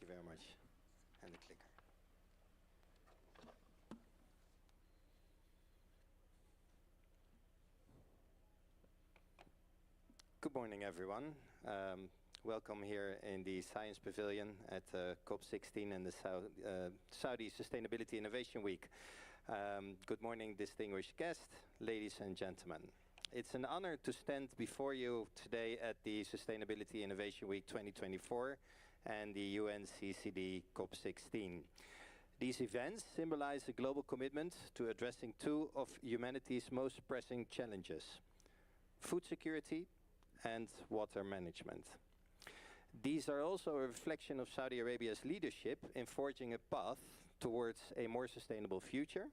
you very much. And the clicker. Good morning, everyone. Welcome here in the Science Pavilion at COP16 and the Saudi Sustainability Innovation Week. Good morning, distinguished guests, ladies and gentlemen. It's an honor to stand before you today at the Sustainability Innovation Week 2024 and the UNCCD COP16. These events symbolize a global commitment to addressing two of humanity's most pressing challenges: food security and water management. These are also a reflection of Saudi Arabia's leadership in forging a path towards a more sustainable future,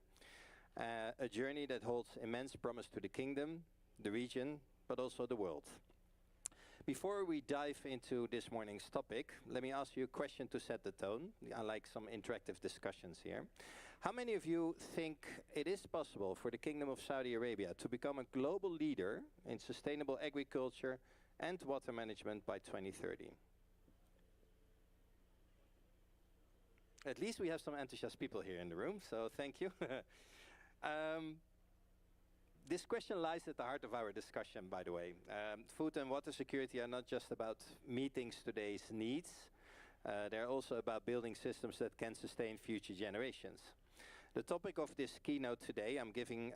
a journey that holds immense promise to the kingdom, the region, but also the world. Before we dive into this morning's topic, let me ask you a question to set the tone. I like some interactive discussions here. How many of you think it is possible for the Kingdom of Saudi Arabia to become a global leader in sustainable agriculture and water management by 2030? At least we have some enthusiastic people here in the room, so thank you. This question lies at the heart of our discussion, by the way. Food and water security are not just about meeting today's needs. They're also about building systems that can sustain future generations. The topic of this keynote today I'm giving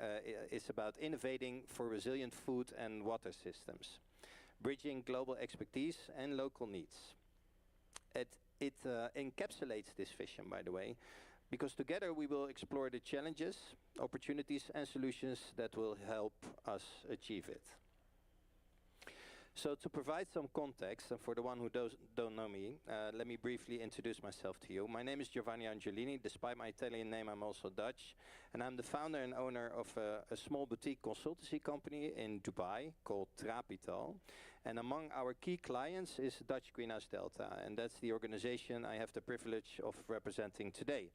is about innovating for resilient food and water systems, bridging global expertise and local needs. It encapsulates this vision, by the way, because together we will explore the challenges, opportunities, and solutions that will help us achieve it. So to provide some context, and for the one who don't know me, let me briefly introduce myself to you. My name is Giovanni Angelini. Despite my Italian name, I'm also Dutch. And I'm the founder and owner of a small boutique consultancy company in Dubai called Trapital. And among our key clients is Dutch Greenhouse Delta. And that's the organization I have the privilege of representing today.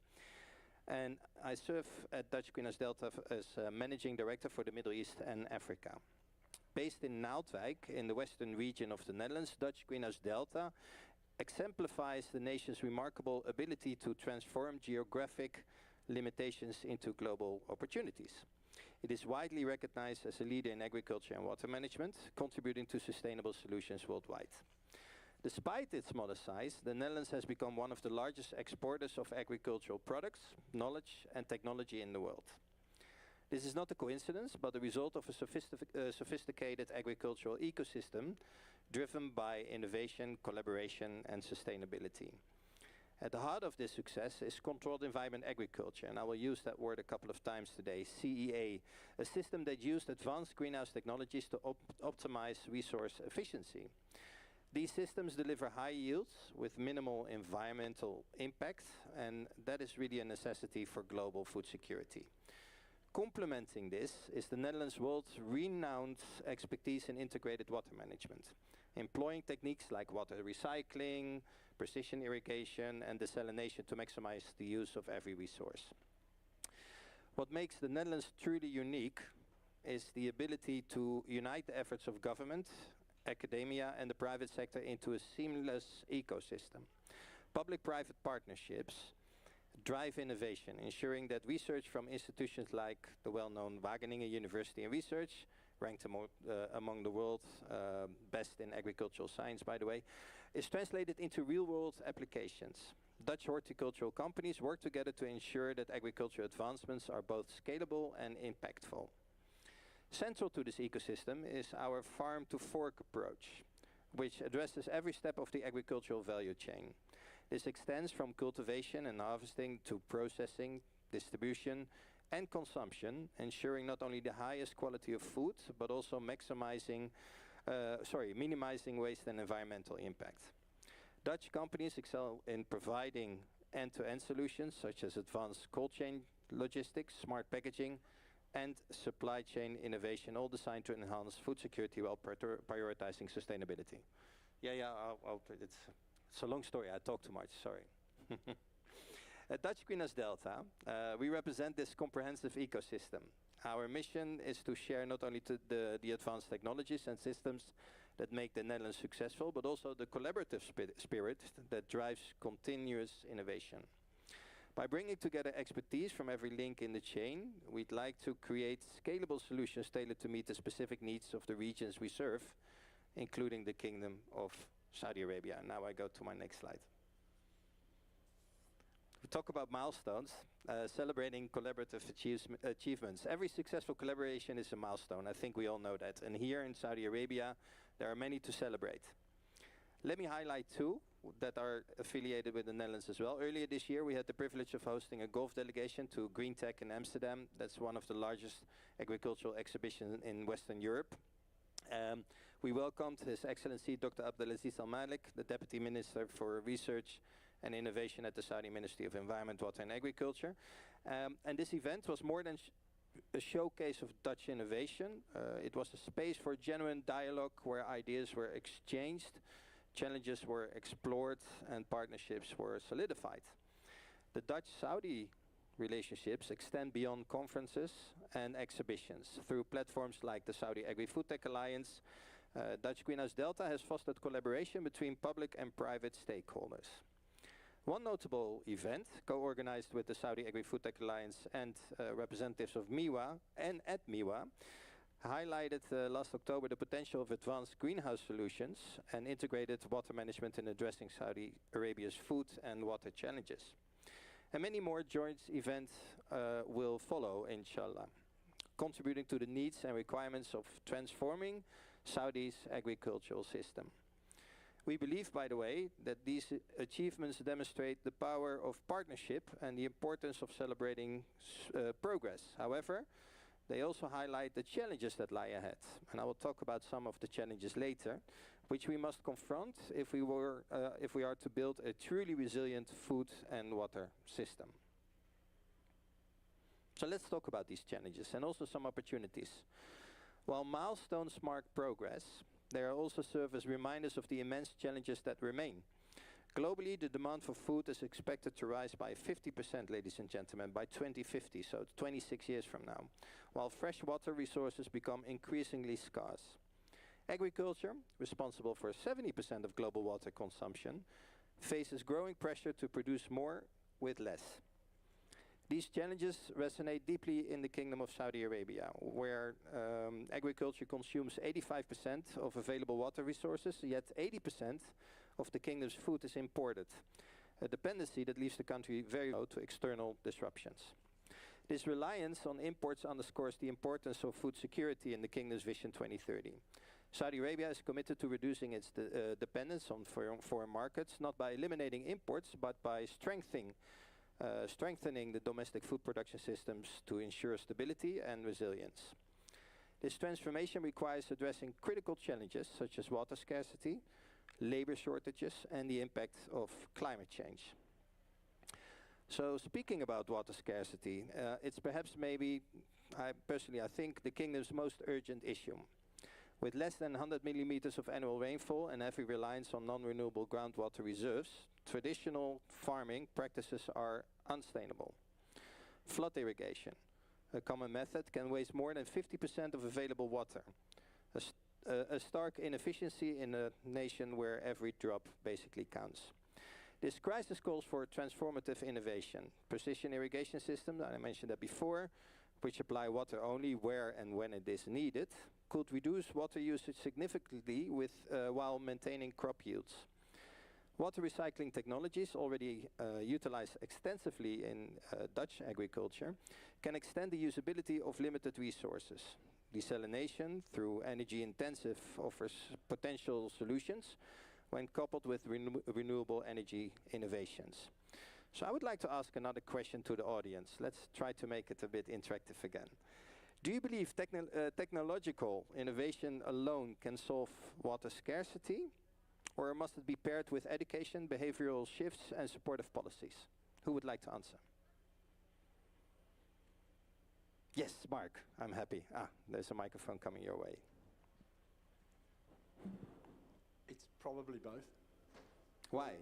And I serve at Dutch Greenhouse Delta as managing director for the Middle East and Africa. Based in Naaldwijk, in the western region of the Netherlands, Dutch Greenhouse Delta exemplifies the nation's remarkable ability to transform geographic limitations into global opportunities. It is widely recognized as a leader in agriculture and water management, contributing to sustainable solutions worldwide. Despite its modest size, the Netherlands has become one of the largest exporters of agricultural products, knowledge, and technology in the world. This is not a coincidence, but the result of a sophisticated agricultural ecosystem driven by innovation, collaboration, and sustainability. At the heart of this success is controlled environment agriculture, and I will use that word a couple of times today, CEA, a system that used advanced greenhouse technologies to optimize resource efficiency. These systems deliver high yields with minimal environmental impact, and that is really a necessity for global food security. Complementing this is the Netherlands' world-renowned expertise in integrated water management, employing techniques like water recycling, precision irrigation, and desalination to maximize the use of every resource. What makes the Netherlands truly unique is the ability to unite the efforts of government, academia, and the private sector into a seamless ecosystem. Public-private partnerships drive innovation, ensuring that research from institutions like the well-known Wageningen University in Research, ranked among the world's best in agricultural science, by the way, is translated into real-world applications. Dutch horticultural companies work together to ensure that agricultural advancements are both scalable and impactful. Central to this ecosystem is our farm-to-fork approach, which addresses every step of the agricultural value chain. This extends from cultivation and harvesting to processing, distribution, and consumption, ensuring not only the highest quality of food, but also minimizing waste and environmental impact. Dutch companies excel in providing end-to-end solutions, such as advanced cold chain logistics, smart packaging, and supply chain innovation, all designed to enhance food security while prioritizing sustainability. It's a long story. I talk too much, sorry. At Dutch Greenhouse Delta, we represent this comprehensive ecosystem. Our mission is to share not only the advanced technologies and systems that make the Netherlands successful, but also the collaborative spirit that drives continuous innovation. By bringing together expertise from every link in the chain, we'd like to create scalable solutions tailored to meet the specific needs of the regions we serve, including the Kingdom of Saudi Arabia. Now I go to my next slide. We talk about milestones, celebrating collaborative achievements. Every successful collaboration is a milestone. I think we all know that. And here in Saudi Arabia, there are many to celebrate. Let me highlight two that are affiliated with the Netherlands as well. Earlier this year, we had the privilege of hosting a golf delegation to Green Tech in Amsterdam. That's one of the largest agricultural exhibitions in Western Europe. We welcomed His Excellency Dr. Abdelaziz Al Malik, the Deputy Minister for Research and Innovation at the Saudi Ministry of Environment, Water and Agriculture. And this event was more than a showcase of Dutch innovation. It was a space for genuine dialogue where ideas were exchanged, challenges were explored, and partnerships were solidified. The Dutch-Saudi relationships extend beyond conferences and exhibitions. Through platforms like the Saudi Agri-Food Tech Alliance, Dutch Greenhouse Delta has fostered collaboration between public and private stakeholders. One notable event, co-organized with the Saudi Agri-Food Tech Alliance and representatives of MIWA and at MIWA, highlighted last October the potential of advanced greenhouse solutions and integrated water management in addressing Saudi Arabia's food and water challenges. And many more joint events will follow, inshallah, contributing to the needs and requirements of transforming Saudi's agricultural system. We believe, by the way, that these achievements demonstrate the power of partnership and the importance of celebrating progress. However, they also highlight the challenges that lie ahead. And I will talk about some of the challenges later, which we must confront if we are to build a truly resilient food and water system. So let's talk about these challenges and also some opportunities. While milestones mark progress, they also serve as reminders of the immense challenges that remain. Globally, the demand for food is expected to rise by 50%, ladies and gentlemen, by 2050, so 26 years from now, while freshwater resources become increasingly scarce. Agriculture, responsible for 70% of global water consumption, faces growing pressure to produce more with less. These challenges resonate deeply in the Kingdom of Saudi Arabia, where agriculture consumes 85% of available water resources, yet 80% of the kingdom's food is imported, a dependency that leaves the country very low to external disruptions. This reliance on imports underscores the importance of food security in the kingdom's Vision 2030. Saudi Arabia is committed to reducing its dependence on foreign markets, not by eliminating imports, but by strengthening the domestic food production systems to ensure stability and resilience. This transformation requires addressing critical challenges such as water scarcity, labor shortages, and the impact of climate change. So speaking about water scarcity, it's perhaps maybe, I think, the kingdom's most urgent issue. With less than 100 millimeters of annual rainfall and heavy reliance on non-renewable groundwater reserves, traditional farming practices are unsustainable. Flood irrigation, a common method, can waste more than 50% of available water. A stark inefficiency in a nation where every drop basically counts. This crisis calls for transformative innovation. Precision irrigation systems, I mentioned that before, which apply water only where and when it is needed, could reduce water usage significantly while maintaining crop yields. Water recycling technologies, already utilized extensively in Dutch agriculture, can extend the usability of limited resources. Desalination, through energy intensive, offers potential solutions when coupled with renewable energy innovations. So I would like to ask another question to the audience. Let's try to make it a bit interactive again. Do you believe technological innovation alone can solve water scarcity? Or must it be paired with education, behavioral shifts, and supportive policies? Who would like to answer? Yes, Mark, I'm happy. There's a microphone coming your way. It's probably both. Why?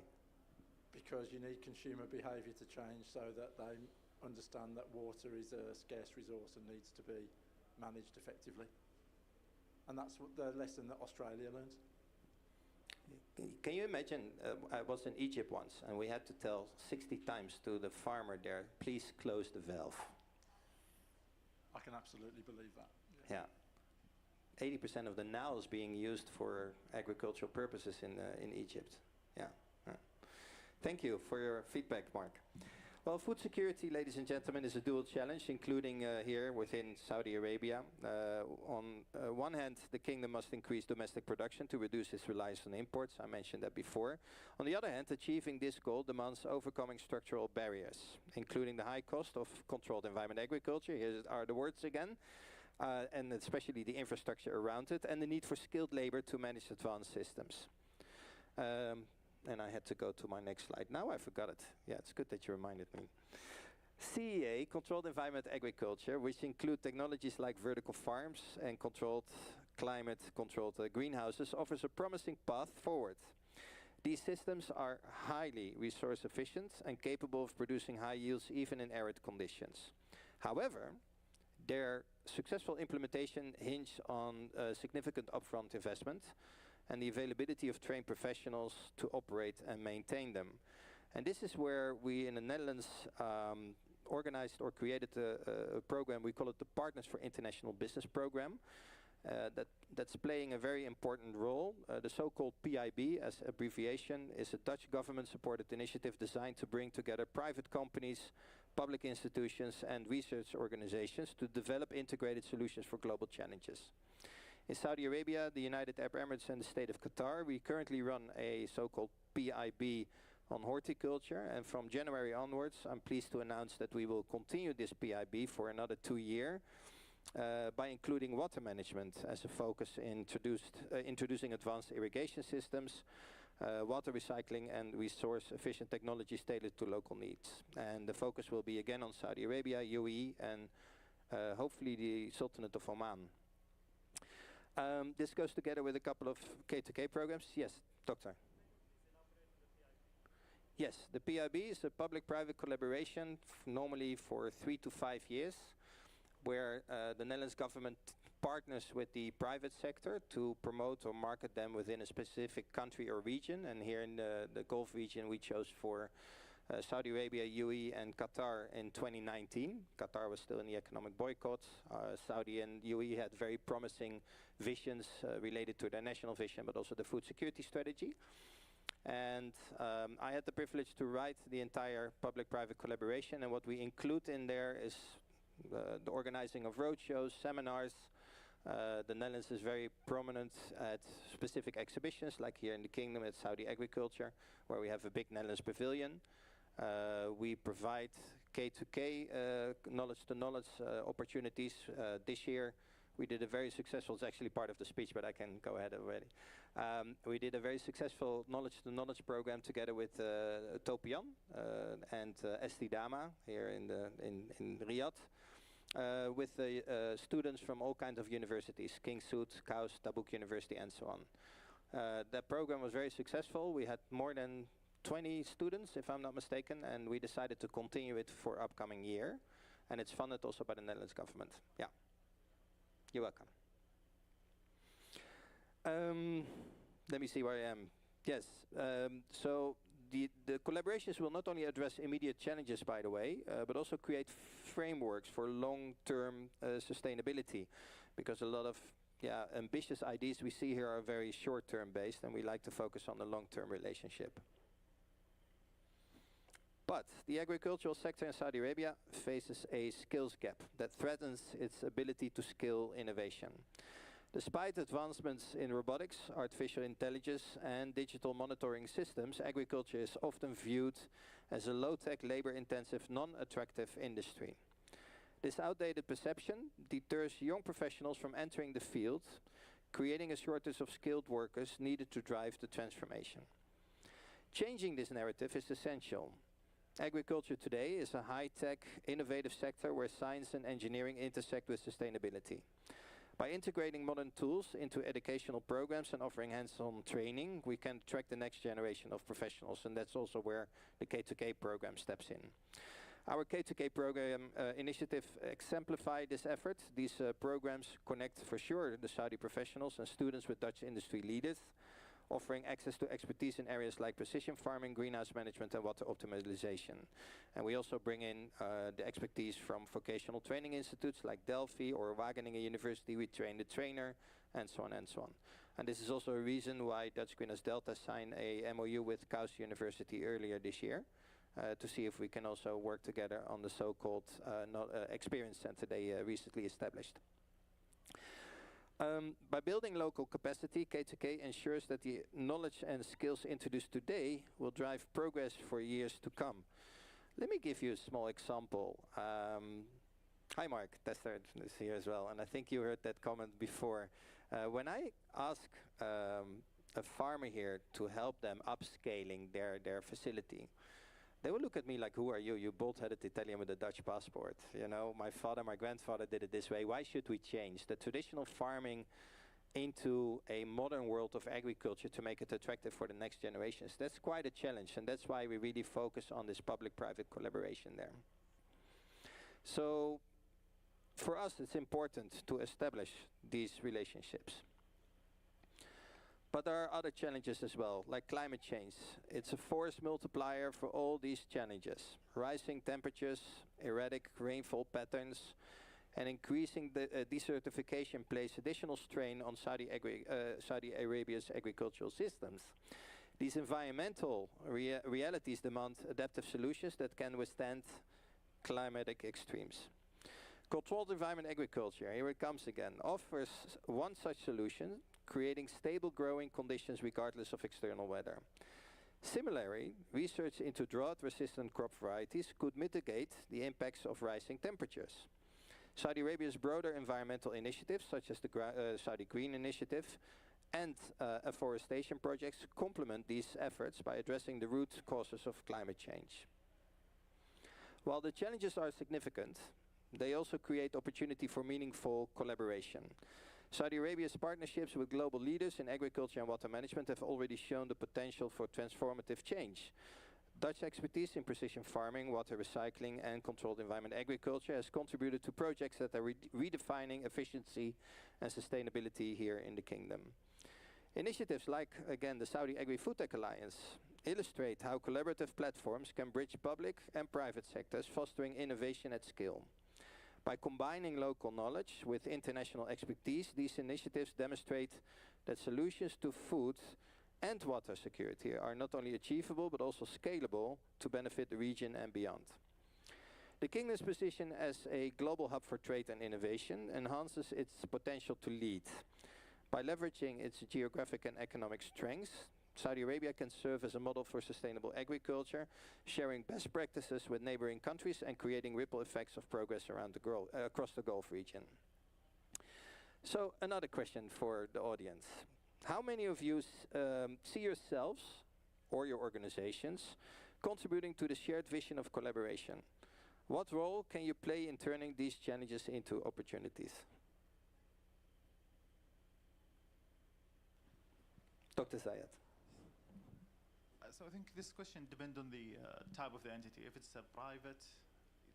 Because you need consumer behaviour to change so that they understand that water is a scarce resource and needs to be managed effectively. And that's what the lesson that Australia learned. can you imagine, I was in Egypt once, and we had to tell 60 times to the farmer there, please close the valve. I can absolutely believe that. Yeah. 80% of the Nile is being used for agricultural purposes in Egypt. Yeah. Thank you for your feedback, Mark. Well, food security, ladies and gentlemen, is a dual challenge, including here within Saudi Arabia. On one hand, the kingdom must increase domestic production to reduce its reliance on imports. I mentioned that before. On the other hand, achieving this goal demands overcoming structural barriers, including the high cost of controlled environment agriculture. Here are the words again. And especially the infrastructure around it, and the need for skilled labor to manage advanced systems. And I had to go to my next slide. Now I forgot it. Yeah, it's good that you reminded me. CEA, Controlled Environment Agriculture, which include technologies like vertical farms and climate-controlled greenhouses, offers a promising path forward. These systems are highly resource efficient and capable of producing high yields even in arid conditions. However, their successful implementation hinges on significant upfront investment and the availability of trained professionals to operate and maintain them. And this is where we in the Netherlands organized or created a program. We call it the Partners for International Business program. That's playing a very important role. The so-called PIB, as abbreviation, is a Dutch government-supported initiative designed to bring together private companies, public institutions and research organizations to develop integrated solutions for global challenges. In Saudi Arabia, the United Arab Emirates and the state of Qatar, we currently run a so-called PIB on horticulture, and from January onwards, I'm pleased to announce that we will continue this PIB for another 2 years by including water management as a focus, introducing advanced irrigation systems, water recycling and resource-efficient technologies tailored to local needs. And the focus will be again on Saudi Arabia, UAE, and hopefully the Sultanate of Oman. This goes together with a couple of K2K programs. Yes, Doctor. Yes, the PIB is a public-private collaboration, normally for 3 to 5 years, where the Netherlands government partners with the private sector to promote or market them within a specific country or region. And here in the Gulf region, we chose for Saudi Arabia, UAE and Qatar in 2019. Qatar was still in the economic boycott. Saudi and UAE had very promising visions related to their national vision, but also the food security strategy. And I had the privilege to write the entire public-private collaboration, and what we include in there is the organizing of roadshows, seminars. The Netherlands is very prominent at specific exhibitions, like here in the Kingdom at Saudi Agriculture, where we have a big Netherlands pavilion. We provide K2K, knowledge-to-knowledge opportunities. This year we did a very successful, it's actually part of the speech, but I can go ahead already. We did a very successful knowledge-to-knowledge program together with Topian and Esti Dama here in Riyadh, with the students from all kinds of universities, King Saud, KAUS, Tabuk University and so on. That program was very successful. We had more than 20 students, if I'm not mistaken, and we decided to continue it for upcoming year. And it's funded also by the Netherlands government. Yeah. You're welcome. Let me see where I am. Yes, so the collaborations will not only address immediate challenges, by the way, but also create frameworks for long-term sustainability, because a lot of ambitious ideas we see here are very short-term based, and we like to focus on the long-term relationship. But the agricultural sector in Saudi Arabia faces a skills gap that threatens its ability to scale innovation. Despite advancements in robotics, artificial intelligence and digital monitoring systems, agriculture is often viewed as a low-tech, labor-intensive, non-attractive industry. This outdated perception deters young professionals from entering the field, creating a shortage of skilled workers needed to drive the transformation. Changing this narrative is essential. Agriculture today is a high-tech, innovative sector where science and engineering intersect with sustainability. By integrating modern tools into educational programs and offering hands-on training, we can attract the next generation of professionals, and that's also where the K2K program steps in. Our K2K program initiative exemplify this effort. These programs connect for sure the Saudi professionals and students with Dutch industry leaders, offering access to expertise in areas like precision farming, greenhouse management, and water optimization. And we also bring in the expertise from vocational training institutes like Delphi or Wageningen University. We train the trainer, and so on and so on. And this is also a reason why Dutch Greenhouse Delta signed a MOU with Kous University earlier this year to see if we can also work together on the so-called experience center they recently established. By building local capacity, K2K ensures that the knowledge and skills introduced today will drive progress for years to come. Let me give you a small example. Hi Mark, Tester is here as well, and I think you heard that comment before. When I ask a farmer here to help them upscaling their facility, they will look at me like, who are you? You bald-headed Italian with a Dutch passport. You know, my father, my grandfather did it this way. Why should we change the traditional farming into a modern world of agriculture to make it attractive for the next generations? That's quite a challenge, and that's why we really focus on this public-private collaboration there. So for us, it's important to establish these relationships. But there are other challenges as well, like climate change. It's a force multiplier for all these challenges. Rising temperatures, erratic rainfall patterns, and increasing desertification place additional strain on Saudi Arabia's agricultural systems. These environmental realities demand adaptive solutions that can withstand climatic extremes. Controlled environment agriculture, here it comes again, offers one such solution, creating stable growing conditions regardless of external weather. Similarly, research into drought-resistant crop varieties could mitigate the impacts of rising temperatures. Saudi Arabia's broader environmental initiatives, such as the Saudi Green Initiative and afforestation projects, complement these efforts by addressing the root causes of climate change. While the challenges are significant, they also create opportunity for meaningful collaboration. Saudi Arabia's partnerships with global leaders in agriculture and water management have already shown the potential for transformative change. Dutch expertise in precision farming, water recycling, and controlled environment agriculture has contributed to projects that are redefining efficiency and sustainability here in the kingdom. Initiatives like, again, the Saudi Agri-Food Tech Alliance illustrate how collaborative platforms can bridge public and private sectors, fostering innovation at scale. By combining local knowledge with international expertise, these initiatives demonstrate that solutions to food and water security are not only achievable but also scalable to benefit the region and beyond. The Kingdom's position as a global hub for trade and innovation enhances its potential to lead. By leveraging its geographic and economic strengths, Saudi Arabia can serve as a model for sustainable agriculture, sharing best practices with neighboring countries and creating ripple effects of progress around the across the Gulf region. So another question for the audience. How many of you see yourselves or your organizations contributing to the shared vision of collaboration? What role can you play in turning these challenges into opportunities? Dr. Zayed. So I think this question depends on the type of the entity. If it's a private,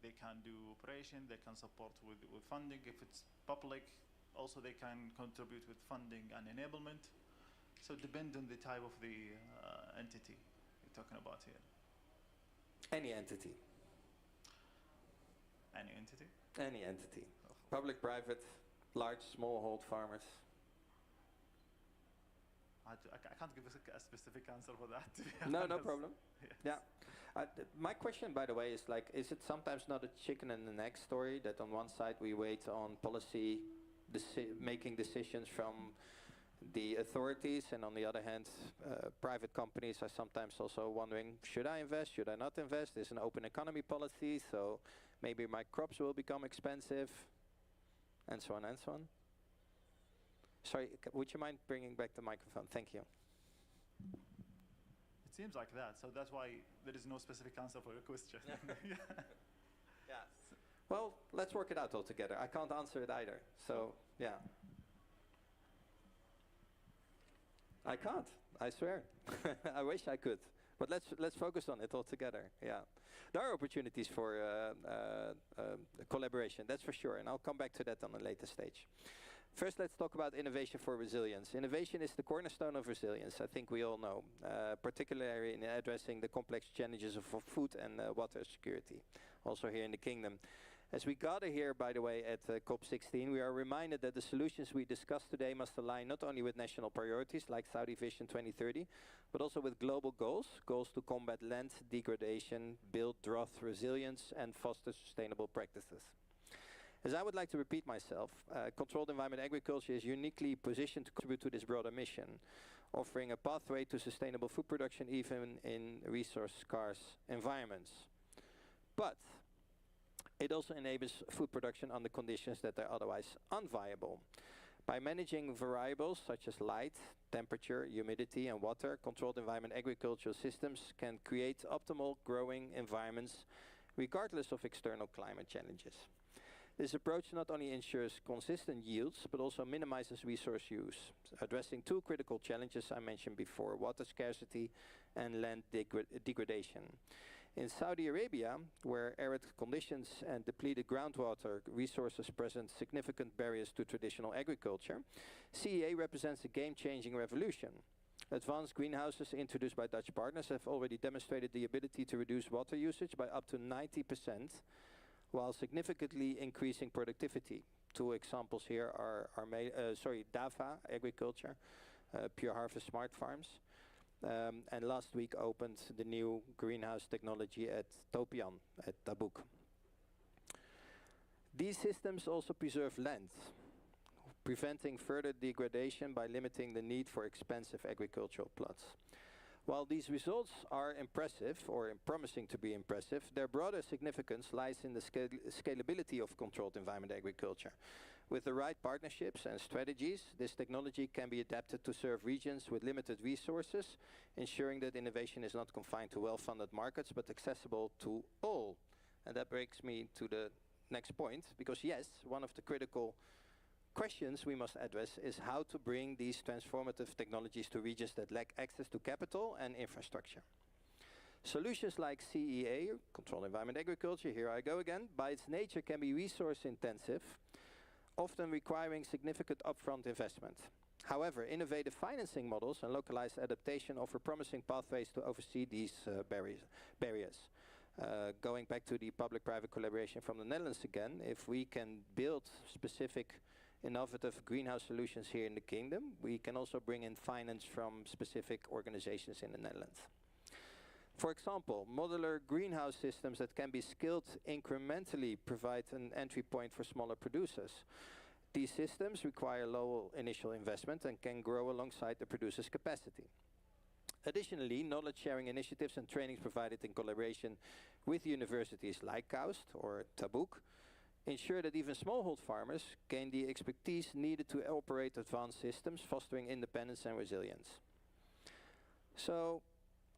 they can do operation, they can support with funding. If it's public, also they can contribute with funding and enablement. So it depends on the type of the entity you're talking about here. Any entity. Any entity? Any entity. Public, private, large, smallhold farmers. I can't give a specific answer for that. No, no problem. Yes. Yeah. My question, by the way, is like, is it sometimes not a chicken and an egg story that on one side we wait on policy making decisions from the authorities, and on the other hand, private companies are sometimes also wondering, should I invest, should I not invest? There's an open economy policy, so maybe my crops will become expensive, and so on and so on. Sorry, would you mind bringing back the microphone? Thank you. It seems like that, so that's why there is no specific answer for your question. Yeah. Well, let's work it out all together. I can't answer it either, so yeah. I can't, I swear. I wish I could, but let's focus on it all together. Yeah, there are opportunities for collaboration, that's for sure, and I'll come back to that on a later stage. First, let's talk about innovation for resilience. Innovation is the cornerstone of resilience, I think we all know, particularly in addressing the complex challenges of food and water security, also here in the Kingdom. As we gather here, by the way, at COP16, we are reminded that the solutions we discuss today must align not only with national priorities like Saudi Vision 2030, but also with global goals to combat land degradation, build drought resilience, and foster sustainable practices. As I would like to repeat myself, controlled environment agriculture is uniquely positioned to contribute to this broader mission, offering a pathway to sustainable food production even in resource-scarce environments. But it also enables food production under conditions that are otherwise unviable. By managing variables such as light, temperature, humidity, and water, controlled environment agricultural systems can create optimal growing environments regardless of external climate challenges. This approach not only ensures consistent yields, but also minimizes resource use, addressing two critical challenges I mentioned before: water scarcity and land degradation. In Saudi Arabia, where arid conditions and depleted groundwater resources present significant barriers to traditional agriculture, CEA represents a game-changing revolution. Advanced greenhouses introduced by Dutch partners have already demonstrated the ability to reduce water usage by up to 90%, while significantly increasing productivity. Two examples here are DAFA Agriculture, Pure Harvest Smart Farms, and last week opened the new greenhouse technology at Topian, at Tabuk. These systems also preserve land, preventing further degradation by limiting the need for expensive agricultural plots. While these results are impressive, or promising to be impressive, their broader significance lies in the scalability of controlled environment agriculture. With the right partnerships and strategies, this technology can be adapted to serve regions with limited resources, ensuring that innovation is not confined to well-funded markets, but accessible to all. And that brings me to the next point, because yes, one of the critical questions we must address is how to bring these transformative technologies to regions that lack access to capital and infrastructure. Solutions like CEA, Controlled Environment Agriculture, here I go again, by its nature can be resource intensive, often requiring significant upfront investment. However, innovative financing models and localized adaptation offer promising pathways to oversee these barriers. Going back to the public-private collaboration from the Netherlands again, if we can build specific innovative greenhouse solutions here in the Kingdom, we can also bring in finance from specific organizations in the Netherlands. For example, modular greenhouse systems that can be scaled incrementally provide an entry point for smaller producers. These systems require low initial investment and can grow alongside the producer's capacity. Additionally, knowledge sharing initiatives and trainings provided in collaboration with universities like KAUST or Tabuk ensure that even smallhold farmers gain the expertise needed to operate advanced systems, fostering independence and resilience. So,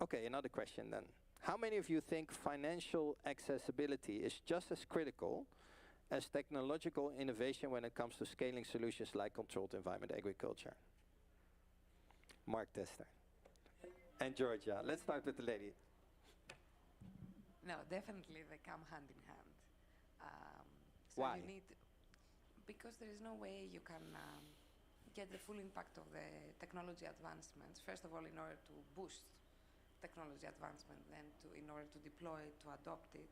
okay, another question then. How many of you think financial accessibility is just as critical as technological innovation when it comes to scaling solutions like controlled environment agriculture? Mark Tester. And Georgia. Let's start with the lady. No, definitely they come hand in hand. Why? Because there is no way you can get the full impact of the technology advancements. First of all, in order to boost technology advancement, then in order to deploy it, to adopt it,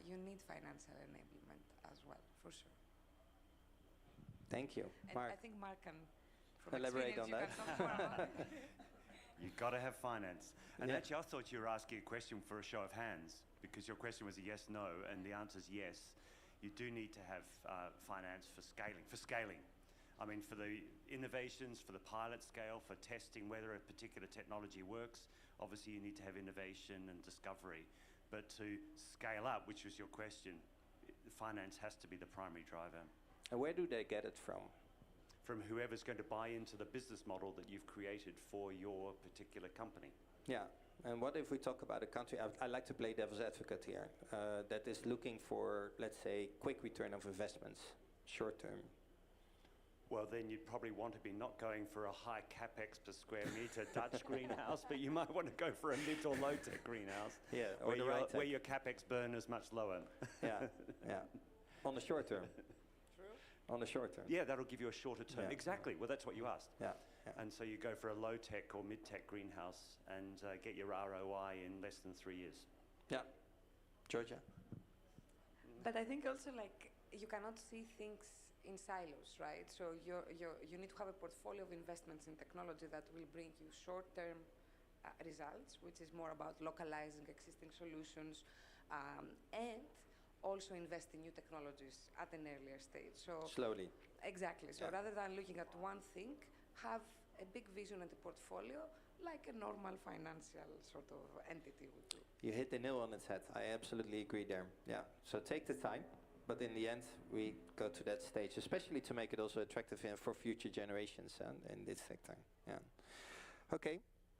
you need financial enablement as well, for sure. Thank you. And Mark, I think Mark can, from elaborate on that. experience, you can talk more about it. You've got to have finance. And Yeah. actually, I thought you were asking a question for a show of hands, because your question was a yes, no, and the answer is yes. You do need to have finance for scaling. I mean, for the innovations, for the pilot scale, for testing whether a particular technology works, obviously you need to have innovation and discovery. But to scale up, which was your question, finance has to be the primary driver. and where do they get it from? From whoever's going to buy into the business model that you've created for your particular company. Yeah, and what if we talk about a country, I like to play devil's advocate here, that is looking for, let's say, quick return of investments, short term. Well, then you'd probably want to be not going for a high capex per square meter Dutch greenhouse, but you might want to go for a mid or low tech greenhouse. Yeah, or the right where your capex burn is much lower. Yeah, yeah, on the short term. On the short term. Yeah, that'll give you a shorter term. Yeah. Exactly. Well, that's what you asked. Yeah. Yeah. And so you go for a low-tech or mid-tech greenhouse and get your ROI in less than 3 years. Yeah. Georgia? But I think also like you cannot see things in silos, right? So you need to have a portfolio of investments in technology that will bring you short-term results, which is more about localizing existing solutions, and also invest in new technologies at an earlier stage. So Slowly. exactly. So Yeah. rather than looking at one thing, have a big vision and a portfolio like a normal financial sort of entity would do. You hit the nail on its head. I absolutely agree there. Yeah. So take the time, but in the end, we go to that stage, especially to make it also attractive for future generations in this sector. Yeah. Okay.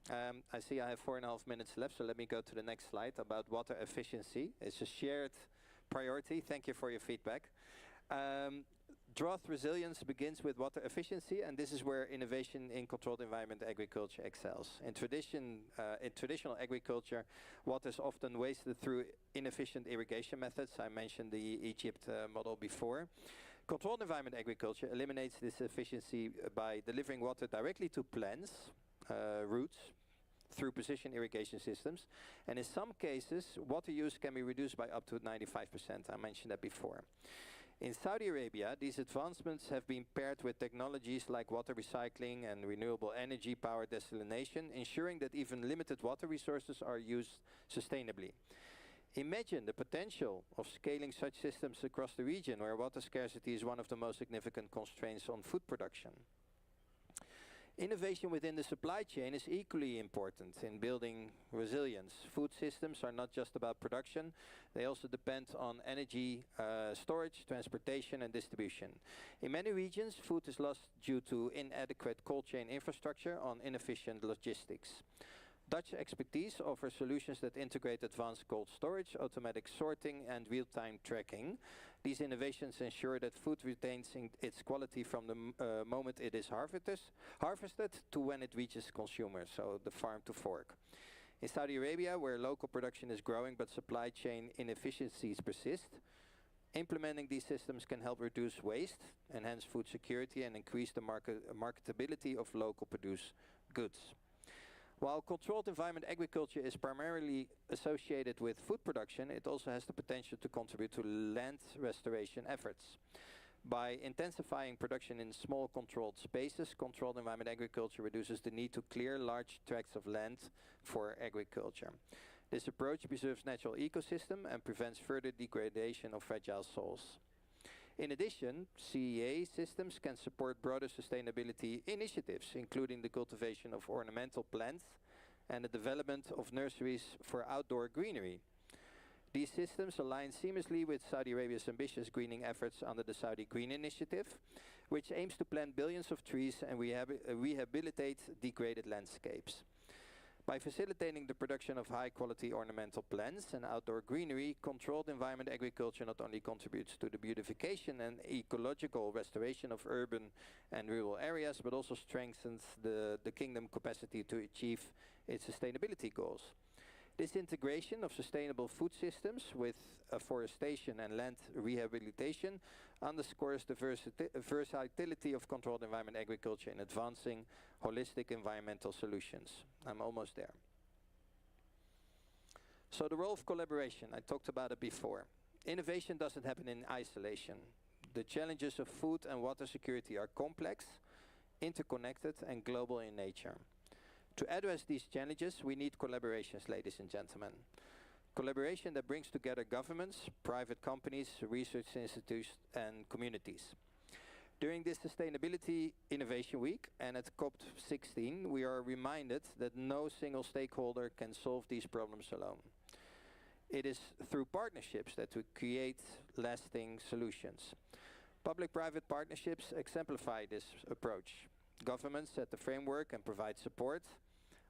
I see I have 4.5 minutes left, so let me go to the next slide about water efficiency. It's a shared priority. Thank you for your feedback. Drought resilience begins with water efficiency, and this is where innovation in controlled environment agriculture excels. In traditional agriculture, water is often wasted through inefficient irrigation methods. I mentioned the Egypt model before. Controlled environment agriculture eliminates this efficiency by delivering water directly to plants, roots, through precision irrigation systems. And in some cases, water use can be reduced by up to 95%. I mentioned that before. In Saudi Arabia, these advancements have been paired with technologies like water recycling and renewable energy power desalination, ensuring that even limited water resources are used sustainably. Imagine the potential of scaling such systems across the region where water scarcity is one of the most significant constraints on food production. Innovation within the supply chain is equally important in building resilience. Food systems are not just about production, they also depend on energy storage, transportation and distribution. In many regions, food is lost due to inadequate cold chain infrastructure on inefficient logistics. Dutch expertise offers solutions that integrate advanced cold storage, automatic sorting and real-time tracking. These innovations ensure that food retains its quality from the moment it is harvested to when it reaches consumers, so the farm to fork. In Saudi Arabia, where local production is growing but supply chain inefficiencies persist, implementing these systems can help reduce waste, enhance food security and increase the marketability of local produced goods. While controlled environment agriculture is primarily associated with food production, it also has the potential to contribute to land restoration efforts. By intensifying production in small controlled spaces, controlled environment agriculture reduces the need to clear large tracts of land for agriculture. This approach preserves natural ecosystem and prevents further degradation of fragile soils. In addition, CEA systems can support broader sustainability initiatives, including the cultivation of ornamental plants and the development of nurseries for outdoor greenery. These systems align seamlessly with Saudi Arabia's ambitious greening efforts under the Saudi Green Initiative, which aims to plant billions of trees and rehabilitate degraded landscapes. By facilitating the production of high-quality ornamental plants and outdoor greenery, controlled environment agriculture not only contributes to the beautification and ecological restoration of urban and rural areas, but also strengthens the kingdom's capacity to achieve its sustainability goals. This integration of sustainable food systems with afforestation and land rehabilitation underscores the versatility of controlled environment agriculture in advancing holistic environmental solutions. I'm almost there. So the role of collaboration, I talked about it before. Innovation doesn't happen in isolation. The challenges of food and water security are complex, interconnected and global in nature. To address these challenges, we need collaborations, ladies and gentlemen. Collaboration that brings together governments, private companies, research institutes and communities. During this Sustainability Innovation Week and at COP16, we are reminded that no single stakeholder can solve these problems alone. It is through partnerships that we create lasting solutions. Public-private partnerships exemplify this approach. Governments set the framework and provide support,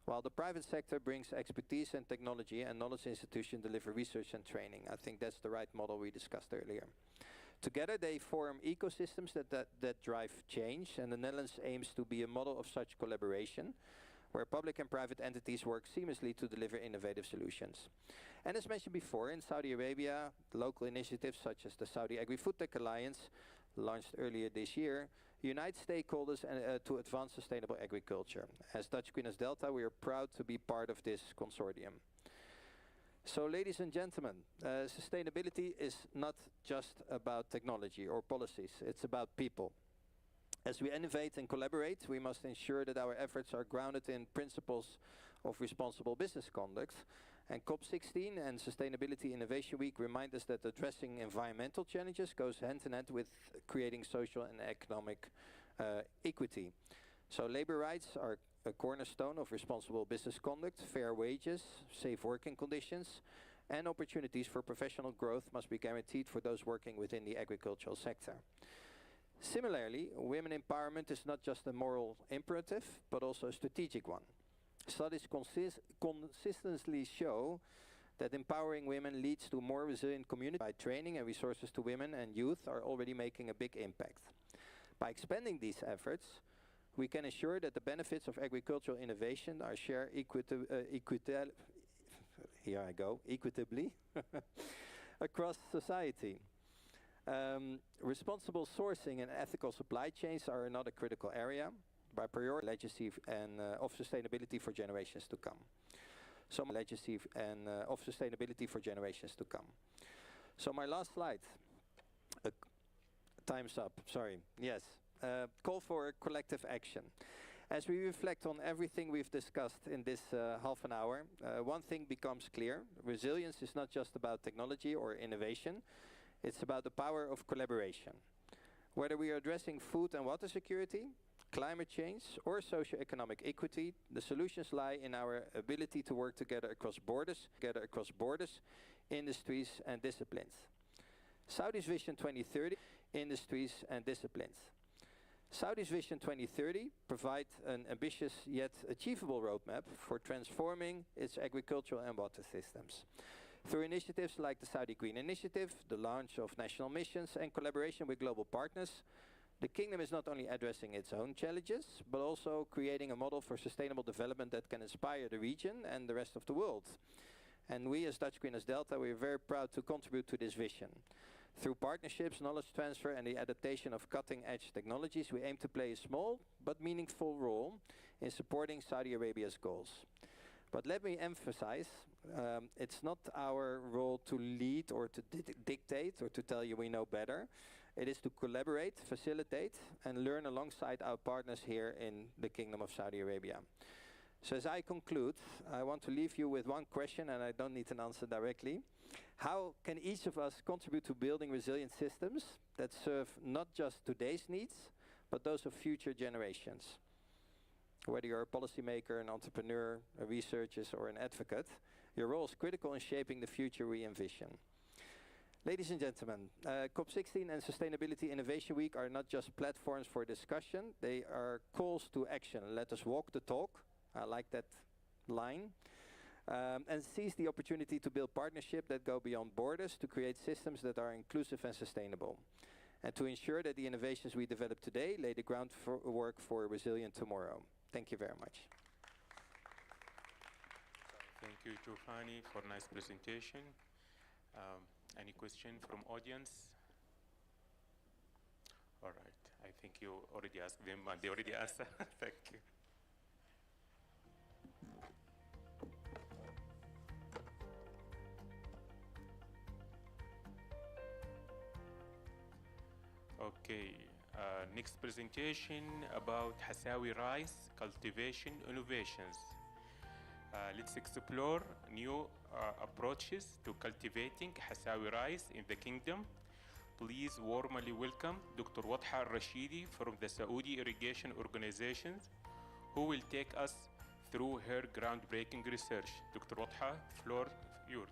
while the private sector brings expertise and technology, and knowledge institutions deliver research and training. I think that's the right model we discussed earlier. Together they form ecosystems that drive change, and the Netherlands aims to be a model of such collaboration, where public and private entities work seamlessly to deliver innovative solutions. And as mentioned before, in Saudi Arabia, local initiatives such as the Saudi Agri-Food Tech Alliance launched earlier this year, unite stakeholders to advance sustainable agriculture. As Dutch Quinas Delta, we are proud to be part of this consortium. So, ladies and gentlemen, sustainability is not just about technology or policies, it's about people. As we innovate and collaborate, we must ensure that our efforts are grounded in principles of responsible business conduct. And COP16 and Sustainability Innovation Week remind us that addressing environmental challenges goes hand in hand with creating social and economic equity. So labor rights are a cornerstone of responsible business conduct. Fair wages, safe working conditions, and opportunities for professional growth must be guaranteed for those working within the agricultural sector. Similarly, women empowerment is not just a moral imperative, but also a strategic one. Studies consistently show that empowering women leads to more resilient communities. By training and resources to women and youth are already making a big impact. By expanding these efforts, we can ensure that the benefits of agricultural innovation are shared equitably across society. Responsible sourcing and ethical supply chains are another critical area by prioritizing legacy and of sustainability for generations to come. So legacy and of sustainability for generations to come. So my last slide. Time's up. Sorry. Yes. Call for collective action. As we reflect on everything we've discussed in this half an hour, one thing becomes clear. Resilience is not just about technology or innovation. It's about the power of collaboration. Whether we are addressing food and water security, climate change, or socio-economic equity, the solutions lie in our ability to work together across borders, industries and disciplines. Saudi's Vision 2030, industries and disciplines. Saudi's Vision 2030 provides an ambitious yet achievable roadmap for transforming its agricultural and water systems. Through initiatives like the Saudi Green Initiative, the launch of national missions and collaboration with global partners, the Kingdom is not only addressing its own challenges, but also creating a model for sustainable development that can inspire the region and the rest of the world. And we as Dutch Quinas Delta, we are very proud to contribute to this vision. Through partnerships, knowledge transfer and the adaptation of cutting-edge technologies, we aim to play a small but meaningful role in supporting Saudi Arabia's goals. But let me emphasize, it's not our role to lead or to dictate or to tell you we know better. It is to collaborate, facilitate, and learn alongside our partners here in the Kingdom of Saudi Arabia. So as I conclude, I want to leave you with one question, and I don't need an answer directly. How can each of us contribute to building resilient systems that serve not just today's needs, but those of future generations? Whether you're a policymaker, an entrepreneur, a researcher, or an advocate, your role is critical in shaping the future we envision. Ladies and gentlemen, COP16 and Sustainability Innovation Week are not just platforms for discussion, they are calls to action. Let us walk the talk, I like that line, and seize the opportunity to build partnerships that go beyond borders to create systems that are inclusive and sustainable, and to ensure that the innovations we develop today lay the groundwork for a resilient tomorrow. Thank you very much. Thank you, Giovanni, for a nice presentation. Any question from audience? All right, I think you already asked them and they already answered. Thank you. Okay, next presentation about Hassawi rice cultivation innovations. Let's explore new approaches to cultivating Hassawi rice in the kingdom. Please warmly welcome Dr. Wadha al-Rashidi from the Saudi Irrigation Organization, who will take us through her groundbreaking research. Dr. Wadha, floor yours.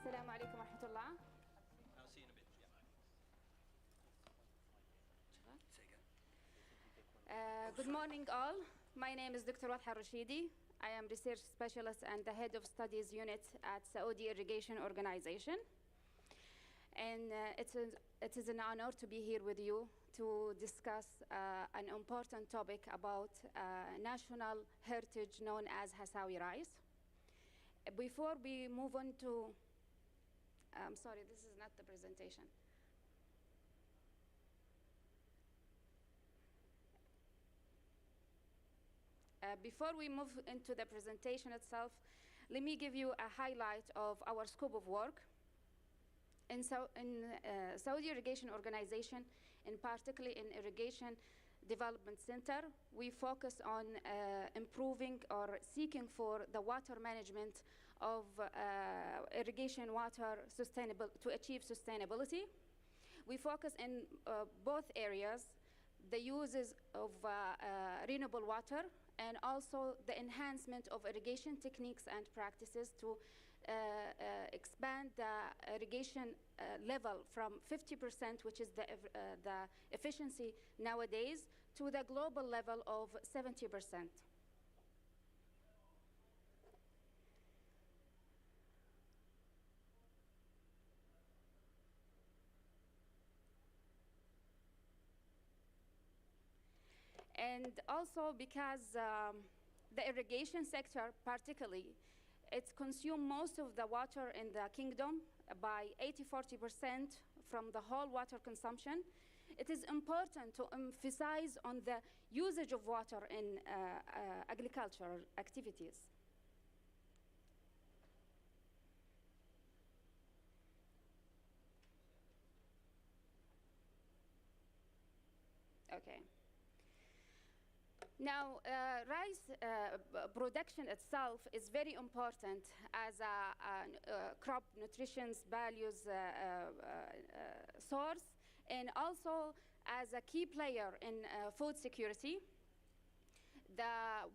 السلام عليكم ورحمة الله. Good morning all. My name is Dr. Wadha al-Rashidi. I am research specialist and the head of studies unit at Saudi Irrigation Organization. And it is an honor to be here with you to discuss an important topic about national heritage known as Hassawi rice. Before we move on to, I'm sorry, this is not the presentation. Before we move into the presentation itself, let me give you a highlight of our scope of work. In Saudi Irrigation Organization, and particularly in Irrigation Development Center, we focus on improving or seeking for the water management of irrigation water to achieve sustainability. We focus in both areas, the uses of renewable water and also the enhancement of irrigation techniques and practices to expand the irrigation level from 50%, which is the efficiency nowadays, to the global level of 70%. And also because the irrigation sector particularly, it consumes most of the water in the kingdom by 80–40% from the whole water consumption. It is important to emphasize on the usage of water in agricultural activities. Okay. Now, rice production itself is very important as a crop nutrition values source, and also as a key player in food security. The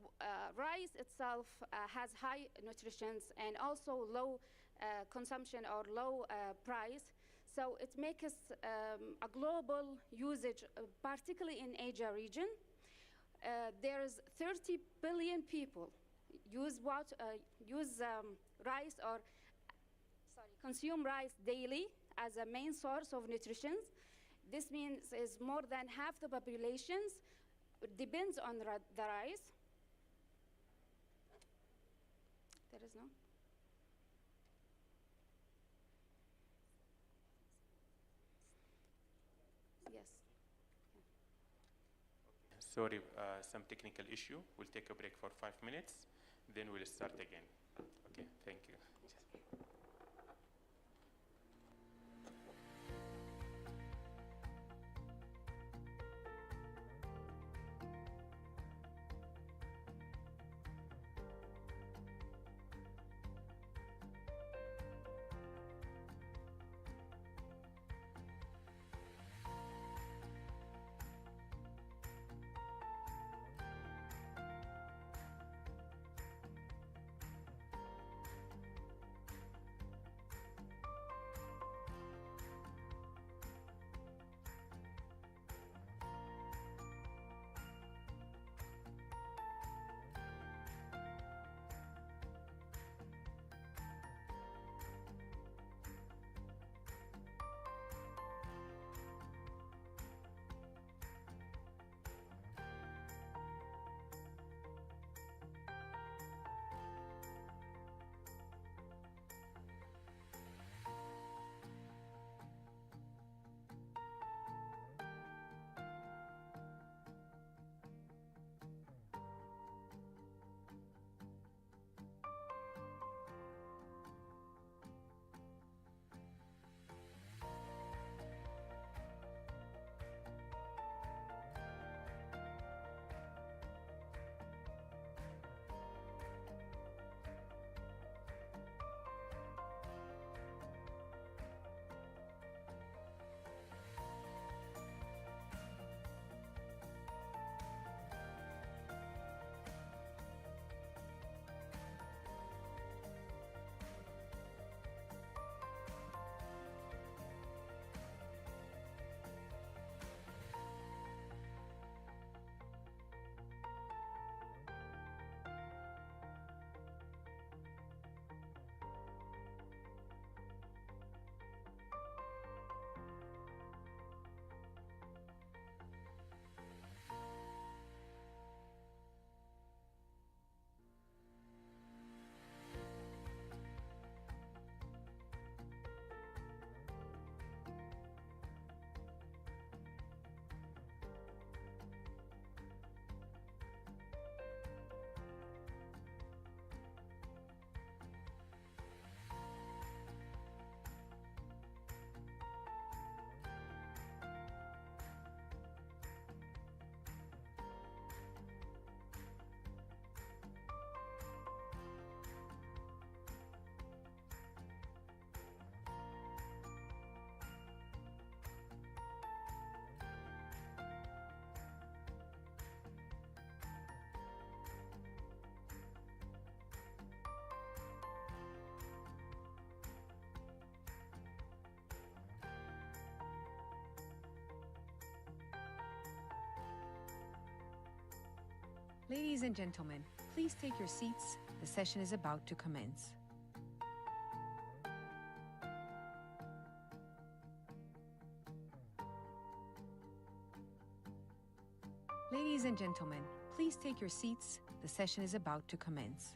rice itself has high nutrition and also low consumption or low price. So it makes us a global usage, particularly in Asia region. There's 30 billion people rice or consume rice daily as a main source of nutrition. This means is more than half the populations depends on the rice. There is no. Yes. Sorry, some technical issue. We'll take a break for 5 minutes, then we'll start again. Okay, thank you. Ladies and gentlemen, please take your seats. The session is about to commence. Ladies and gentlemen, please take your seats. The session is about to commence.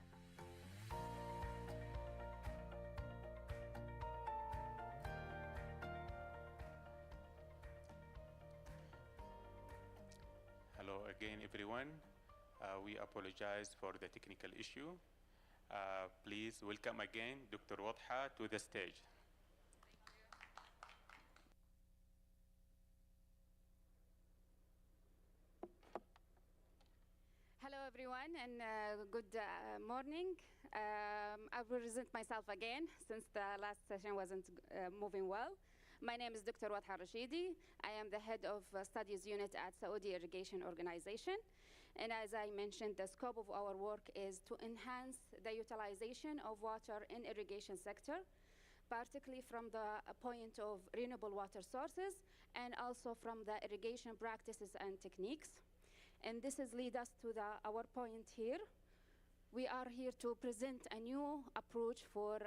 Hello again, everyone. We apologize for the technical issue. Please welcome again Dr. Wadha to the stage. Hello, everyone, and good morning. I will present myself again since the last session wasn't moving well. My name is Dr. Wadha Rashidi. I am the head of studies unit at Saudi Irrigation Organization. And as I mentioned, the scope of our work is to enhance the utilization of water in irrigation sector, particularly from the point of renewable water sources and also from the irrigation practices and techniques. And this is lead us to our point here. We are here to present a new approach for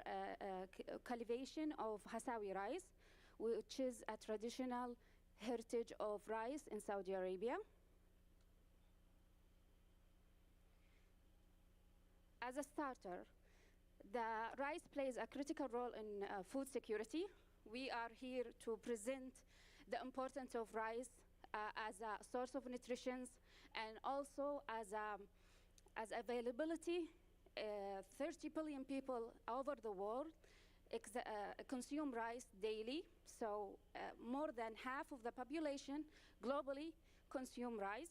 cultivation of Hasawi rice, which is a traditional heritage of rice in Saudi Arabia. As a starter, the rice plays a critical role in food security. We are here to present the importance of rice as a source of nutrition and also as availability. 30 billion people over the world consume rice daily, so more than half of the population globally consume rice.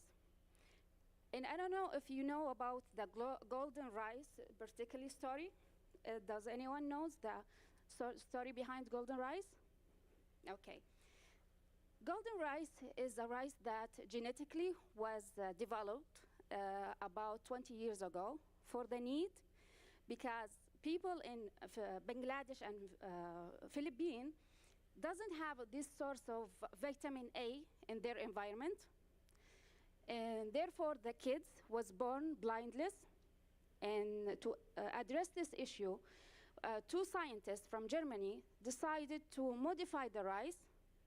And I don't know if you know about the golden rice, particularly story. Does anyone knows the story behind golden rice? Okay. Golden rice is a rice that genetically was developed about 20 years ago for the need, because people in Bangladesh and Philippines doesn't have this source of vitamin A in their environment. And therefore, the kids was born blindless. And to address this issue, two scientists from Germany decided to modify the rice,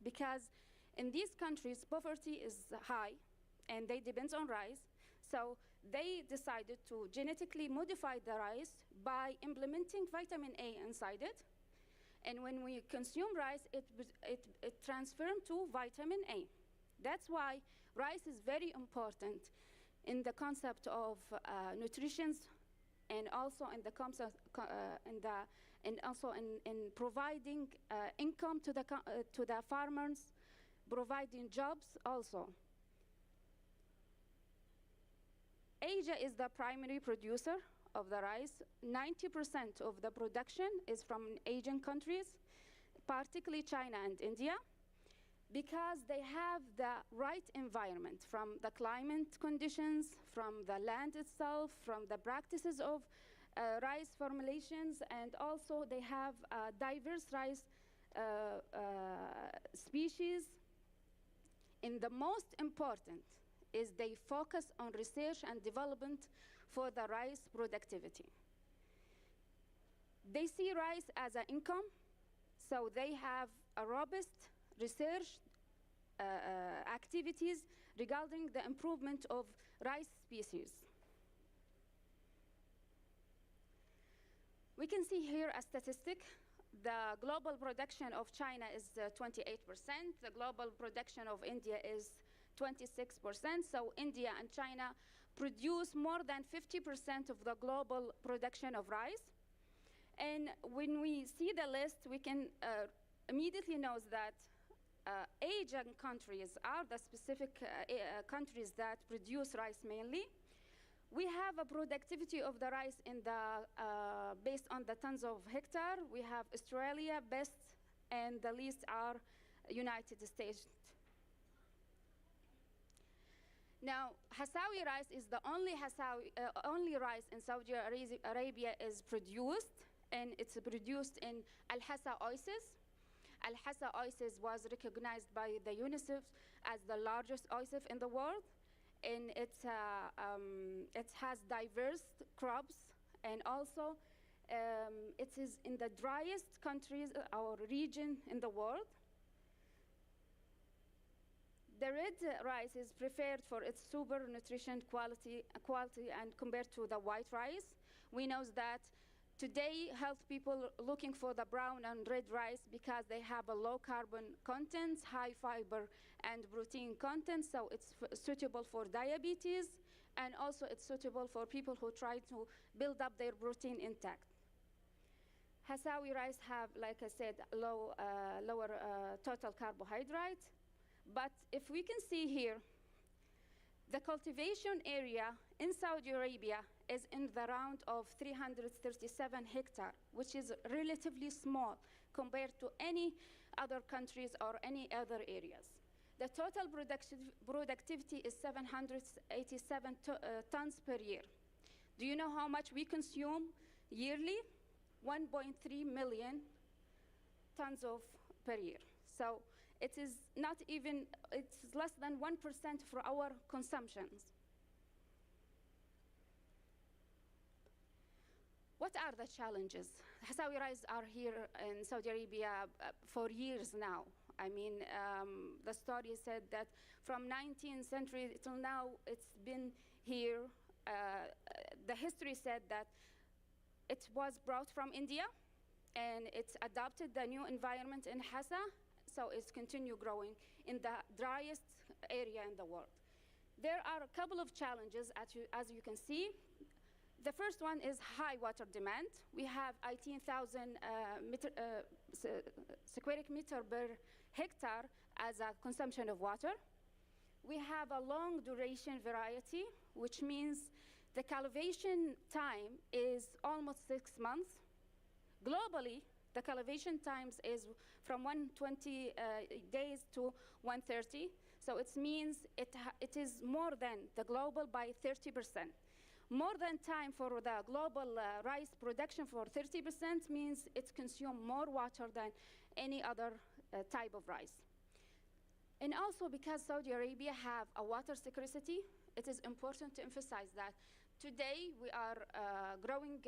because in these countries, poverty is high, and they depend on rice. So they decided to genetically modify the rice by implementing vitamin A inside it. And when we consume rice, it transforms to vitamin A. That's why rice is very important in the concept of nutrition, and also in the concept in providing income to the farmers, providing jobs also. Asia is the primary producer of the rice. 90% of the production is from Asian countries, particularly China and India, because they have the right environment, from the climate conditions, from the land itself, from the practices of rice formulations, and also they have diverse rice species. And the most important is they focus on research and development for the rice productivity. They see rice as an income, so they have a robust research activities regarding the improvement of rice species. We can see here a statistic. The global production of China is 28%. The global production of India is 26%. So India and China produce more than 50% of the global production of rice. And when we see the list, we can immediately know that Asian countries are the specific countries that produce rice mainly. We have a productivity of the rice in the based on the tons of hectare. We have Australia best, and the least are United States. Now, Hasawi rice is the only rice in Saudi Arabia is produced, and it's produced in Al-Hasa Oasis. Al-Hasa Oasis was recognized by the UNICEF as the largest oasis in the world. and it has diverse crops, and also it is in the driest countries or region in the world. The red rice is preferred for its super nutrition quality and compared to the white rice. We know that today health people looking for the brown and red rice because they have a low carbon content, high fiber and protein content, so it's suitable for diabetes, and also it's suitable for people who try to build up their protein intake. Hasawi rice have, like I said, lower total carbohydrate. But if we can see here, the cultivation area in Saudi Arabia is in the round of 337 hectares, which is relatively small compared to any other countries or any other areas. The total productivity is 787 tons per year. Do you know how much we consume yearly? 1.3 million tons per year. So it is not even, it's less than 1% for our consumptions. What are the challenges? Hasawi rice are here in Saudi Arabia for years now. I mean, the story said that from 19th century till now, it's been here. The history said that it was brought from India, and it's adopted the new environment in Hassa, so it's continue growing in the driest area in the world. There are a couple of challenges, as you can see. The first one is high water demand. We have 18,000 square meter per hectare as a consumption of water. We have a long duration variety, which means the cultivation time is almost 6 months. Globally, the cultivation times is from 120 days to 130. So it means it is more than the global by 30%. More than time for the global rice production for 30% means it consumes more water than any other type of rice. And also because Saudi Arabia have a water scarcity, it is important to emphasize that today we are growing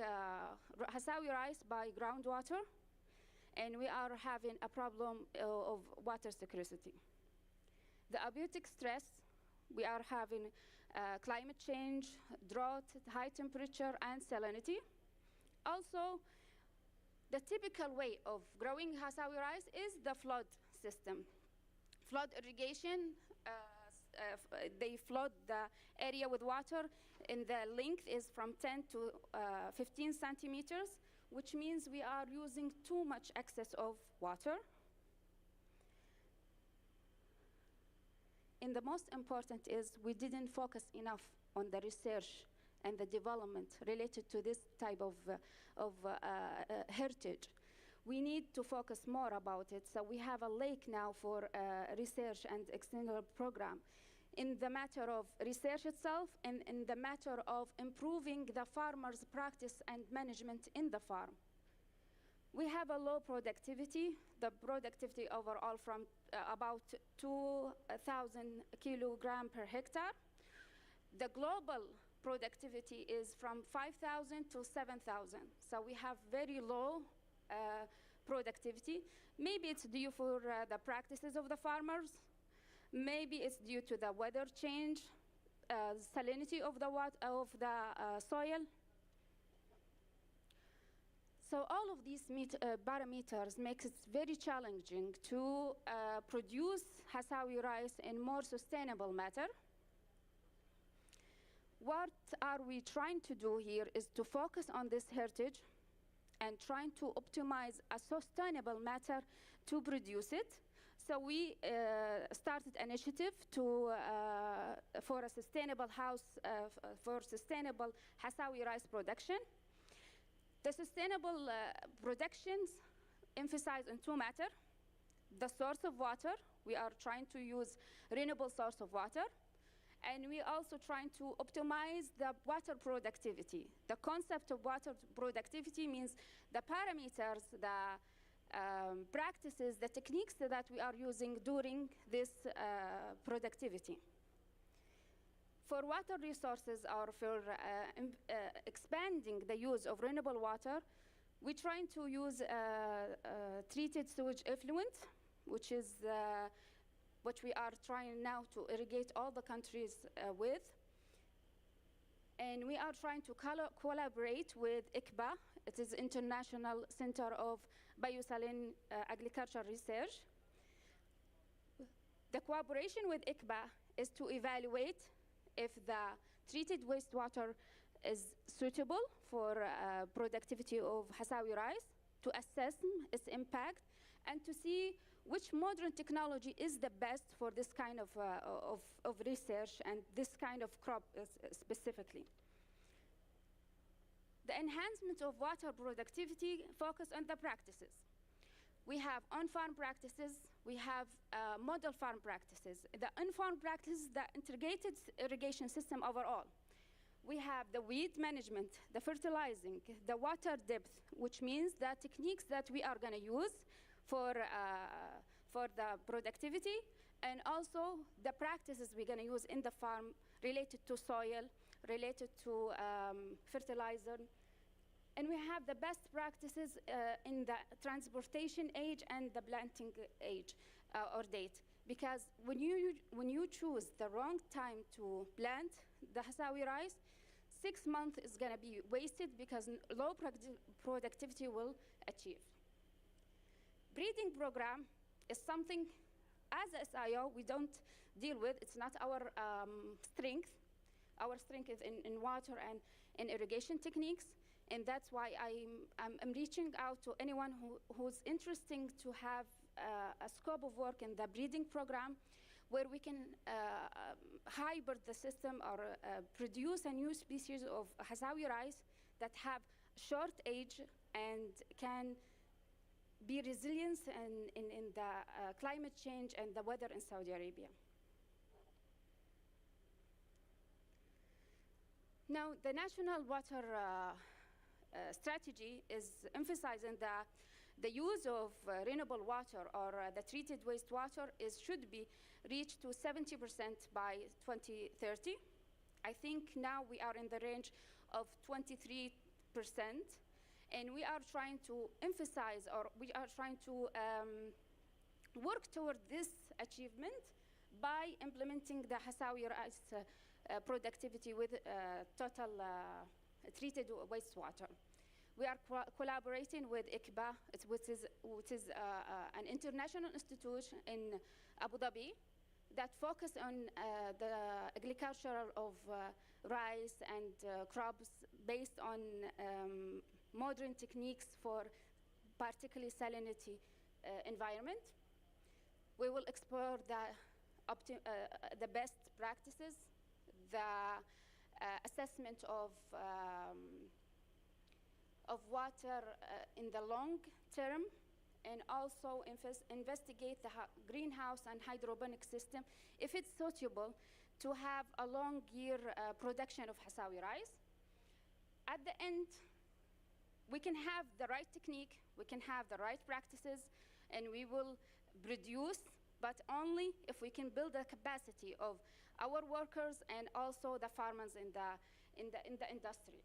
Hasawi rice by groundwater, and we are having a problem of water scarcity. The abiotic stress, we are having climate change, drought, high temperature, and salinity. Also, the typical way of growing Hasawi rice is the flood system. Flood irrigation, they flood the area with water, and the length is from 10 to 15 centimeters, which means we are using too much excess of water. And the most important is we didn't focus enough on the research and the development related to this type of heritage. We need to focus more about it. So we have a lake now for research and external program in the matter of research itself and in the matter of improving the farmer's practice and management in the farm. We have a low productivity, the productivity overall from about 2,000 kilogram per hectare. The global productivity is from 5,000 to 7,000. So we have very low productivity. Maybe it's due for the practices of the farmers. Maybe it's due to the weather change, salinity of the soil. So all of these parameters makes it very challenging to produce Hasawi rice in more sustainable manner. What are we trying to do here is to focus on this heritage and trying to optimize a sustainable manner to produce it. So we started an initiative for a sustainable for sustainable Hasawi rice production. The sustainable productions emphasize on two matters. The source of water, we are trying to use renewable source of water, and we also trying to optimize the water productivity. The concept of water productivity means the parameters, the practices, the techniques that we are using during this productivity. For water resources or for expanding the use of renewable water, we're trying to use treated sewage effluent, which is what we are trying now to irrigate all the countries with. And we are trying to collaborate with ICBA. It is International Center of Biosaline Agriculture Research. The cooperation with ICBA is to evaluate if the treated wastewater is suitable for productivity of Hasawi rice, to assess its impact, and to see which modern technology is the best for this kind of research and this kind of crop specifically. The enhancement of water productivity focus on the practices. We have on-farm practices, we have model farm practices. The on-farm practices, the integrated irrigation system overall. We have the weed management, the fertilizing, the water depth, which means the techniques that we are gonna use for the productivity, and also the practices we're gonna use in the farm related to soil, related to fertilizer. And we have the best practices in the transportation age and the planting age or date. Because when you choose the wrong time to plant the Hasawi rice, 6 months is gonna be wasted because low productivity will achieve. Breeding program is something, as SIO, we don't deal with. It's not our strength. Our strength is in water and in irrigation techniques. And that's why I'm reaching out to anyone who's interested to have a scope of work in the breeding program where we can hybrid the system or produce a new species of Hasawi rice that have short age and can be resilient in the climate change and the weather in Saudi Arabia. Now, the national water strategy is emphasizing the use of renewable water or the treated wastewater should be reached to 70% by 2030. I think now we are in the range of 23%, and we are trying to emphasize, or we are trying to work toward this achievement by implementing the Hasawi rice productivity with total treated wastewater. We are collaborating with ICBA, which is an international institution in Abu Dhabi that focus on the agriculture of rice and crops based on modern techniques for particularly salinity environment. We will explore the best practices, the assessment of water in the long term, and also investigate the greenhouse and hydroponic system if it's suitable to have a long year production of Hasawi rice. At the end, we can have the right technique, we can have the right practices, and we will produce, but only if we can build the capacity of our workers and also the farmers in the industry.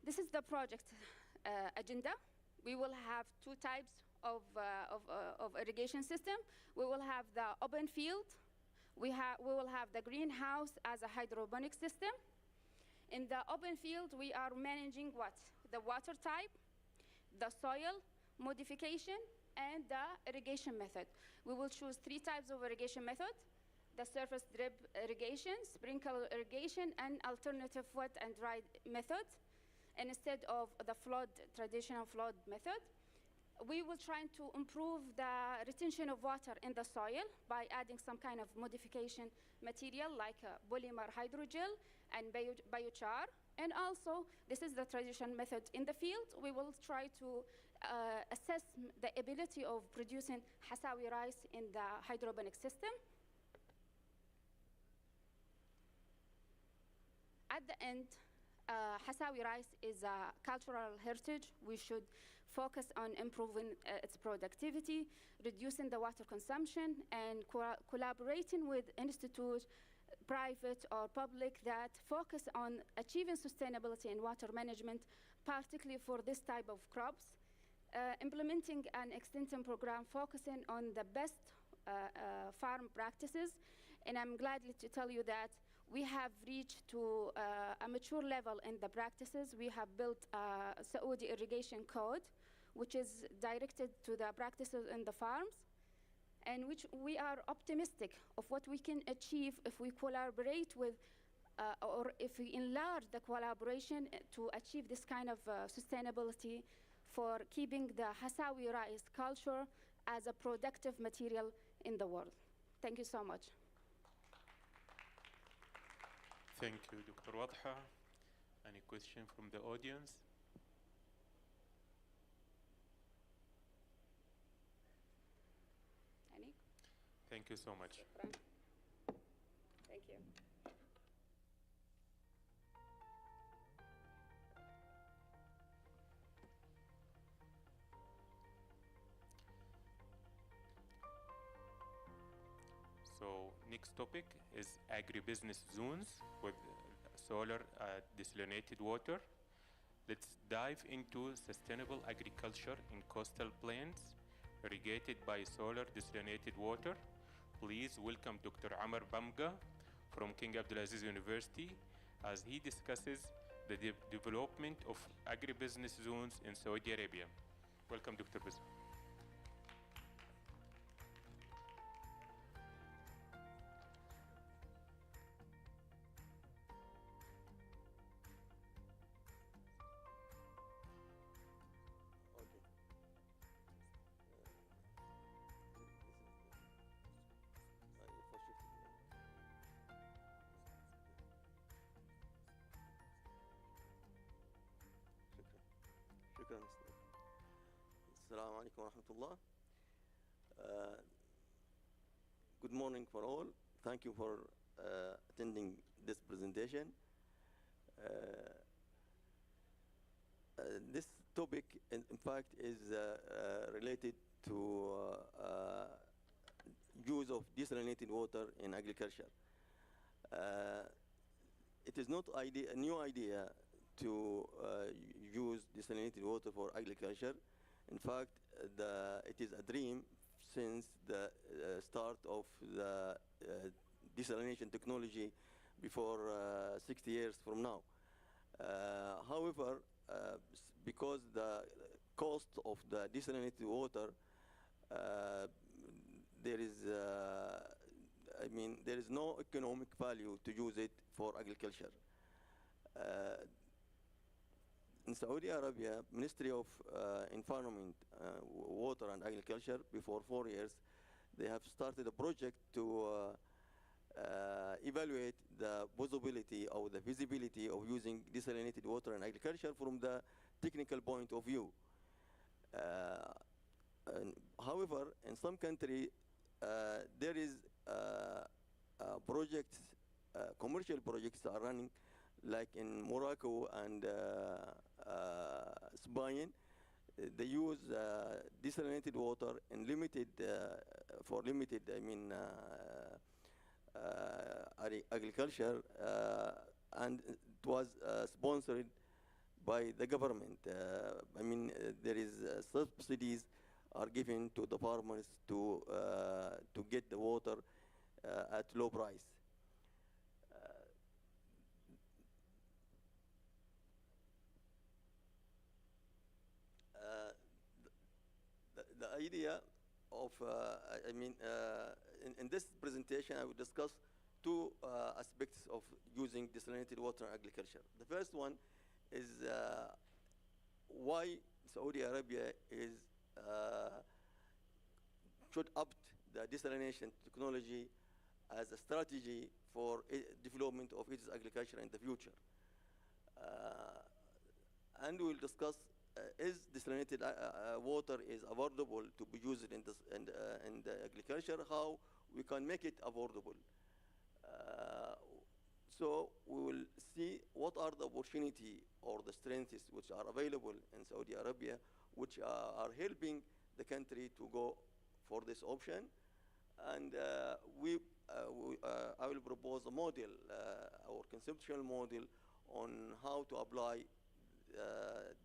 This is the project agenda. We will have 2 types of irrigation system. We will have the open field. We will have the greenhouse as a hydroponic system. In the open field, we are managing what? The water type, the soil modification, and the irrigation method. We will choose 3 types of irrigation method: the surface drip irrigation, sprinkler irrigation, and alternative wet and dry method. And instead of the traditional flood method, we will try to improve the retention of water in the soil by adding some kind of modification material like polymer hydrogel and biochar. And also, this is the traditional method in the field. We will try to assess the ability of producing Hasawi rice in the hydroponic system. At the end, Hassawi rice is a cultural heritage. We should focus on improving its productivity, reducing the water consumption, and collaborating with institutes, private or public, that focus on achieving sustainability in water management, particularly for this type of crops. Implementing an extension program focusing on the best farm practices. And I'm glad to tell you that we have reached to a mature level in the practices. We have built a Saudi irrigation code, which is directed to the practices in the farms, and which we are optimistic of what we can achieve if we collaborate with, or if we enlarge the collaboration to achieve this kind of sustainability for keeping the Hassawi rice culture as a productive material in the world. Thank you so much. Thank you, Dr. Wadha. Any question from the audience? Any? Thank you so much. Thank you. So next topic is agribusiness zones with solar desalinated water. Let's dive into sustainable agriculture in coastal plains irrigated by solar desalinated water. Please welcome Dr. Amar Bamga from King Abdulaziz University as he discusses the development of agribusiness zones in Saudi Arabia. Welcome, Dr. Bamga. شكرا. السلام عليكم ورحمة الله. Good morning for all. Thank you for attending this presentation. This topic, in fact, is related to use of desalinated water in agriculture. It is not a new idea to use desalinated water for agriculture. In fact, it is a dream since the start of the desalination technology before 60 years from now. However, because the cost of the desalinated water, there is no economic value to use it for agriculture. In Saudi Arabia, Ministry of Environment, Water and Agriculture, before 4 years, they have started a project to evaluate the possibility or the feasibility of using desalinated water in agriculture from the technical point of view. However, in some countries, there is projects, commercial projects are running, like in Morocco and Spain. They use desalinated water in limited, agriculture, and it was sponsored by the government. There is subsidies are given to the farmers to get the water at low price. The idea of, in this presentation, I will discuss two aspects of using desalinated water in agriculture. The first one is why Saudi Arabia should opt the desalination technology as a strategy for development of its agriculture in the future. And we'll discuss is desalinated water is affordable to be used in the agriculture, how we can make it affordable. So we will see what are the opportunity or the strengths which are available in Saudi Arabia, which are helping the country to go for this option. And I will propose a model, or conceptual model, on how to apply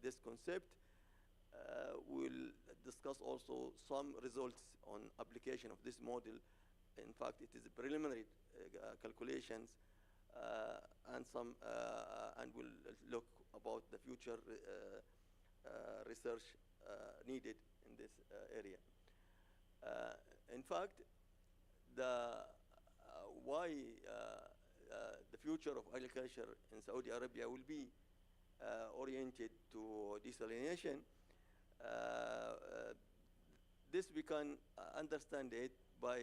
this concept. We'll discuss also some results on application of this model. In fact, it is preliminary calculations, and we'll look about the future research needed in this area. In fact, why the future of agriculture in Saudi Arabia will be oriented to desalination. This we can understand it by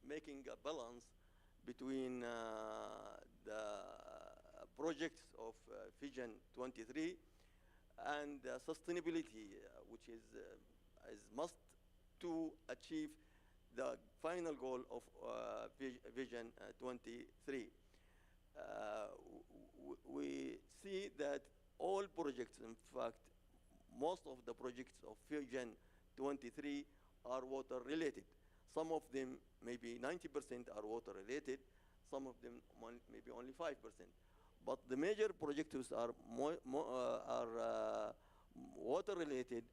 making a balance between the projects of Vision 23 and sustainability, which is must to achieve the final goal of Vision 23. We see that all projects, in fact, most of the projects of Vision 23 are water related. Some of them, maybe 90% are water related. Some of them maybe only 5%. But the major projects are water related,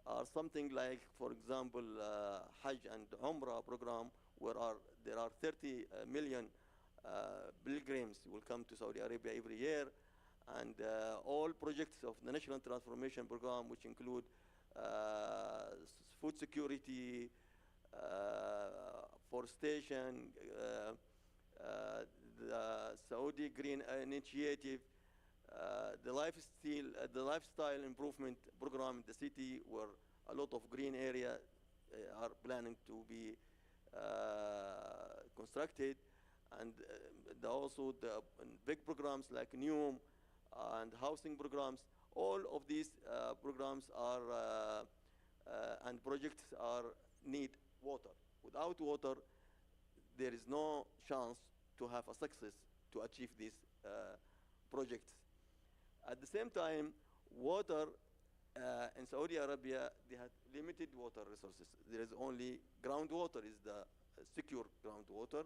are something like, for example, Hajj and Umrah program, where there are 30 million pilgrims will come to Saudi Arabia every year, and all projects of the National Transformation Program, which include food security, forestation, the Saudi Green Initiative, the lifestyle improvement program in the city, where a lot of green area are planning to be constructed, and also the big programs like NEOM and housing programs. All of these programs are and projects need water. Without water, there is no chance to have a success to achieve these projects. At the same time, water in Saudi Arabia, they have limited water resources. There is only groundwater is the secure groundwater,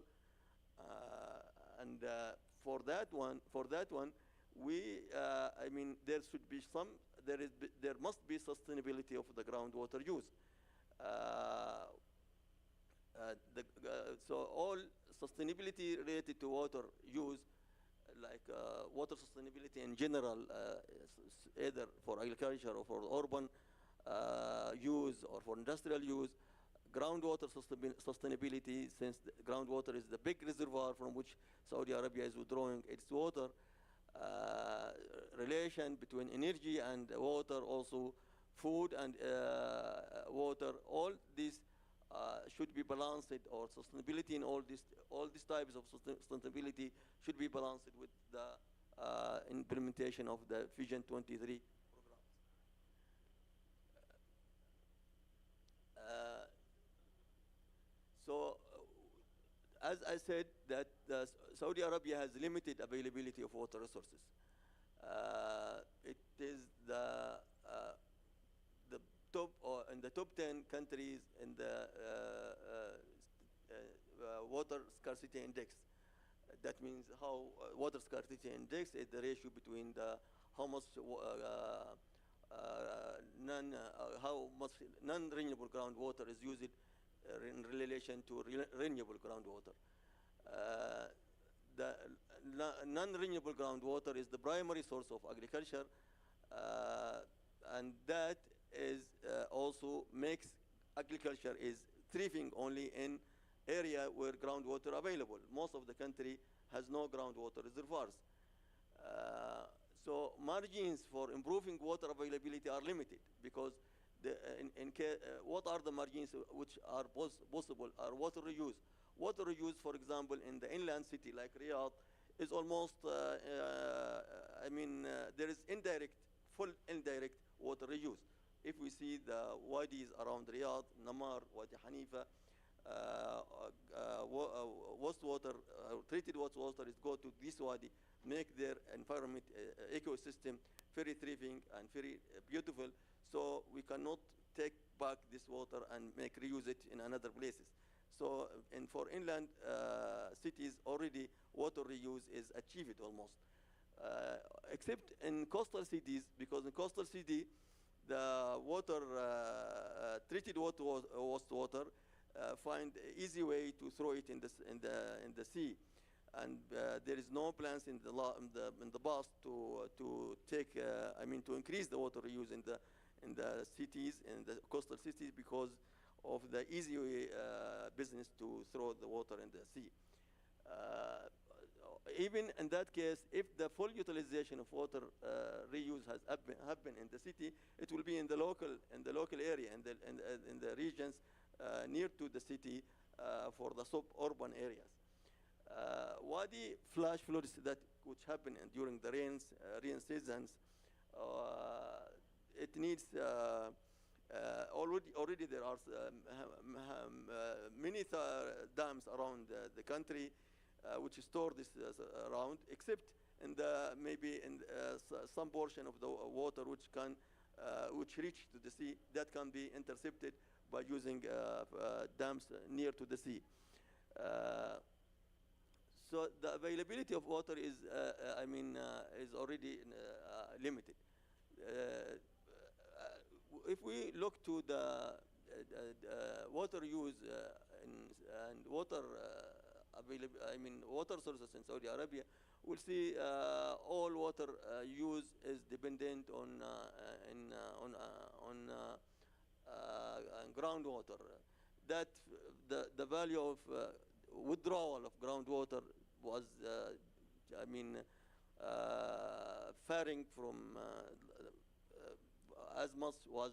and for that one, I mean, there should be there must be sustainability of the groundwater use. So all sustainability related to water use, like water sustainability in general, either for agriculture or for urban use or for industrial use, groundwater sustainability, since groundwater is the big reservoir from which Saudi Arabia is withdrawing its water, relation between energy and water, also food and water, all these should be balanced, or sustainability in all these types of sustainability should be balanced with the implementation of the Vision 23 program. So, as I said, that Saudi Arabia has limited availability of water resources. It is the top, or in the top 10 countries in the water scarcity index. That means how water scarcity index is the ratio between how much non-renewable groundwater is used in relation to renewable groundwater. The non-renewable groundwater is the primary source of agriculture, and that is also makes agriculture is thriving only in area where groundwater available. Most of the country has no groundwater reservoirs. So margins for improving water availability are limited, because what are the margins which are possible are water reuse. Water reuse, for example, in the inland city like Riyadh, is almost, there is full indirect water reuse. If we see the wadis around Riyadh, Namar, Wadi Hanifa, wastewater, treated wastewater is go to this wadi, make their environment ecosystem very thriving and very beautiful. So we cannot take back this water and reuse it in another places. So, and for inland cities, already water reuse is achieved almost. Except in coastal cities, because in coastal city, the water, treated wastewater, find easy way to throw it in the sea, and there is no plans in the past to take, to increase the water reuse in the cities, in the coastal cities, because of the easy business to throw the water in the sea. Even in that case, if the full utilization of water reuse has happened in the city, it will be in the local area, in the regions near to the city, for the suburban areas. Wadi flash floods which happen during the rain seasons, it needs already there are many dams around the country which store this around, except in maybe in some portion of the water which reach to the sea, that can be intercepted by using dams near to the sea. So the availability of water is already limited. If we look to the water use and water water sources in Saudi Arabia, we'll see all water use is dependent on groundwater. That the value of withdrawal of groundwater was, faring from as much was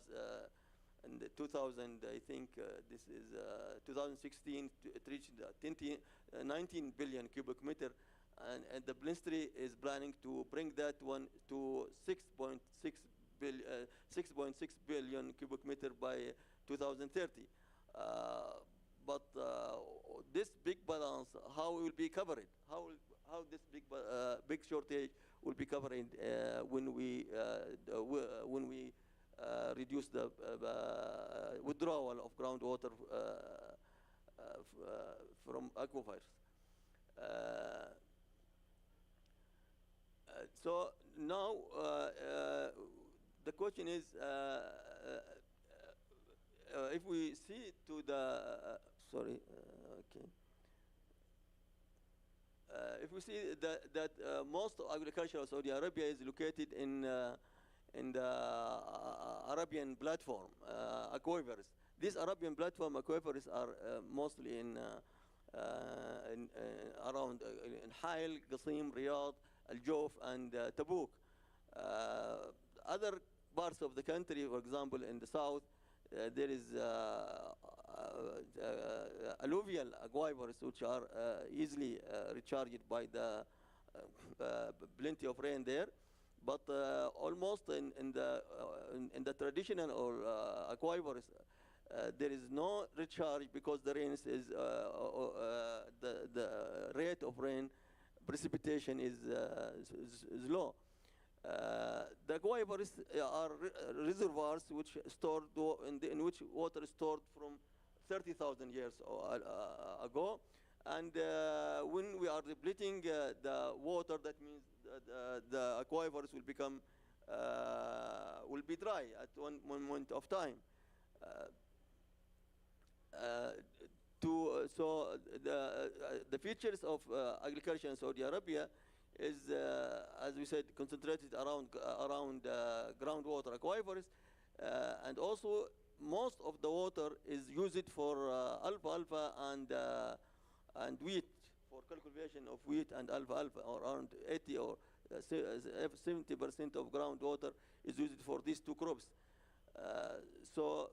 in the 2000, I think this is 2016, it reached 19 billion cubic meter, and the ministry is planning to bring that one to 6.6 billion cubic meter by 2030. But this big balance, how will be covered? How this big shortage will be covered when we reduce the withdrawal of groundwater from aquifers. So now the question is, if we see to the if we see that most of agriculture of Saudi Arabia is located in the Arabian platform aquifers. These Arabian platform aquifers are mostly in around in Hail, Qasim, Riyadh, Al Jawf, and Tabuk. Other parts of the country, for example, in the south, there is alluvial aquifers which are easily recharged by the plenty of rain there. But almost in the traditional or aquifers, there is no recharge because the rains is the rate of rain precipitation is low. The aquifers are reservoirs which stored in which water is stored from 30,000 years ago, and when we are depleting the water, that means the aquifers will become will be dry at one moment of time. So the features of agriculture in Saudi Arabia is, as we said, concentrated around groundwater aquifers, and also most of the water is used for alfalfa and wheat, for cultivation of wheat and alfalfa, or around 80 or 70% of groundwater is used for these two crops. So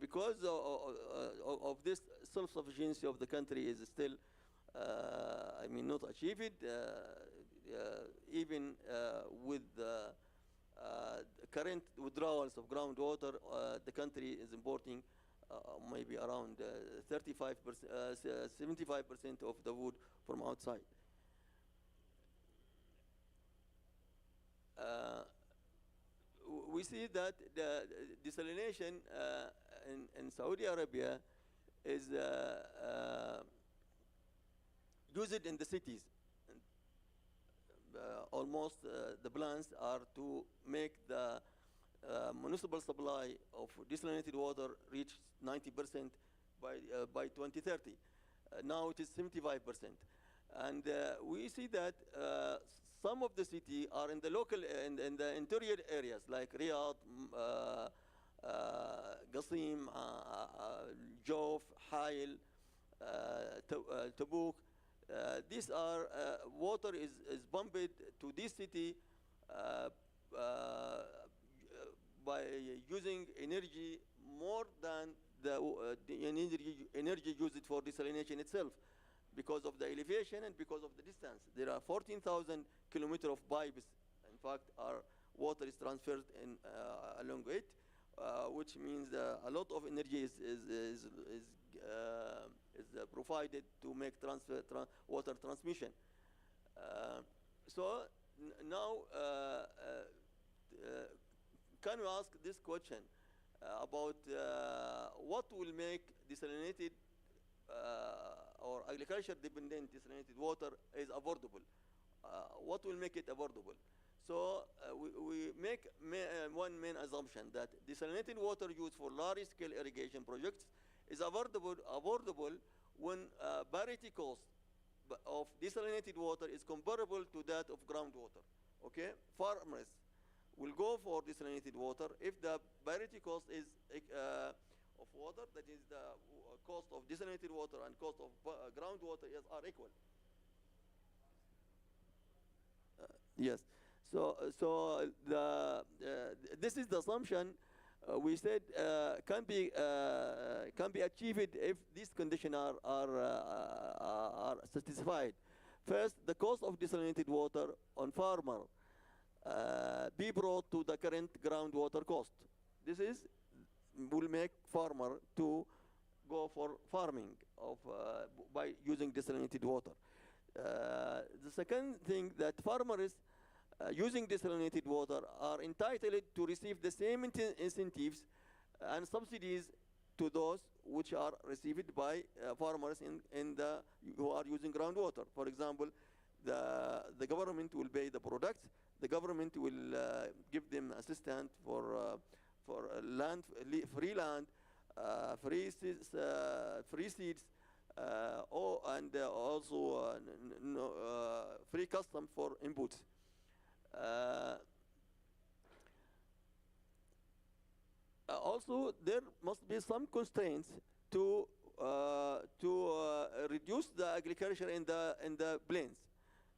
because of this, self-sufficiency of the country is still, not achieved, even with current withdrawals of groundwater, the country is importing maybe around 35%, 75% of the wood from outside. We see that the desalination in Saudi Arabia is used in the cities. Almost the plans are to make the municipal supply of desalinated water reach 90% by 2030. Now it is 75%. And we see that some of the city are in the local, in the interior areas like Riyadh, Qasim, Jawf, Hail, Tabuk. These are water is pumped to this city by using energy more than the energy used for desalination itself, because of the elevation and because of the distance. There are 14,000 kilometers of pipes. In fact, our water is transferred along it, which means a lot of energy is provided to make water transmission. So now, can you ask this question about what will make desalinated or agriculture-dependent desalinated water is affordable? What will make it affordable? So we make one main assumption that desalinated water used for large-scale irrigation projects is affordable when parity cost of desalinated water is comparable to that of groundwater. Okay, farmers will go for desalinated water if the parity cost is of water, that is the cost of desalinated water and cost of groundwater are equal. Yes. So this is the assumption we said can be achieved if these conditions are satisfied. First, the cost of desalinated water on farmer be brought to the current groundwater cost. This will make farmer to go for farming by using desalinated water. The second thing, that farmers using desalinated water are entitled to receive the same incentives and subsidies to those which are received by farmers who are using groundwater. For example, the government will pay the products. The government will give them assistance for land, free land, free seeds, and also free custom for inputs. Also, there must be some constraints to reduce the agriculture in the plains.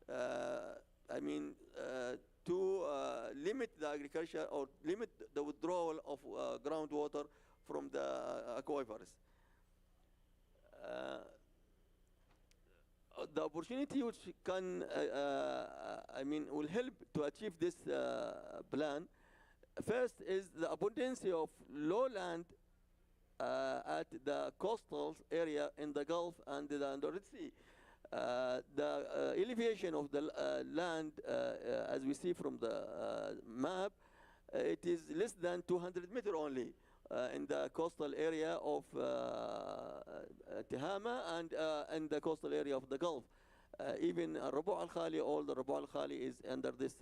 I mean, to limit the agriculture or limit the withdrawal of groundwater from the aquifers. The opportunity which can, will help to achieve this plan, first is the abundance of lowland at the coastal area in the Gulf and the Red Sea. The elevation of the land, as we see from the map, it is less than 200 meters only in the coastal area of Tihama and the coastal area of the Gulf. Even Rabu' al-Khali, all the Rabu' al-Khali is under this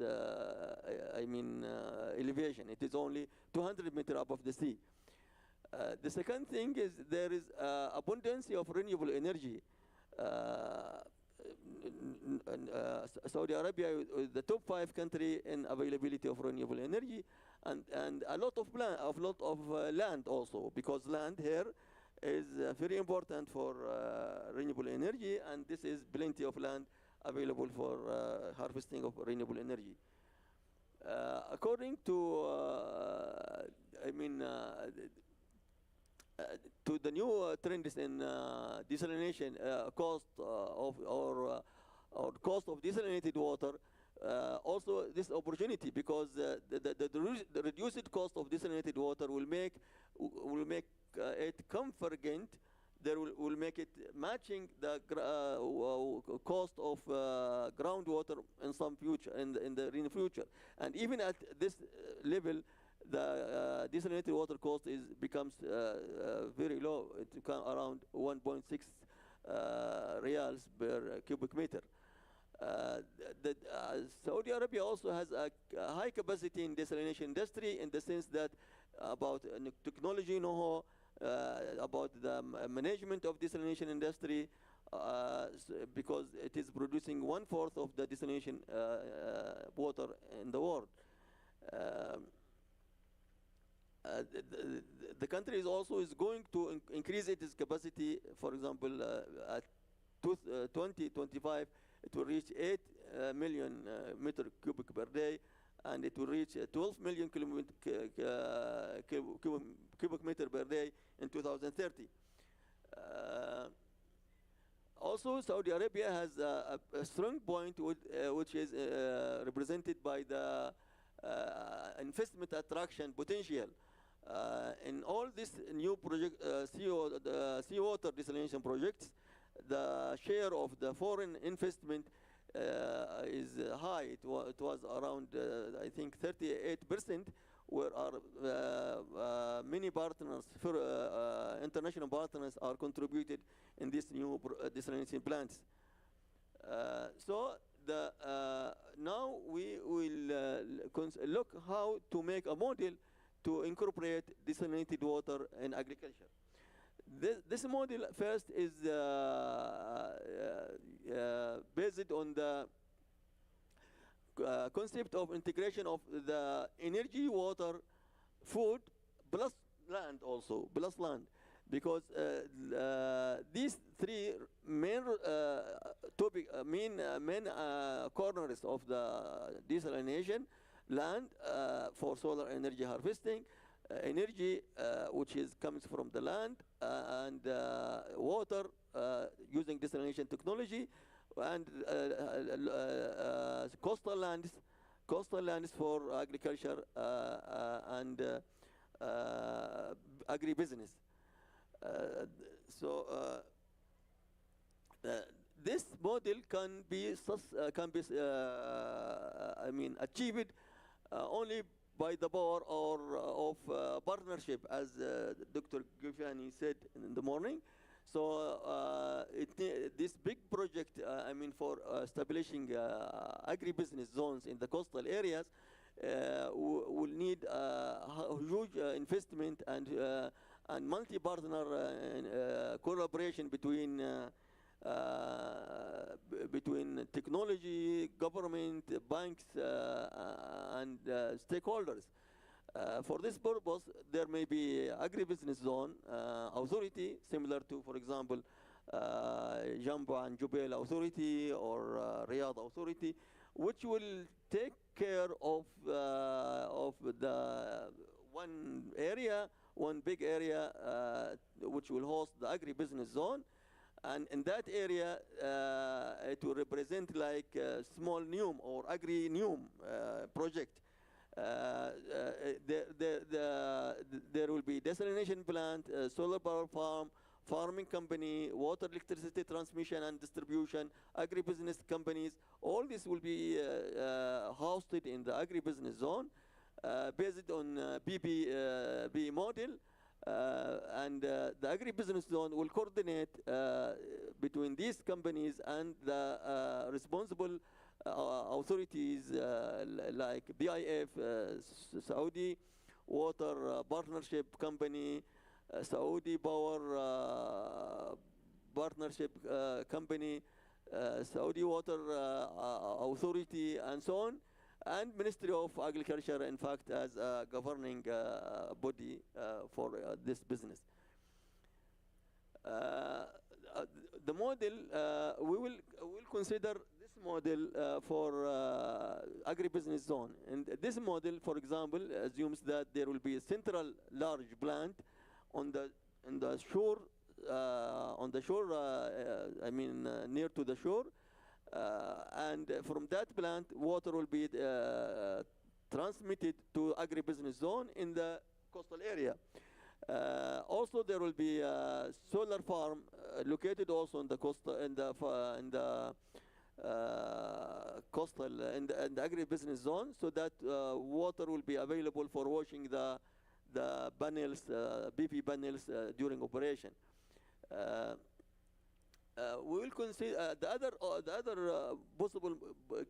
elevation. It is only 200 meters above the sea. The second thing is there is abundance of renewable energy. Saudi Arabia is the top 5 country in availability of renewable energy, and a lot of land also, because land here is very important for renewable energy, and this is plenty of land available for harvesting of renewable energy. According to to the new trends in desalination, cost of desalinated water, also this opportunity, because the reduced cost of desalinated water will make it convergent. There will make it matching the cost of groundwater in some future, in the future. And even at this level, the desalinated water cost becomes very low. It becomes around 1.6 reals per cubic meter. Saudi Arabia also has a high capacity in desalination industry, in the sense that about technology know-how, about the management of desalination industry, because it is producing 1/4 of the desalination water in the world. The country is also going to increase its capacity. For example, at 2025, it will reach 8 million meter cubic per day, and it will reach 12 million cubic meter per day in 2030. Also, Saudi Arabia has a strong point which is represented by the investment attraction potential. In all these new project, seawater desalination projects, the share of the foreign investment is high. It was around, I think, 38%, where our many partners, international partners, are contributed in these new desalination plants. So now we will look how to make a model to incorporate desalinated water in agriculture. This model first is based on the concept of integration of the energy, water, food, plus land also, because these three main corners of the desalination: land for solar energy harvesting, energy which comes from the land, and water using desalination technology, and coastal lands for agriculture and agribusiness. This model can be achieved only by the power of partnership, as Dr. Gufani said in the morning. So this big project, for establishing agribusiness zones in the coastal areas, will need huge investment and multi-partner collaboration between technology, government, banks, and stakeholders. For this purpose, there may be agribusiness zone authority, similar to, for example, Jambu and Jubail Authority or Riyadh Authority, which will take care of the one big area, which will host the agribusiness zone. And in that area, it will represent like a small NUM or agri-NUM project. There will be desalination plant, solar power farm, farming company, water electricity transmission and distribution, agribusiness companies. All this will be hosted in the agribusiness zone, based on BB model. And the agribusiness zone will coordinate between these companies and the responsible authorities like BIF, Saudi Water Partnership Company, Saudi Power Partnership Company, Saudi Water Authority, and so on, and Ministry of Agriculture, in fact, as a governing body for this business. The model, we will consider this model for agribusiness zone. And this model, for example, assumes that there will be a central large plant on the shore, near to the shore, And from that plant, water will be transmitted to agribusiness zone in the coastal area. Also, there will be a solar farm located also in the coastal, coastal and the agribusiness zone, so that water will be available for washing the panels, BP panels during operation. We will consider the other possible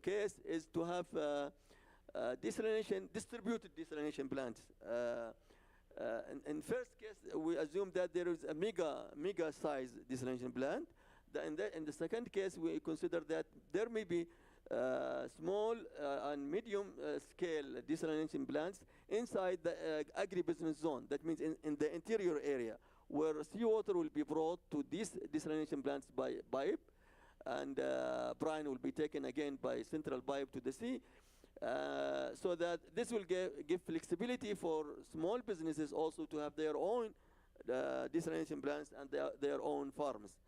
case is to have distributed desalination plants. In first case, we assume that there is a mega size desalination plant. In the second case, we consider that there may be small and medium scale desalination plants inside the agribusiness zone. That means in the interior area, where seawater will be brought to these desalination plants by pipe, and brine will be taken again by central pipe to the sea. So that this will give flexibility for small businesses also to have their own desalination plants and their own farms.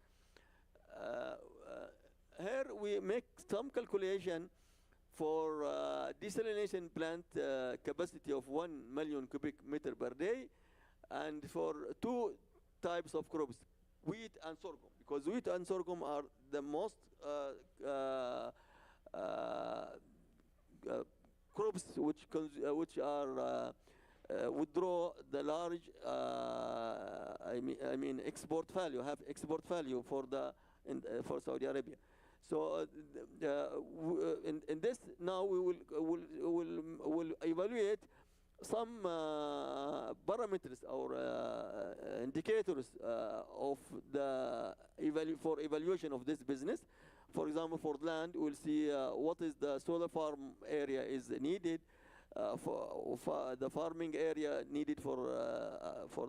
Here we make some calculation for desalination plant capacity of 1 million cubic meter per day, and for two types of crops, wheat and sorghum, because wheat and sorghum are the most crops which are withdraw the large I mean export value, have export value for for Saudi Arabia. So in this now we will evaluate some parameters or indicators of for evaluation of this business. For example, for land, we'll see what is the solar farm area is needed, for the farming area needed for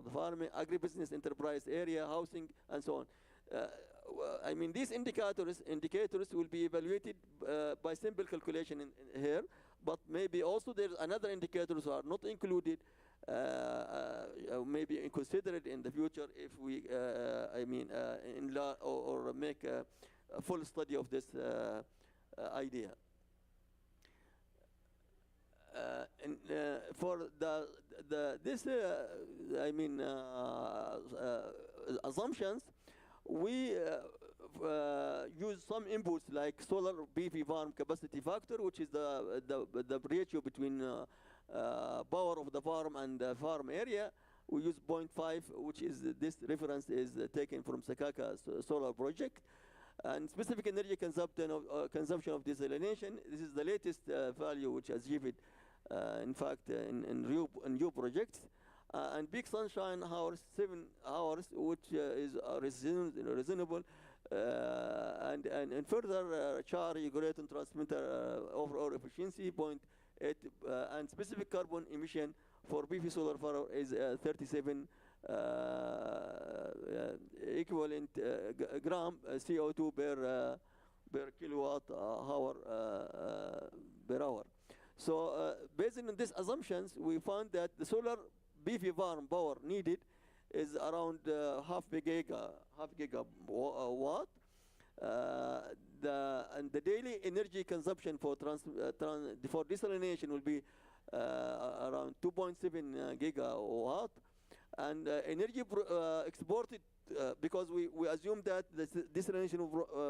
the farming, agribusiness enterprise area, housing, and so on. I mean, these indicators will be evaluated by simple calculation in here, but maybe also there's another indicators are not included, maybe considered in the future if we, or make a full study of this idea. For this assumptions, we use some inputs like solar PV farm capacity factor, which is the ratio between power of the farm and the farm area. We use 0.5, which is this reference is taken from Sakaka solar project. And specific energy consumption of desalination, this is the latest value which has achieved, in fact, in new projects. And peak sunshine hours, 7 hours, which is reasonable. And further, char regulating transmitter overall efficiency 0.8, and specific carbon emission for PV solar farm is 37 equivalent gram CO2 per kilowatt hour per hour. So based on these assumptions, we found that the solar PV farm power needed is around half gigawatt. And the daily energy consumption for desalination will be around 2.7 gigawatt. And energy exported, because we assume that the desalination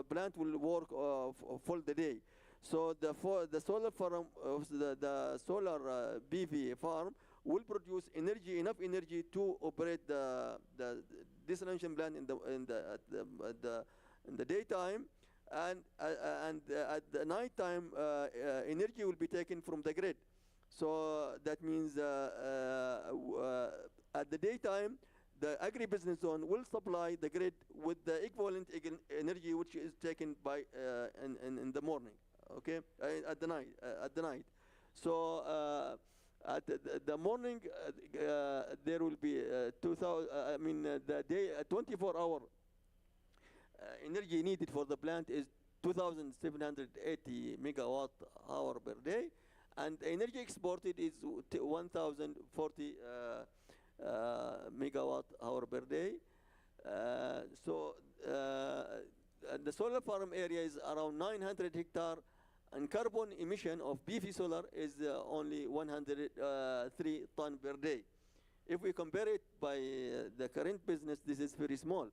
plant will work full the day. So the solar farm, the solar PV farm will produce enough energy to operate the desalination plant in the daytime, and at the night time energy will be taken from the grid. So that means at the daytime, the agribusiness zone will supply the grid with the equivalent energy which is taken by in the morning. Okay, at the night. So at the morning, there will be 2,000. The day 24-hour energy needed for the plant is 2,780 megawatt hour per day, and energy exported is 1,040 megawatt hour per day. So the solar farm area is around 900 hectare, and carbon emission of PV solar is only 103 ton per day. If we compare it by the current business, this is very small.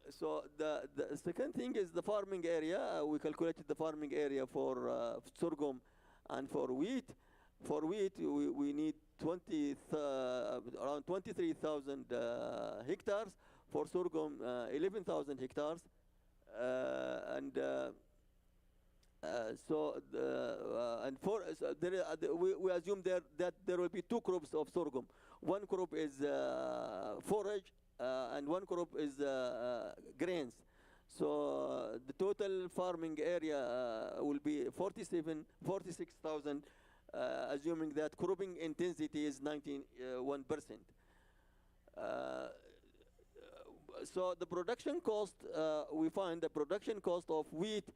So the second thing is the farming area. We calculated the farming area for sorghum and for wheat. For wheat, we need around 23,000 hectares. For sorghum, 11,000 hectares. We assume that there will be two crops of sorghum. One crop is forage, and one crop is grains. So the total farming area will be 46,000, assuming that cropping intensity is 91%. So the production cost, we find the production cost of wheat,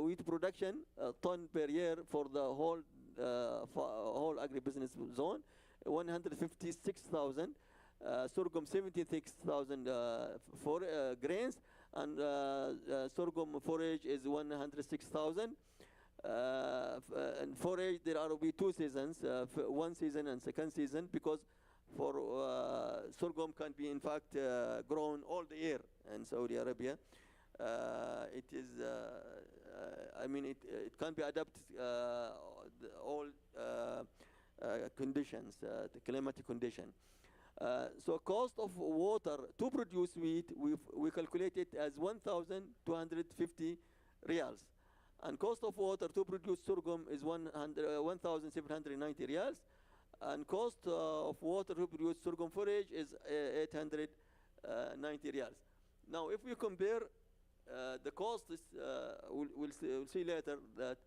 wheat production ton per year for the whole agribusiness zone, 156,000. Sorghum 76,000 for grains, and sorghum forage is 106,000. And forage, there will be two seasons, one season and second season, because for sorghum can be in fact grown all the year in Saudi Arabia. It is, it can be adapted all conditions, the climatic condition. So cost of water to produce wheat, we calculate it as 1,250 riyals. And cost of water to produce sorghum is 1,790 riyals. And cost of water to produce sorghum forage is 890 riyals. Now, if we compare the costs, we'll see later that,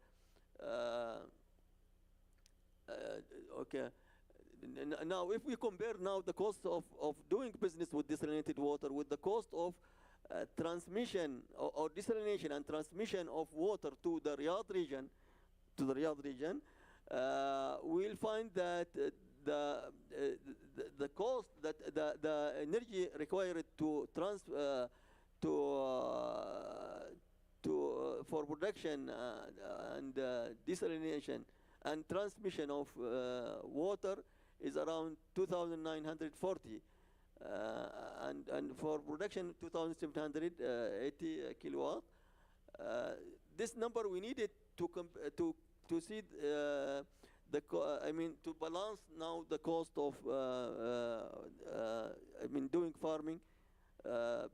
now if we compare now the cost of doing business with desalinated water with the cost of transmission or desalination and transmission of water to the Riyadh region, we'll find that the cost, that the energy required for production and desalination and transmission of water is around 2,940. And for production 2,780 kilowatt. This number we needed to see to balance now the cost of doing farming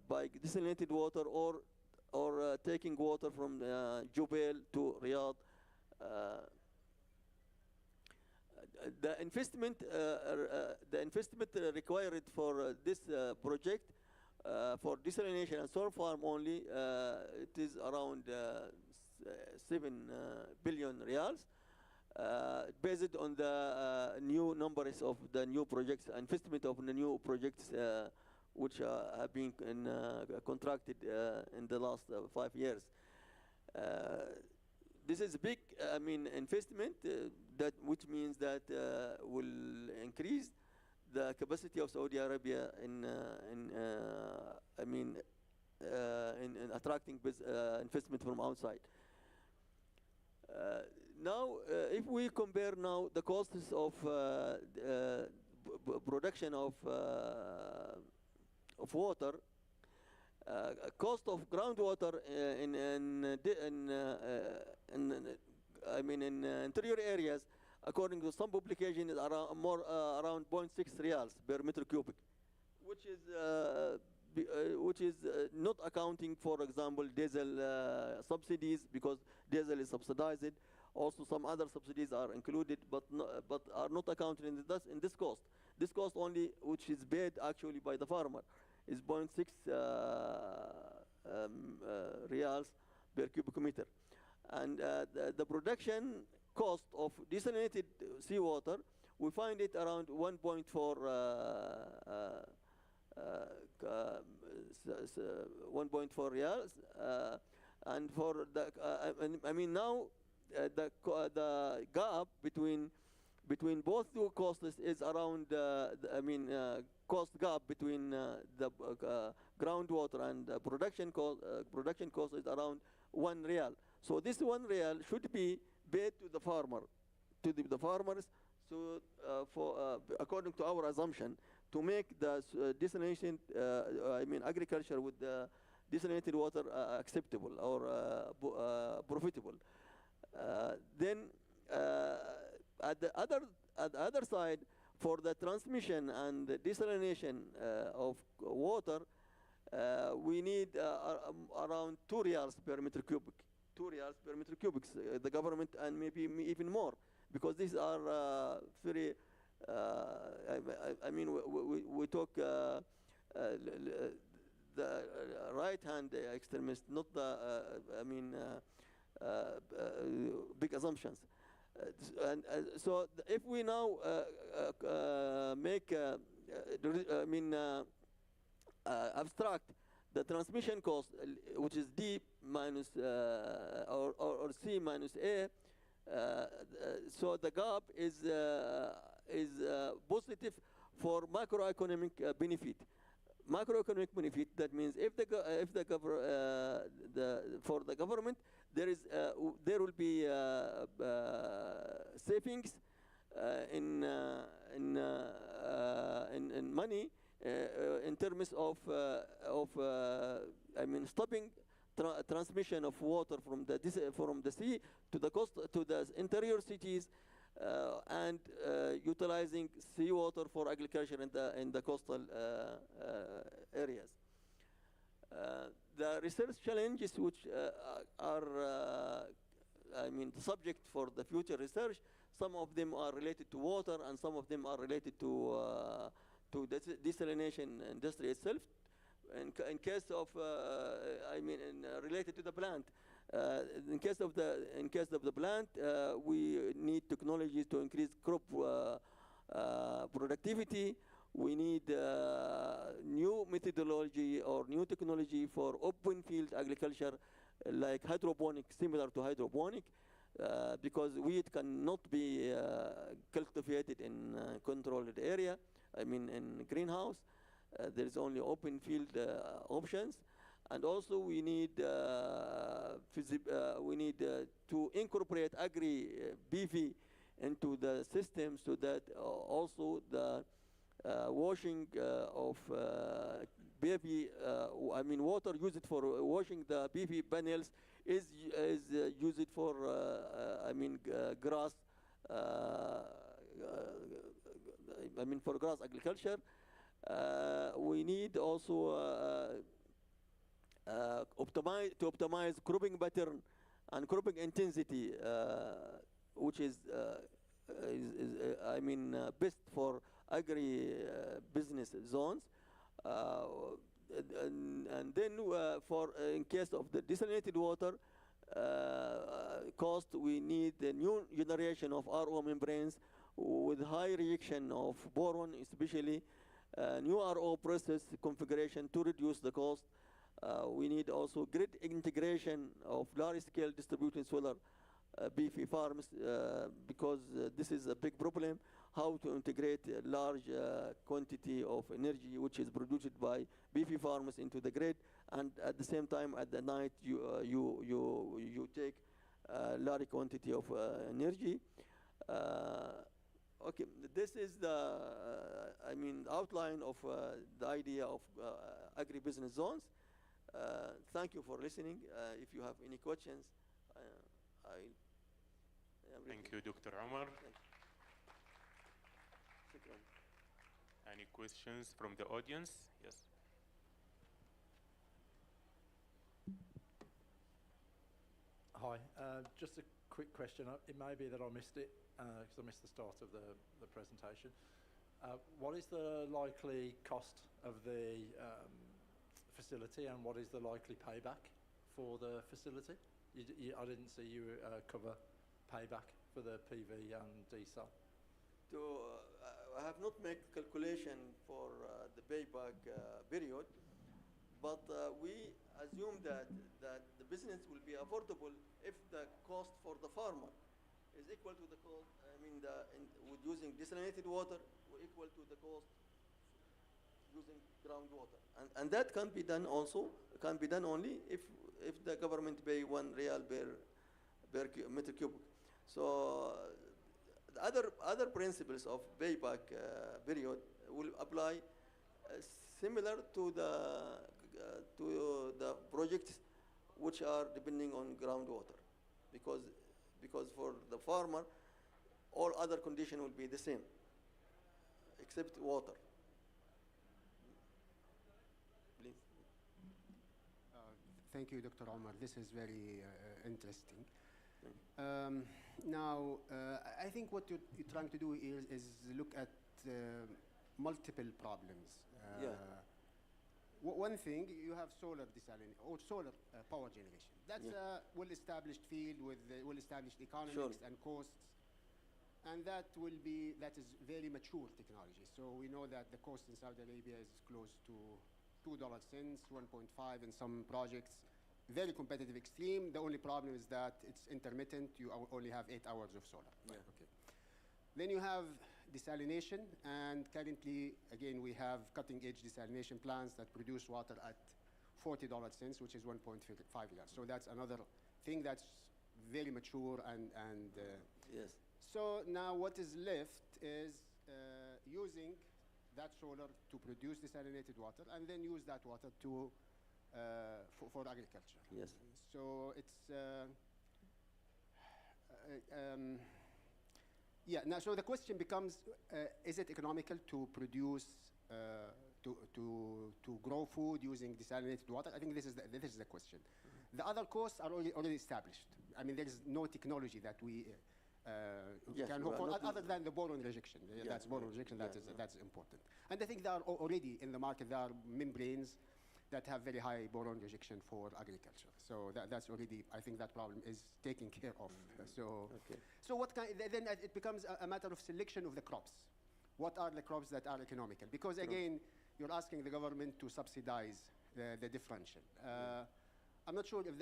by desalinated water or taking water from Jubail to Riyadh. The investment required for this project for desalination and solar farm only, it is around 7 billion riyals, based on the new numbers of the new projects, investment of the new projects which have been contracted in the last 5 years. This is a big, investment, which means that will increase the capacity of Saudi Arabia in attracting investment from outside. Now, if we compare now the costs of production of water, cost of groundwater in interior areas, according to some publications, is around 0.6 riyals per meter cubic, which is not accounting, for example, diesel subsidies, because diesel is subsidized. Also, some other subsidies are included, but are not accounted in this cost. This cost only, which is paid actually by the farmer, is 0.6 riyals per cubic meter. And the production cost of desalinated seawater, we find it around 1.4 riyals. And for the, now the gap between between both two costs is around, cost gap between the groundwater and production cost is around 1 real. So this 1 real should be paid to the farmer, to the farmers. So according to our assumption, to make the desalination, agriculture with the desalinated water acceptable or profitable. Then at the other side, for the transmission and the desalination of water, we need around 2 reals per meter cubic. 2 reals per meter cubic, the government, and maybe even more, because these are very, we talk the right-hand extremists, not the, big assumptions. So if we now make, abstract the transmission cost, which is D minus or C minus A, so the gap is positive for macroeconomic benefit. Macroeconomic benefit, that means if for the government there will be savings in money in terms of stopping transmission of water from the sea to the interior cities, and utilizing seawater for agriculture in the coastal areas. The research challenges which are the subject for the future research, some of them are related to water and some of them are related to the desalination industry itself. In case of, related to the plant, in case of the plant, we need technologies to increase crop productivity. We need new methodology or new technology for open field agriculture, like hydroponic, similar to hydroponic, because wheat cannot be cultivated in controlled area. In greenhouse. There is only open field options, and also we need to incorporate agri BV into the system, so that also the washing of BV, water used for washing the BV panels is used for grass. For grass agriculture. We need also optimize cropping pattern and cropping intensity, which is best for agri business zones. And then for in case of the desalinated water cost, we need a new generation of RO membranes with high reaction of boron, especially new RO process configuration to reduce the cost. We need also grid integration of large-scale distributed solar PV farms, because this is a big problem, how to integrate a large quantity of energy which is produced by PV farms into the grid, and at the same time at the night you take a large quantity of energy. Okay, this is the outline of the idea of agribusiness zones. Thank you for listening. If you have any questions, Thank you, Dr. Omar. Shukran. Any questions from the audience? Yes. Hi, just a quick question. It may be that I missed it, because I missed the start of the presentation. What is the likely cost of the facility, and what is the likely payback for the facility? I didn't see you cover payback for the PV and desal. I have not made calculation for the payback period, but we assume that the business will be affordable if the cost for the farmer is equal to the cost, mean, with using desalinated water equal to the cost using groundwater, and that can be done also. Can be done only if the government pay 1 real per meter cubic. So the other principles of payback period will apply similar to the projects which are depending on groundwater, because for the farmer all other conditions will be the same except water. Please. Thank you, Dr. Omar. This is very interesting. Thank you. Now, I think what you're trying to do is look at multiple problems. Yeah. One thing, you have solar desalination or solar power generation. That's Yeah. a well-established field with well-established economics Sure. and costs, and that is very mature technology. So we know that the cost in Saudi Arabia is close to $2 1.5 in some projects. Very competitive, extreme. The only problem is that it's intermittent. You only have 8 hours of solar. Yeah. Okay. Then you have desalination, and currently, again, we have cutting-edge desalination plants that produce water at $40, which is 1.5 years. So that's another thing that's very mature and Yes. so now what is left is using that solar to produce desalinated water and then use that water to for agriculture. Yes. So it's yeah. Now, so the question becomes: is it economical to produce to grow food using desalinated water? I think this is the question. Mm-hmm. The other costs are already established. I mean, there is no technology that we Yes, can we hope are for not other than the boron rejection. Yeah, That's boron yeah, rejection. yeah, That's important. And I think there are already in the market there are membranes that have very high boron rejection for agriculture. So that's already, I think that problem is taken care of. So, Okay. so what kind, then it becomes a matter of selection of the crops. What are the crops that are economical? Because again, you're asking the government to subsidize the differential. I'm not sure if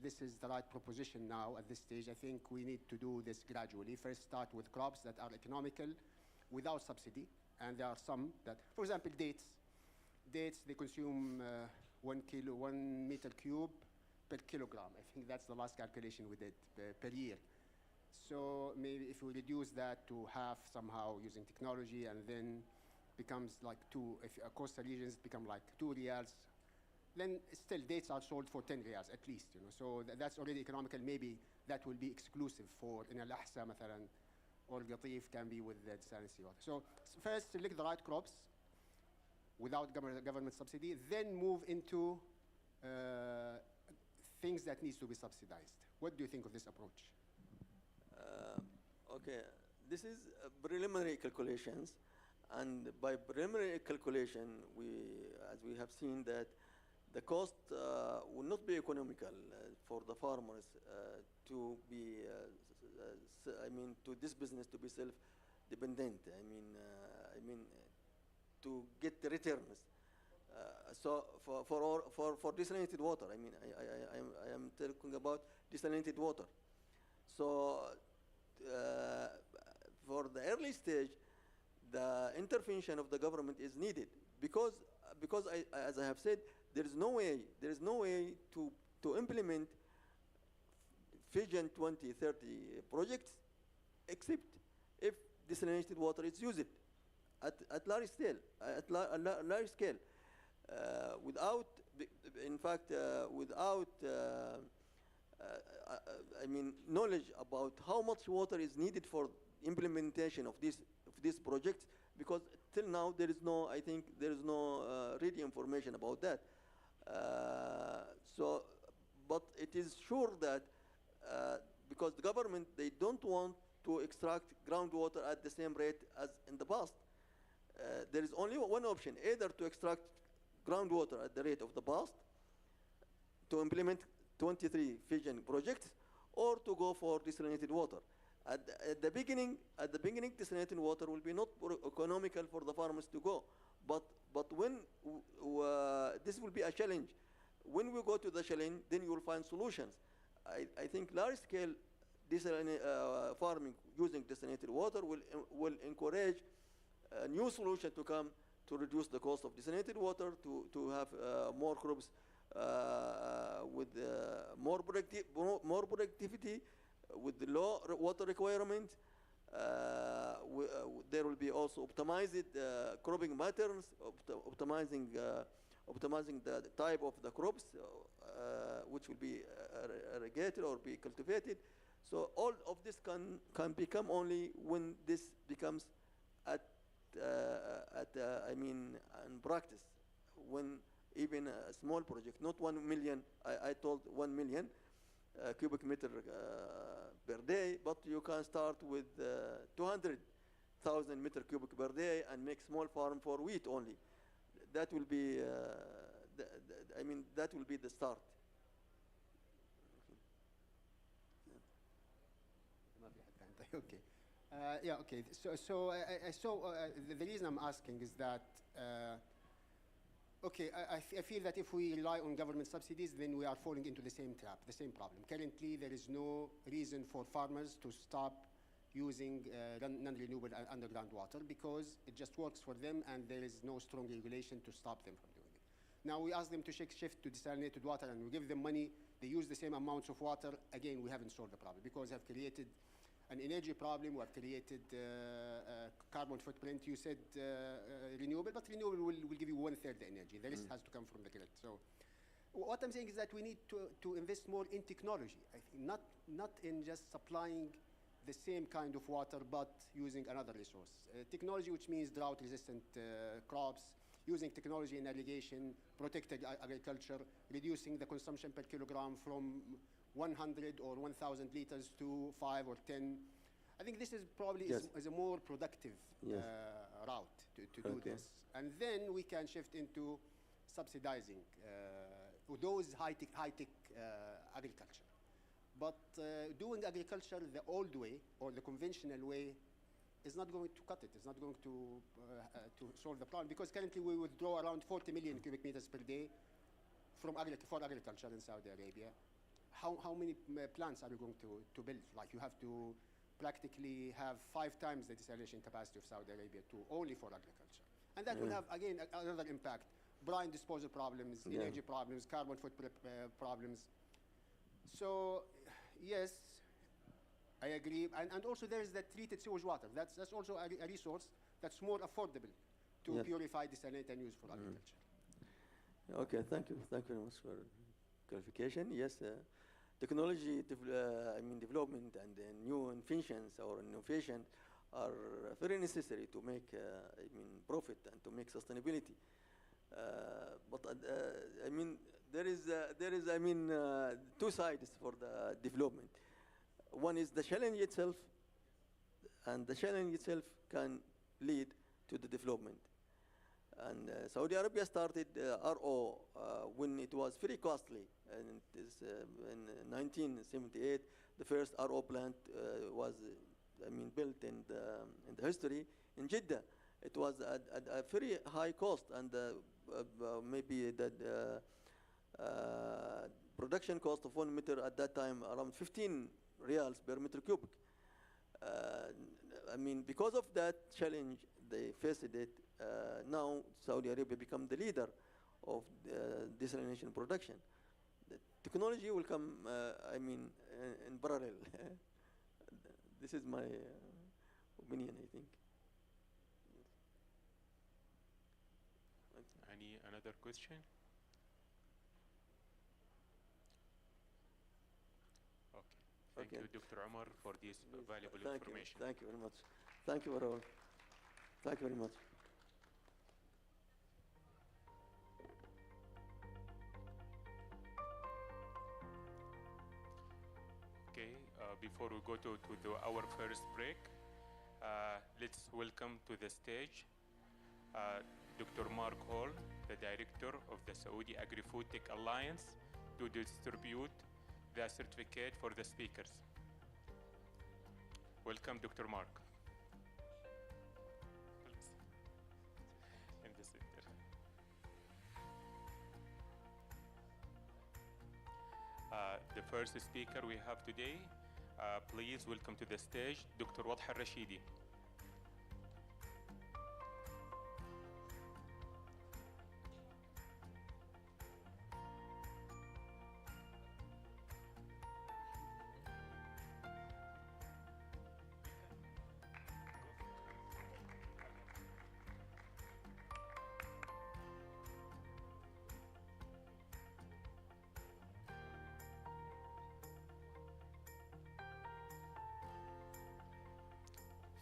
this is the right proposition now at this stage. I think we need to do this gradually. First start with crops that are economical without subsidy. And there are some that, for example, dates. Dates, they consume 1 meter cube per kilogram. I think that's the last calculation we did per year. So maybe if we reduce that to half somehow using technology, and then becomes like if coastal regions become like 2 riyals, then still dates are sold for 10 riyals at least, you know. So that's already economical. Maybe that will be exclusive for in al-ahsa مثلا, or al-qatif can be with the desalination water. So first select the right crops without government subsidy, then move into things that needs to be subsidized. What do you think of this approach? Okay, this is preliminary calculations, and by preliminary calculation, as we have seen that the cost will not be economical for the farmers to be, to this business to be self-dependent. I mean, to get the returns. So for desalinated water, I am talking about desalinated water. So for the early stage, the intervention of the government is needed because as I have said, there is no way to implement Vision 2030 projects except if desalinated water is used at large scale, without knowledge about how much water is needed for implementation of these projects, because till now there is no ready information about that. But it is sure that because the government, they don't want to extract groundwater at the same rate as in the past. There is only one option: either to extract groundwater at the rate of the past, to implement 23 Vision projects, or to go for desalinated water. At the beginning, desalinated water will be not economical for the farmers to go. But when this will be a challenge, when we go to the challenge, then you will find solutions. I think large-scale farming using desalinated water will encourage a new solution to come to reduce the cost of desalinated water, to have more crops with more productivity, with low water requirement. There will be also optimized cropping patterns, optimizing the type of the crops which will be irrigated or be cultivated. So all of this can become only when this becomes in practice, when even a small project, not 1 million, I told 1 million cubic meter per day, but you can start with 200,000 meter cubic per day and make small farm for wheat only. That will be, that will be the start. Okay. Yeah, okay. So the reason I'm asking is that, okay, I feel that if we rely on government subsidies, then we are falling into the same trap, the same problem. Currently, there is no reason for farmers to stop using non-renewable underground water because it just works for them and there is no strong regulation to stop them from doing it. Now we ask them to shift to desalinated water and we give them money, they use the same amounts of water. Again, we haven't solved the problem because we have created an energy problem, we have created carbon footprint. You said renewable, but renewable will give you 1/3 the energy. The rest has to come from the grid. So what I'm saying is that we need to invest more in technology. I think not in just supplying the same kind of water, but using another resource. Technology, which means drought-resistant crops, using technology in irrigation, protected agriculture, reducing the consumption per kilogram from 100 or 1,000 liters to 5 or 10. I think this is probably is a more productive route to do this. And then we can shift into subsidizing those high-tech agriculture. But doing agriculture the old way or the conventional way is not going to cut it. It's not going to solve the problem because currently we withdraw around 40 million cubic meters per day for agriculture in Saudi Arabia. How many plants are you going to build? Like you have to practically have 5 times the desalination capacity of Saudi Arabia only for agriculture. And that will have, again, another impact. Brine disposal problems, energy problems, carbon footprint problems. So, yes, I agree. And also there is the treated sewage water. That's also a resource that's more affordable to purify, desalinate, and use for agriculture. Okay, thank you. Thank you very much for clarification. Yes, technology development and new inventions or innovation are very necessary to make profit and to make sustainability. But there is two sides for the development. One is the challenge itself, and the challenge itself can lead to the development. And Saudi Arabia started RO when it was very costly, and it is, in 1978 the first RO plant was built in the history in Jeddah. It was at a very high cost, and maybe the production cost of 1 meter at that time around 15 riyals per meter cubic. Because of that challenge they faced it. Now Saudi Arabia become the leader of desalination production. The technology will come, in parallel. This is my opinion, I think. Any another question? Okay. Thank you, Dr. Omar, for this valuable information. Thank you very much. Thank you, Rahul. Thank you very much. Okay, before we go to our first break, let's welcome to the stage Dr. Mark Hall, the director of the Saudi Agri-Food Tech Alliance, to distribute the certificate for the speakers. Welcome, Dr. Mark. In the center. The first speaker we have today, Please welcome to the stage Dr. Wadha Rashidi.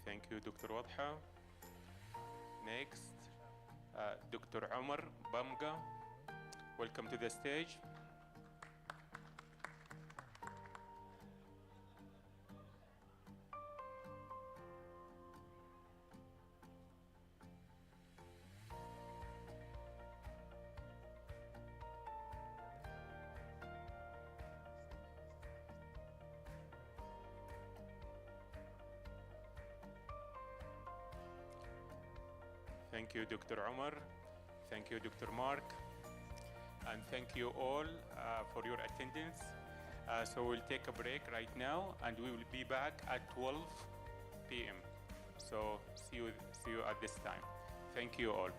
Thank you, Dr. Wadha. Next, Dr. Omar Bamga. Welcome to the stage. Thank you, Dr. Omar. Thank you, Dr. Mark. And thank you all for your attendance. So we'll take a break right now, and we will be back at 12 p.m. So see you at this time. Thank you all.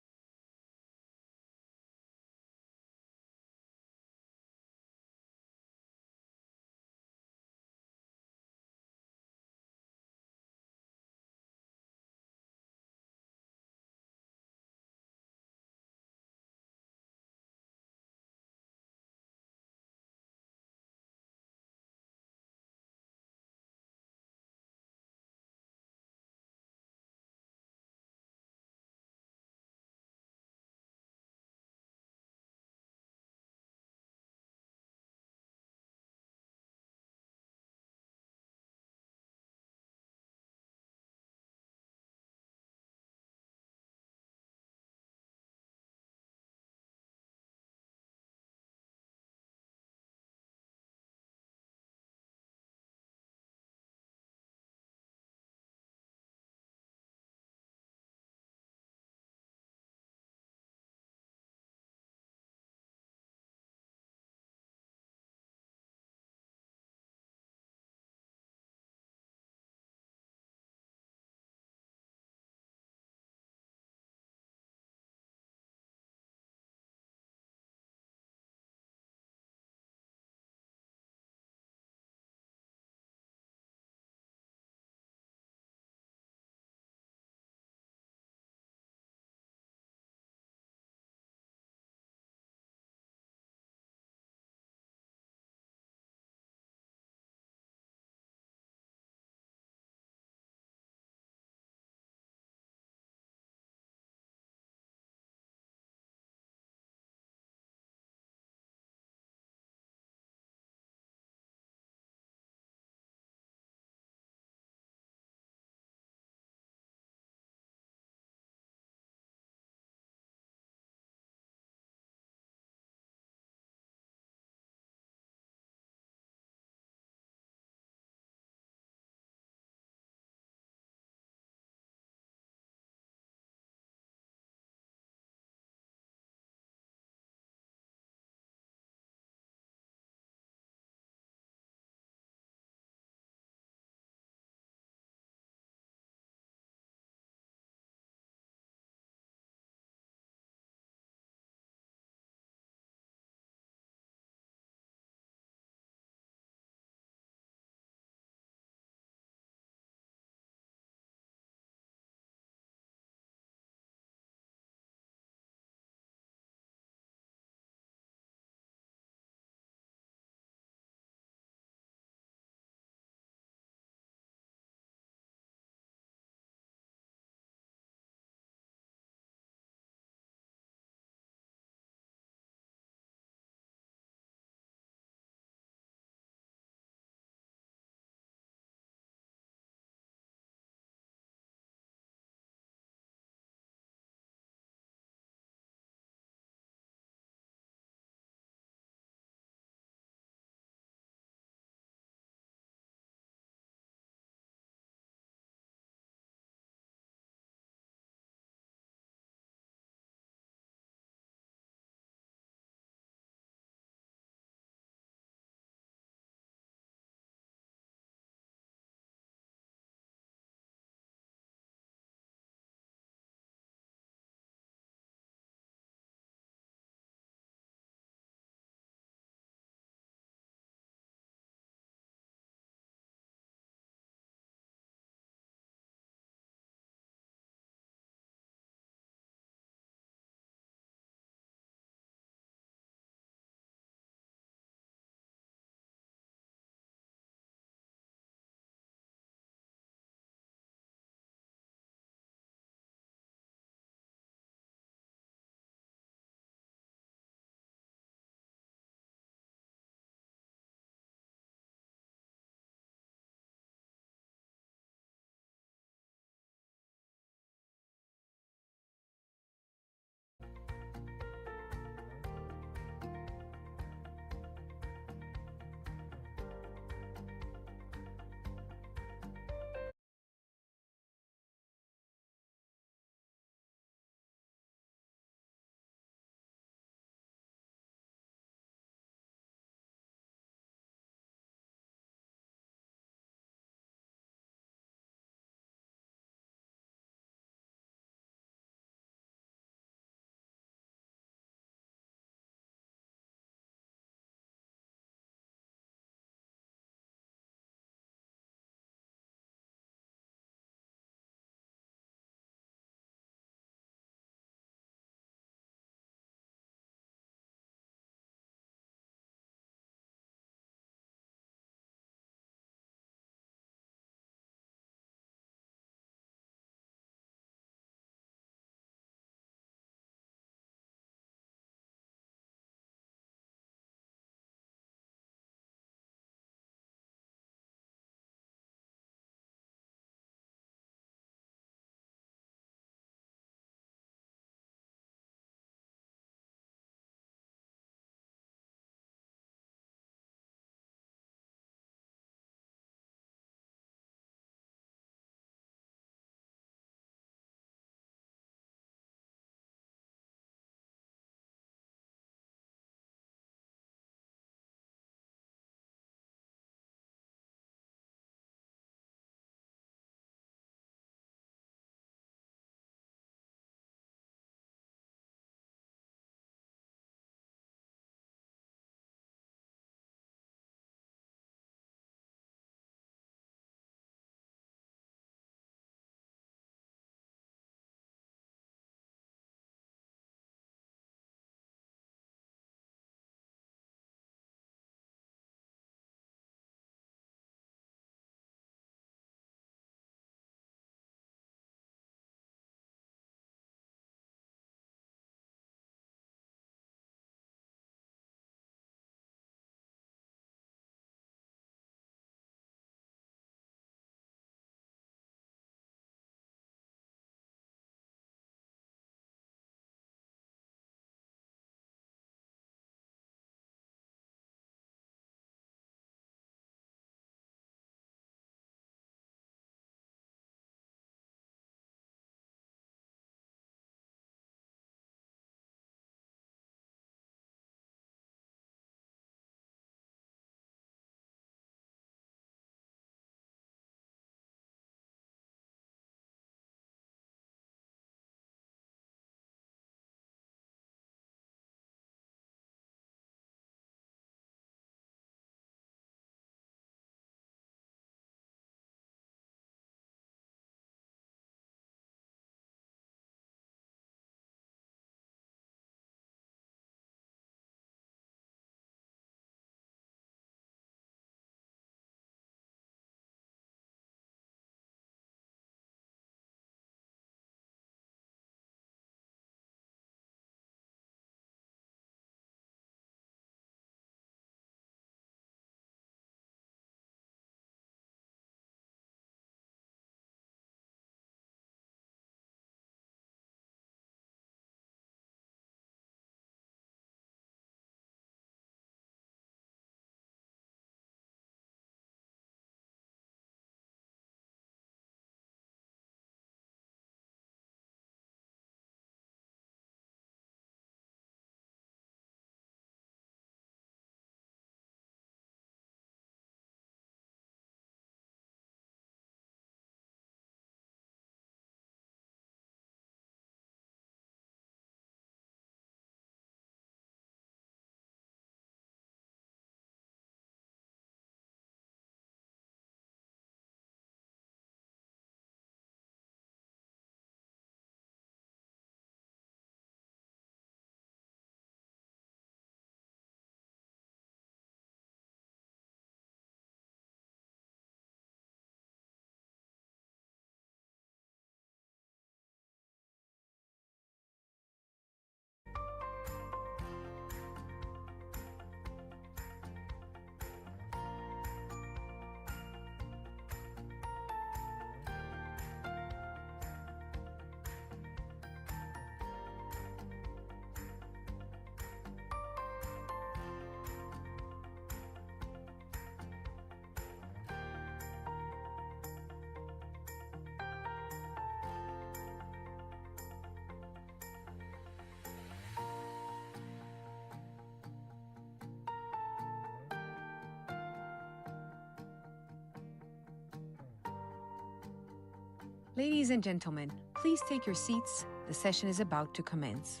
Ladies and gentlemen, please take your seats. The session is about to commence.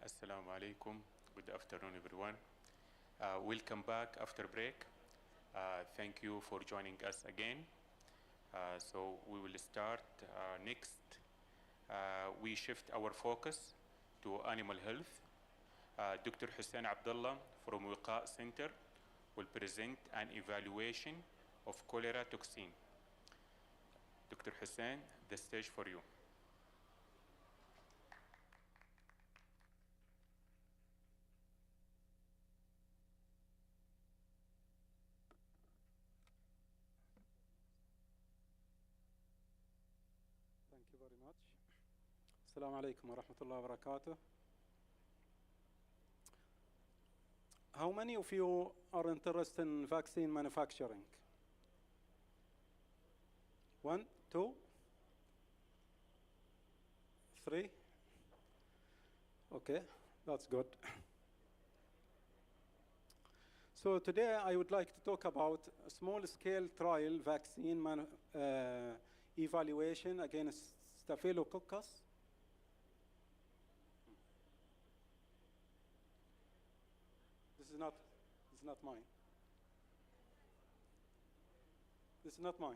Assalamu alaikum. Good afternoon, everyone. Welcome back after break. Thank you for joining us again. So we will start next. We shift our focus to animal health. Dr. Hussein Abdullah from Wiqa Center will present an evaluation of cholera toxin. Dr. Hussein, the stage for you. Thank you very much. Assalamu alaikum wa rahmatullahi wa barakatuh. How many of you are interested in vaccine manufacturing? 1, 2, 3? Okay, that's good. So today I would like to talk about a small-scale trial vaccine evaluation against Staphylococcus. This is not mine. This is not mine.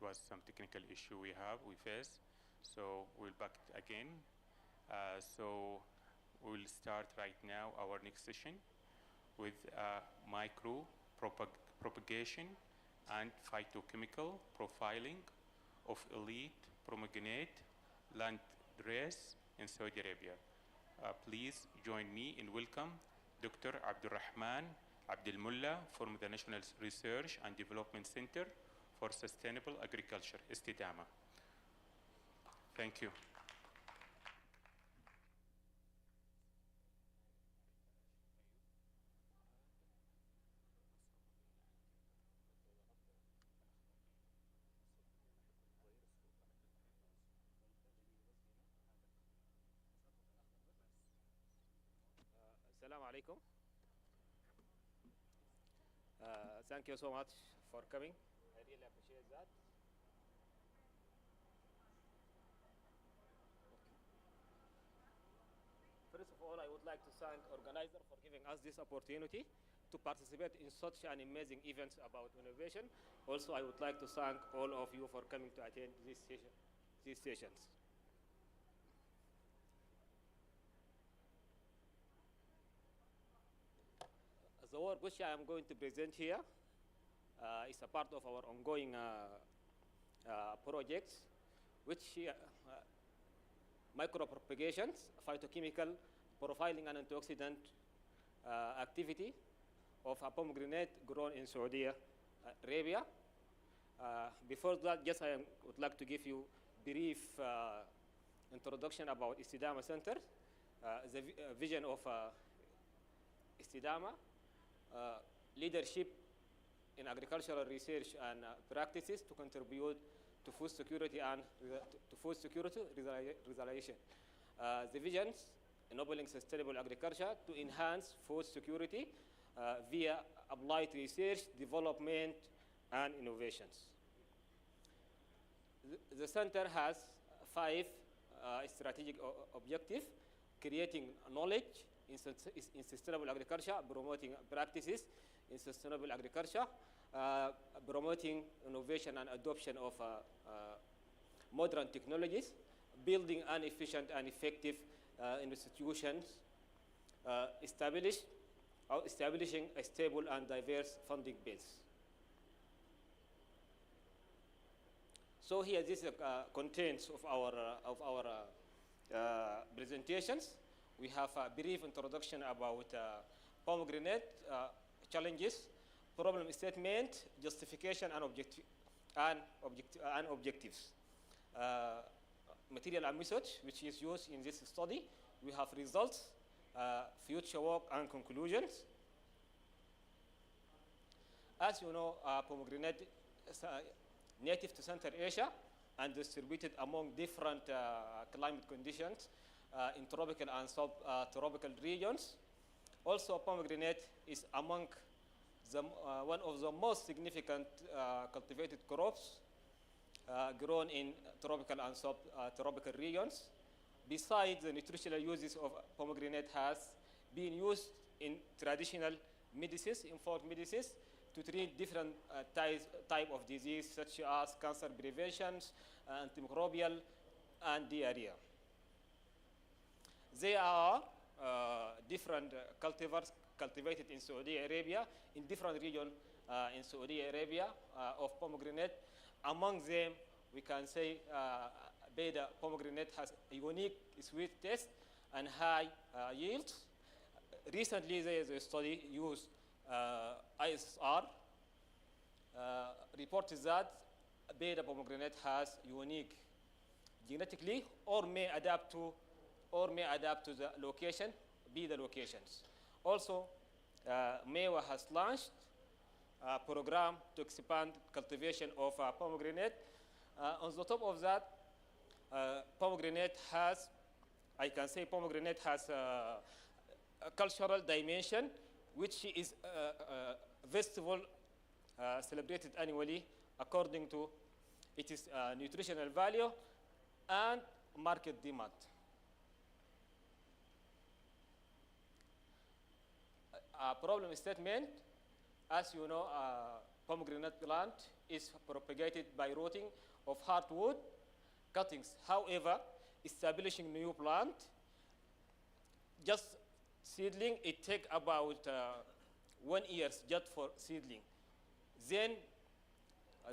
was some technical issue we faced. So we'll back again. So we'll start right now our next session with micro propagation and phytochemical profiling of elite pomegranate land race in Saudi Arabia. Please join me in welcome Dr. Abdulrahman Abdel Mullah from the National Research and Development Center for Sustainable Agriculture, Istidama. Thank you. Assalamu alaikum. Thank you so much for coming. I really appreciate that. First of all, I would like to thank organizer for giving us this opportunity to participate in such an amazing event about innovation. Also, I would like to thank all of you for coming to attend these sessions. The work which I am going to present here is a part of our ongoing projects, which micropropagations, phytochemical profiling and antioxidant activity of a pomegranate grown in Saudi Arabia. Before that, just I would like to give you brief introduction about Istidama Center, the vision of Istidama, leadership in agricultural research and practices to contribute to food security and resilience. The visions enabling sustainable agriculture to enhance food security via applied research, development, and innovations. The center has 5 strategic objectives: creating knowledge in sustainable agriculture, promoting practices in sustainable agriculture, promoting innovation and adoption of modern technologies, building an efficient and effective institutions, establishing a stable and diverse funding base. So here, this is contents of our presentations. We have a brief introduction about pomegranate challenges, problem statement, justification, and objectives. Material and method, which is used in this study. We have results, future work, and conclusions. As you know, pomegranate is native to Central Asia and distributed among different climate conditions in tropical and subtropical regions. Also, pomegranate is among one of the most significant cultivated crops grown in tropical and subtropical regions. Besides, the nutritional uses of pomegranate has been used in traditional medicines, in folk medicines, to treat different type of disease, such as cancer prevention, antimicrobial, and diarrhea. There are different cultivars cultivated in Saudi Arabia, in different regions in Saudi Arabia of pomegranate. Among them, we can say Beta pomegranate has a unique sweet taste and high yields. Recently, there is a study used ISR reported that Beta pomegranate has unique genetically or may adapt to the location, be the locations. Also, MEWA has launched a program to expand cultivation of pomegranate. On the top of that, pomegranate has a cultural dimension, which is festival celebrated annually according to its nutritional value and market demand. Problem statement, as you know, pomegranate plant is propagated by rooting of hardwood cuttings. However, establishing new plant, just seedling, it take about 1 year just for seedling. Then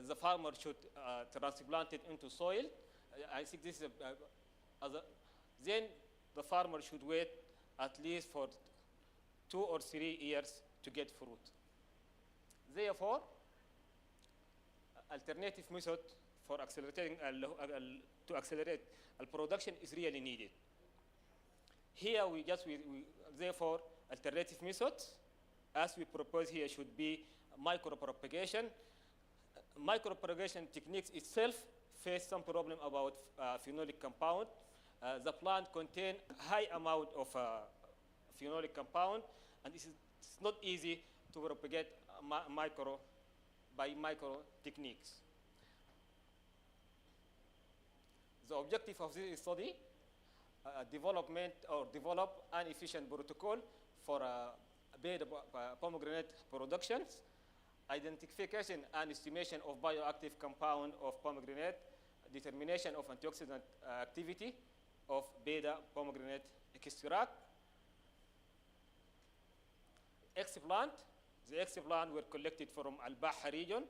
the farmer should transplant it into soil. I think this is then the farmer should wait at least for 2 or 3 years to get fruit. Therefore, alternative method for accelerating to accelerate production is really needed. Here we therefore alternative methods as we propose here should be micropropagation. Micropropagation techniques itself face some problem about phenolic compound. The plant contain high amount of phenolic compound, and it's not easy to propagate by micro techniques. The objective of this study, develop an efficient protocol for pomegranate productions, identification and estimation of bioactive compound of pomegranate, determination of antioxidant activity of beta pomegranate extract. The explant were collected from Al-Baha region.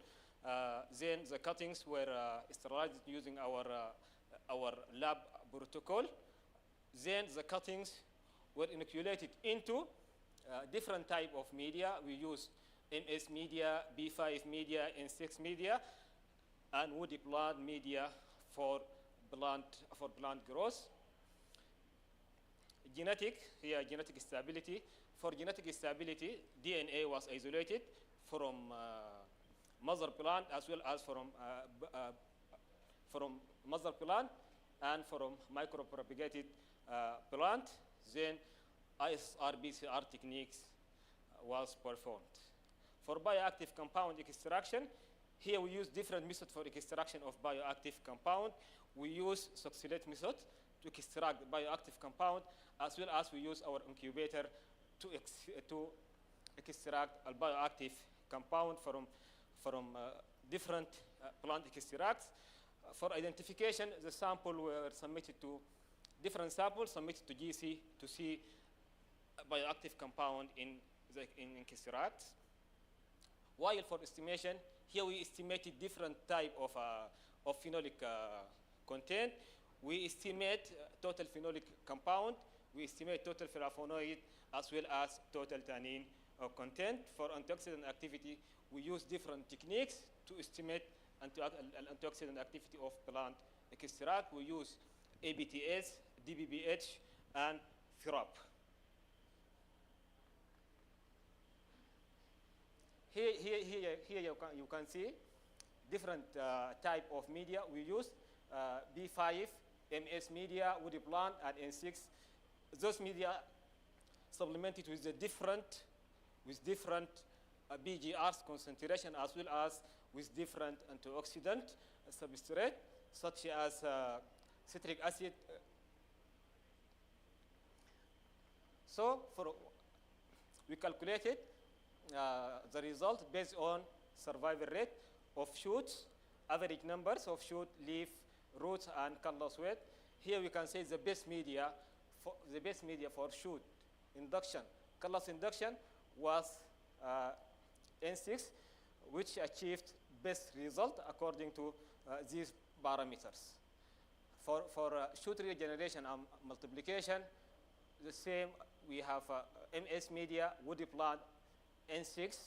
Then the cuttings were sterilized using our lab protocol. Then the cuttings were inoculated into different type of media. We used MS media, B5 media, N6 media, and woody plant media for plant growth. Genetic stability. For genetic stability, DNA was isolated from mother plant as well as from mother plant and from micropropagated plant. Then ISR-BCR techniques was performed. For bioactive compound extraction, here we use different methods for extraction of bioactive compound. We use succinate method to extract bioactive compound, as well as we use our incubator to extract a bioactive compound from different plant extracts. For identification, the sample were submitted to different samples submitted to GC to see bioactive compound in extracts. While for estimation, here we estimated different type of phenolic content. We estimate total phenolic compound. We estimate total flavonoid as well as total tannin content. For antioxidant activity, we use different techniques to estimate antioxidant activity of plant extract. We use ABTS, DBBH, and FIRAP. Here you can see different type of media we use. B5, MS media, woody plant, and N6. Those media supplemented with different BGRs concentration as well as with different antioxidant substrate such as citric acid. So we calculated the result based on survival rate of shoots, average numbers of shoot, leaf, roots, and callus weight. Here we can say the best media for shoot induction, callus induction was N6, which achieved best result according to these parameters. For shoot regeneration and multiplication, the same. We have MS media, woody plant, N6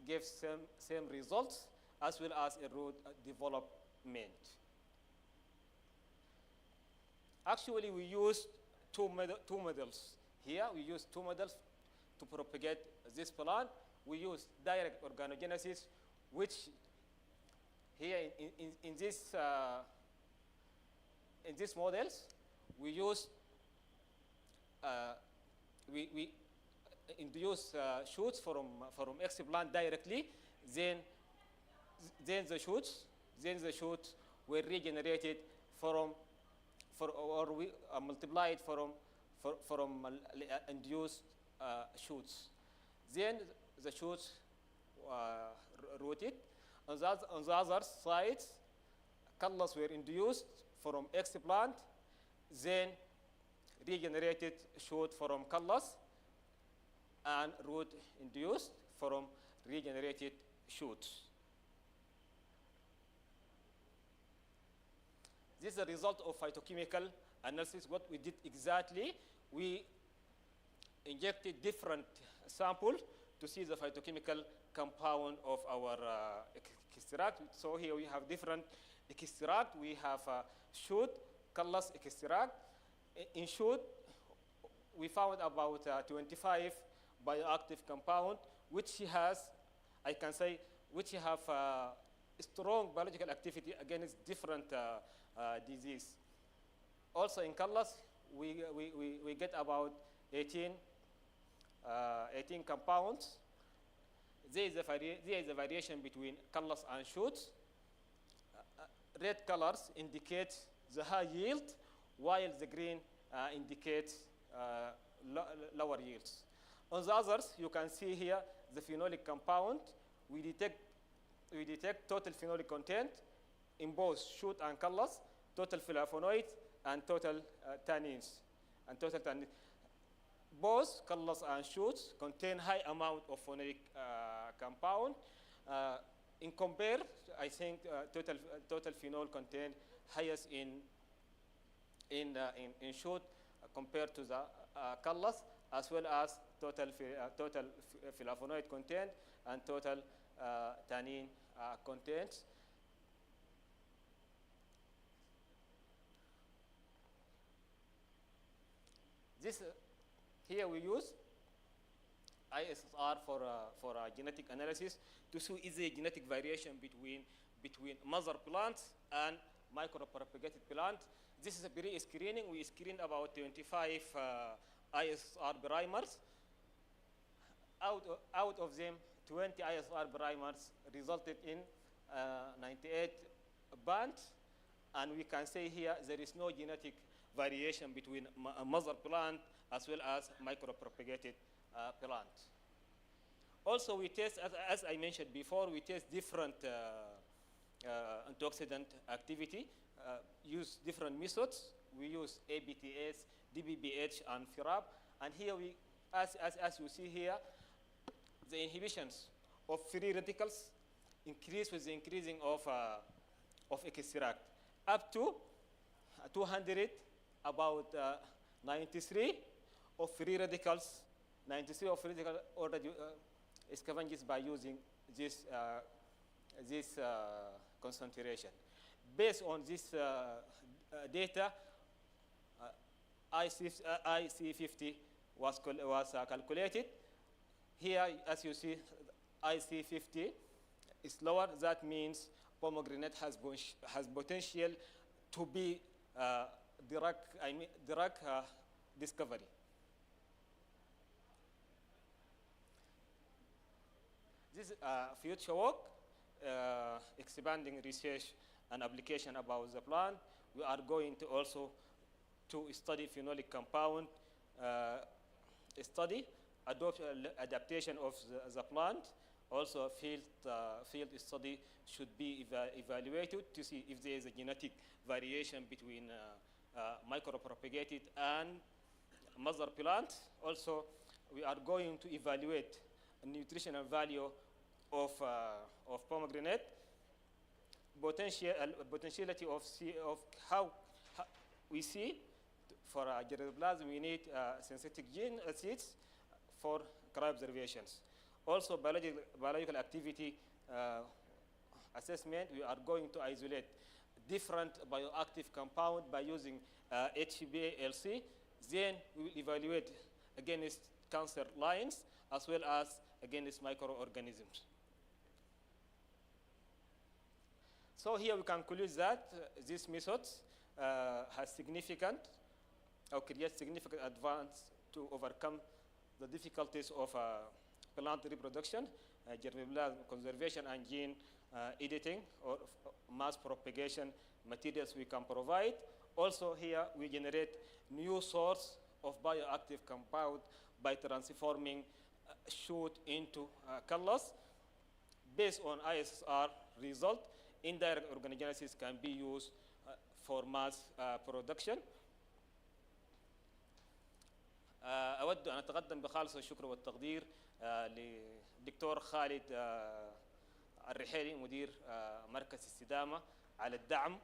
gives same results as well as a root development. Actually, we used two models here. We used two models to propagate this plant. We use direct organogenesis, which here in these models we use we induce shoots from explant directly. Then the shoots were regenerated multiplied from induced shoots. Then the shoots rooted. On the other side, callus were induced from X plant, then regenerated shoot from callus, and root induced from regenerated shoots. This is the result of phytochemical analysis. What we did exactly, we injected different samples to see the phytochemical compound of our extract. So here we have different extract. We have shoot, callus extract. In shoot, we found about 25 bioactive compound, which has, I can say, which have strong biological activity against different disease. Also in callus, we get about 18 compounds. There is a variation between callus and shoots. Red colors indicate the high yield, while the green indicates lower yields. On the others, you can see here the phenolic compound. We detect total phenolic content in both shoot and callus, total flavonoids, and total tannins. Both callus and shoots contain high amount of phenolic compound. In compare, I think total phenol content highest in shoot compared to the callus, as well as total flavonoid content and total tannin content. This here we use ISR for genetic analysis to see is there genetic variation between mother plants and micropropagated plant. This is a pre-screening. We screened about 25 ISR primers. Out of them, 20 ISR primers resulted in 98 bands, and we can say here there is no genetic variation between mother plant as well as micropropagated plant. Also, we test, as I mentioned before, we test different antioxidant activity, use different methods. We use ABTS, DBBH, and FIRAB. And here we, as you see here, the inhibitions of free radicals increase with the increasing of extract. Up to 200, about 93 of free radicals, 93 of free radicals already scavenged by using this concentration. Based on this data, IC50 was calculated. Here, as you see, IC50 is lower. That means pomegranate has potential to be drug discovery. This future work, expanding research and application about the plant. We are going to also to study phenolic compound, study adaptation of the plant. Also, field study should be evaluated to see if there is a genetic variation between micropropagated and mother plant. Also, we are going to evaluate the nutritional value of pomegranate, potentiality of how we see for germplasm we need synthetic gene acids for cryoobservations. Also, biological activity assessment, we are going to isolate different bioactive compound by using HbA1c. Then we will evaluate against cancer lines as well as against microorganisms. So here we conclude that these methods has significant or create significant advance to overcome the difficulties of plant reproduction, germplasm conservation, and gene editing or mass propagation materials we can provide. Also here we generate new source of bioactive compound by transforming shoot into callus. based on ISSR result, indirect organogenesis can be used for mass production. أود أن أتقدم بخالص الشكر والتقدير للدكتور خالد الرحيلي مدير مركز استدامة على الدعم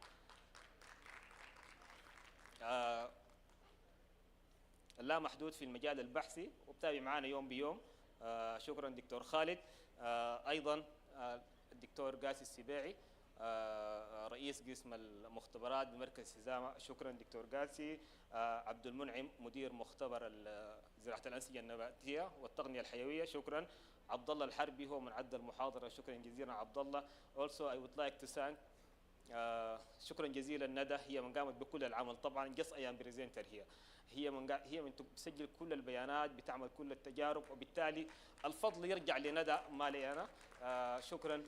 لا محدود في المجال البحثي وبتابع معنا يوم بيوم. شكرا دكتور خالد. أيضا الدكتور قاسي السباعي رئيس قسم المختبرات بمركز استدامة، شكرا دكتور قاسي. عبد المنعم مدير مختبر زراعة الأنسجة النباتية والتقنية الحيوية، شكرا. عبد الله الحربي هو من عد المحاضرة، شكرا جزيلا عبد الله. Also I would like to thank شكرا جزيلا ندى، هي من قامت بكل العمل طبعا. just I am presenter هي من تسجل كل البيانات، بتعمل كل التجارب، وبالتالي الفضل يرجع لندى ما لي انا. شكرا.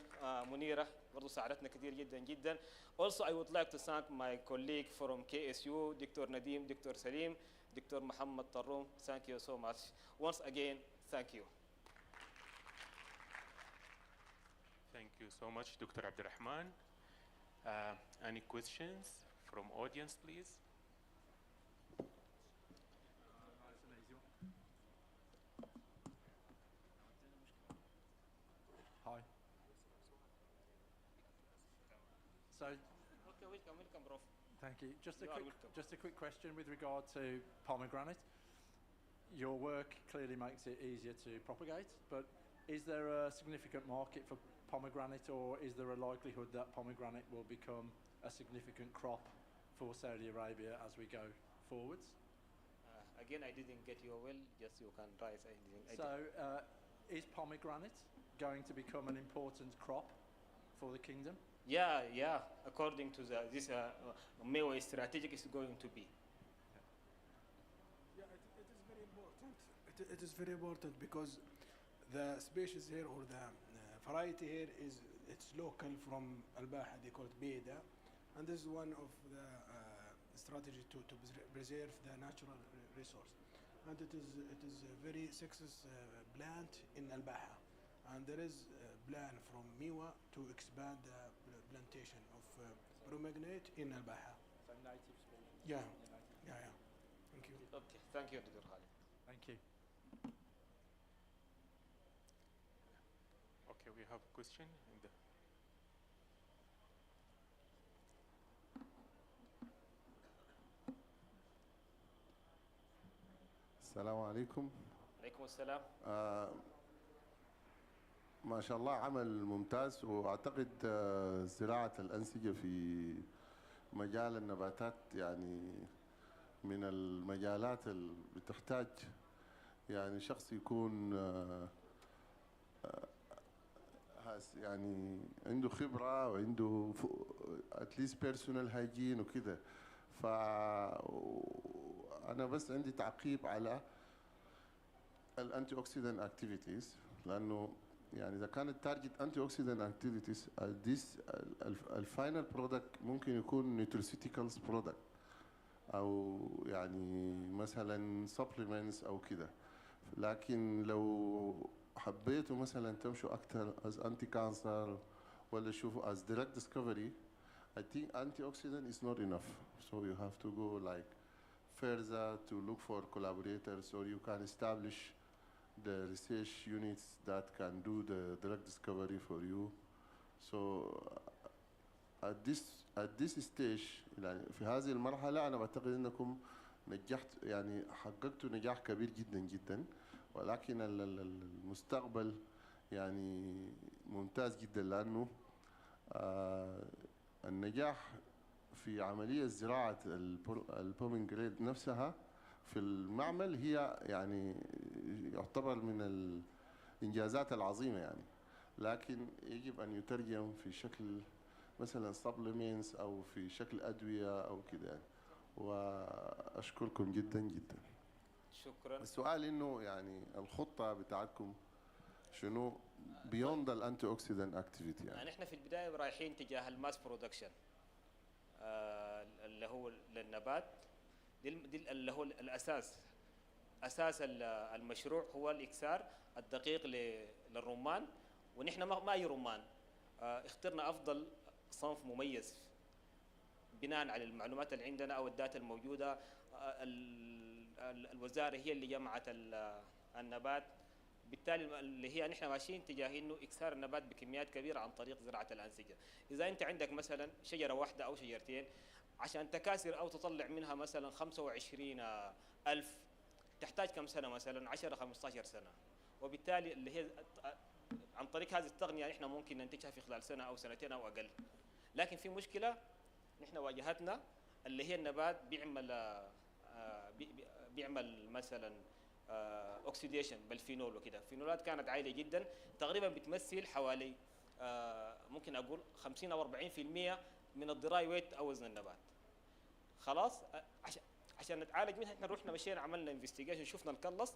منيره برضو ساعدتنا كثير جدا جدا. Also I would like to thank my colleague from KSU دكتور نديم، دكتور سليم، دكتور محمد طروم. Thank you so much once again. Thank you. Thank you so much, Dr. Abdurrahman. Any questions from audience, please? Hi. So, Okay, welcome, Prof. thank you. Just a quick question with regard to pomegranate. Your work clearly makes it easier to propagate, but is there a significant market for pomegranate, or is there a likelihood that pomegranate will become a significant crop for Saudi Arabia as we go forwards? Again, I didn't get you well. Just you can rise. Is pomegranate going to become an important crop for the kingdom? Yeah. According to this Mewa strategic is going to be. Yeah, it is very important. It is very important because the species here, or the variety here, it's local from Al-Baha. They call it Beda, and this is one of the strategy to preserve the natural resource. And it is a very successful plant in Al-Baha, and there is a plan from Mewa to expand the plantation of pomegranate in Al-Baha. So native species. Yeah. Thank you. Okay, thank you, Dr. Khalid. Thank you. Okay, we have a question in the السلام عليكم. عليكم السلام. ما شاء الله عمل ممتاز، واعتقد زراعة الأنسجة في مجال النباتات يعني من المجالات اللي بتحتاج يعني شخص يكون يعني عنده خبرة وعنده اتليست بيرسونال هايجين وكده. فأنا بس عندي تعقيب على الانتي اوكسيدنت اكتيفيتيز، لأنه يعني إذا كانت تارجت انتي اوكسيدنت اكتيفيتيز الفاينل برودكت ممكن يكون نيوتريسيوتيكالز برودكت أو يعني مثلا supplements أو كده. لكن لو حبيتوا مثلا تمشوا أكثر as anti cancer ولا شوفوا as direct discovery, I think antioxidant is not enough. So you have to go like further to look for collaborators, or you can establish the research units that can do the drug discovery for you. So at this stage يعني في هذه المرحلة أنا بعتقد أنكم نجحت يعني حققتوا نجاح كبير جدا جدا، ولكن المستقبل يعني ممتاز جدا، لأنه النجاح في عملية زراعة البومينجريد نفسها في المعمل هي يعني يعتبر من الإنجازات العظيمة يعني، لكن يجب أن يترجم في شكل مثلا supplements أو في شكل أدوية أو كده يعني. وأشكركم جدا جدا. شكرا. السؤال إنه يعني الخطة بتاعتكم شنو beyond the antioxidant activity يعني؟ احنا في البداية رايحين تجاه الماس برودكشن اللي هو للنبات، دي اللي هو الأساس. أساس المشروع هو الإكسار الدقيق للرمان، ونحن ما أي رمان. اخترنا أفضل صنف مميز بناء على المعلومات اللي عندنا أو الداتا الموجودة. الوزارة هي اللي جمعت النبات، بالتالي اللي هي نحن ماشيين تجاه انه اكسار النبات بكميات كبيره عن طريق زراعه الانسجه. اذا انت عندك مثلا شجره واحده او شجرتين، عشان تكاثر او تطلع منها مثلا 25,000 تحتاج كم سنه؟ مثلا 10 15 سنه. وبالتالي اللي هي عن طريق هذه التقنيه نحن ممكن ننتجها في خلال سنه او سنتين او اقل. لكن في مشكله نحن واجهتنا، اللي هي النبات بيعمل مثلا اوكسيديشن بالفينول وكده. الفينولات كانت عاليه جدا، تقريبا بتمثل حوالي ممكن اقول 50 او 40% من الدراي ويت او وزن النبات. خلاص عشان نتعالج منها احنا رحنا مشينا عملنا انفستيجيشن، شفنا الكلص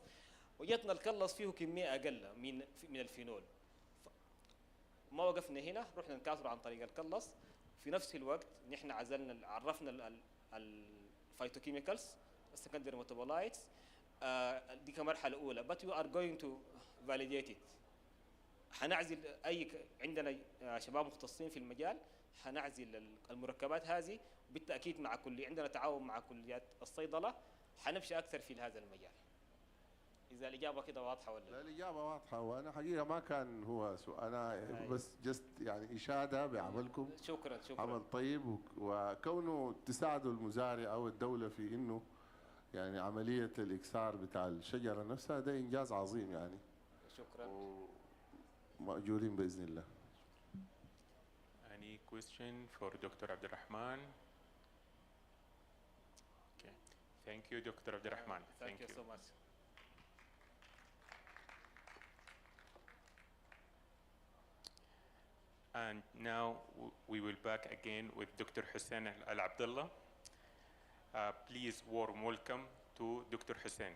وجدنا الكلص فيه كميه اقل من الفينول. ما وقفنا هنا، رحنا نكاثره عن طريق الكلص. في نفس الوقت نحن عرفنا الفيتوكيميكالز السكندري ميتابولايتس دي كمرحله اولى. but we are going to validate it. حنعزل عندنا شباب مختصين في المجال، حنعزل المركبات هذه بالتاكيد مع عندنا تعاون مع كليات الصيدله، حنمشي اكثر في هذا المجال. اذا الاجابه كده واضحه ولا لا؟ الاجابه واضحه، وانا حقيقه ما كان هو سؤال، انا بس جست يعني اشاده بعملكم. شكرا. عمل طيب، وكونه تساعدوا المزارع او الدوله في انه يعني عمليه الاكسار بتاع الشجره نفسها، ده انجاز عظيم يعني. شكرا. ومأجورين باذن الله. Any question for Dr. Abdurrahman? Okay. Thank you, Dr. Abdurrahman. Thank you so much. And now we will back again with Dr. Hussein Al Abdullah. Please warm welcome to Dr. Hussein.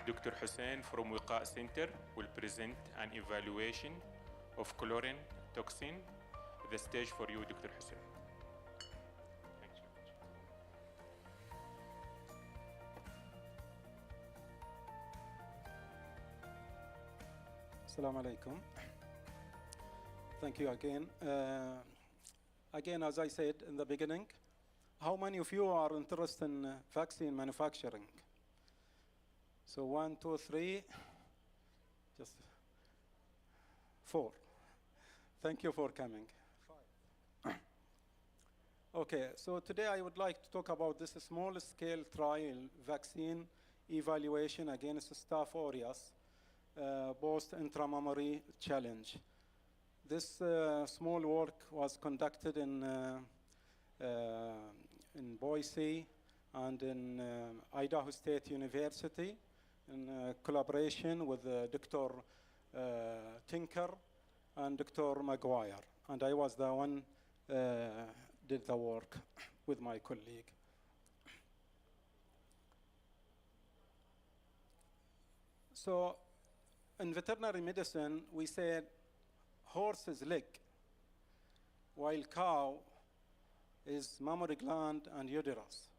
Dr. Hussein from Wiqa Center will present an evaluation of chlorine toxin. The stage for you, Dr. Hussein. Thank you. Assalamu alaikum. Thank you again. Again, as I said in the beginning, how many of you are interested in vaccine manufacturing? So 1, 2, 3, just 4. Thank you for coming. 5. Okay, so today I would like to talk about this small-scale trial vaccine evaluation against Staph aureus post-intramammary challenge. This small work was conducted in Boise and in Idaho State University in collaboration with Dr. Tinker and Dr. Maguire. And I was the one did the work with my colleague. So in veterinary medicine, we said horse's leg, while cow is mammary gland and uterus.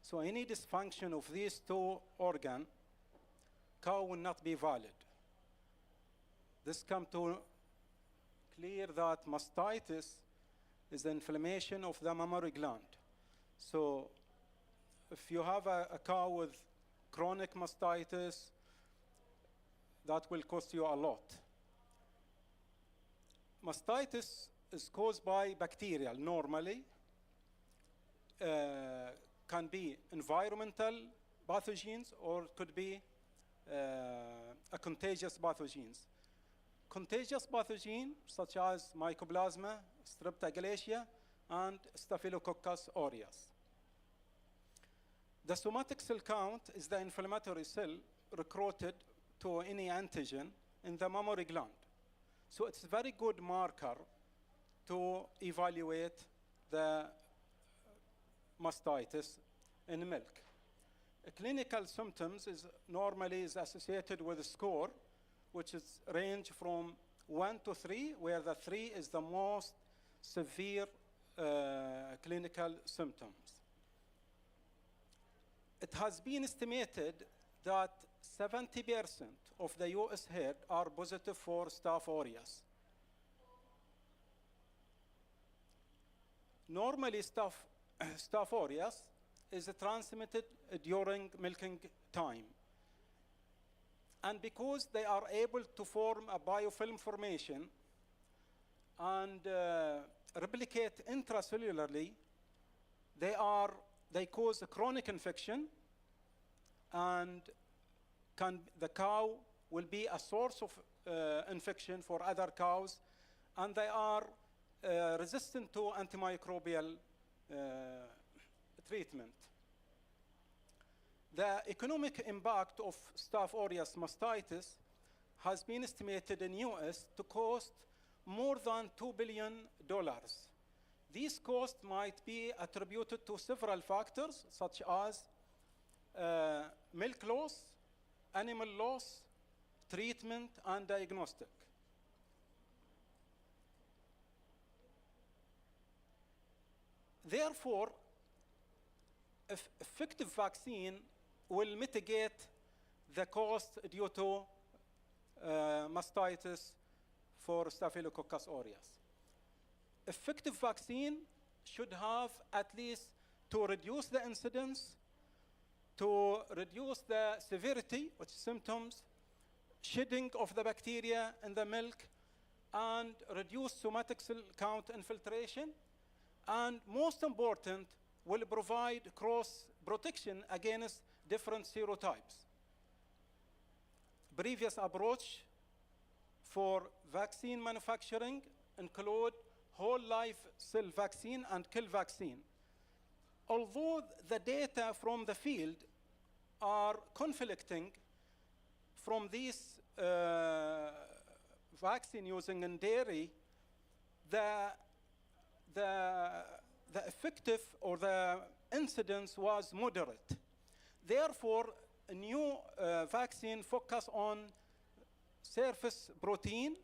So any dysfunction of these two organs, cow will not be valid. This comes to clear that mastitis is the inflammation of the mammary gland. So if you have a cow with chronic mastitis, that will cost you a lot. Mastitis is caused by bacterial normally, can be environmental pathogens or could be a contagious pathogens. Contagious pathogens such as Mycoplasma, Streptococcus, and Staphylococcus aureus. The somatic cell count is the inflammatory cell recruited to any antigen in the mammary gland. So it's a very good marker to evaluate the mastitis in milk. Clinical symptoms is normally associated with a score, which is range from 1 to 3, where the 3 is the most severe clinical symptoms. It has been estimated that 70% of the US herd are positive for Staph aureus. Normally, Staph aureus is transmitted during milking time. And because they are able to form a biofilm formation and replicate intracellularly, they cause a chronic infection, and the cow will be a source of infection for other cows, and they are resistant to antimicrobial treatment. The economic impact of Staph aureus mastitis has been estimated in US to cost more than $2 billion. These costs might be attributed to several factors, such as milk loss, animal loss, treatment, and diagnostic. Therefore, effective vaccine will mitigate the cost due to mastitis for Staphylococcus aureus. Effective vaccine should have at least, to reduce the incidence, to reduce the severity of symptoms, shedding of the bacteria in the milk, and reduce somatic cell count infiltration, and most important, will provide cross protection against different serotypes. Previous approach for vaccine manufacturing include whole life cell vaccine and kill vaccine. Although the data from the field are conflicting from these vaccine using in dairy, the effective or the incidence was moderate. Therefore, a new vaccine focus on surface protein,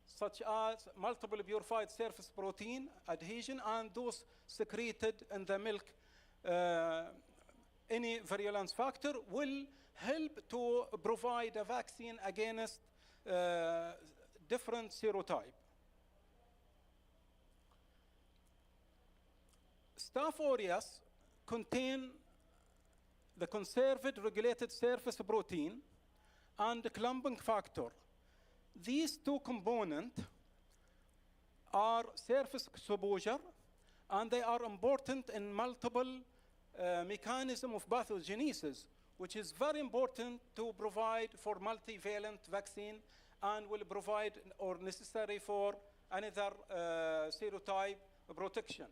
such as multiple purified surface protein adhesion, and those secreted in the milk. Any virulence factor will help to provide a vaccine against different serotype. Staph aureus contain the conserved regulated surface protein and the clumping factor. These two components are surface exposure, and they are important in multiple mechanisms of pathogenesis, which is very important to provide for multivalent vaccine and will provide or necessary for another serotype protection.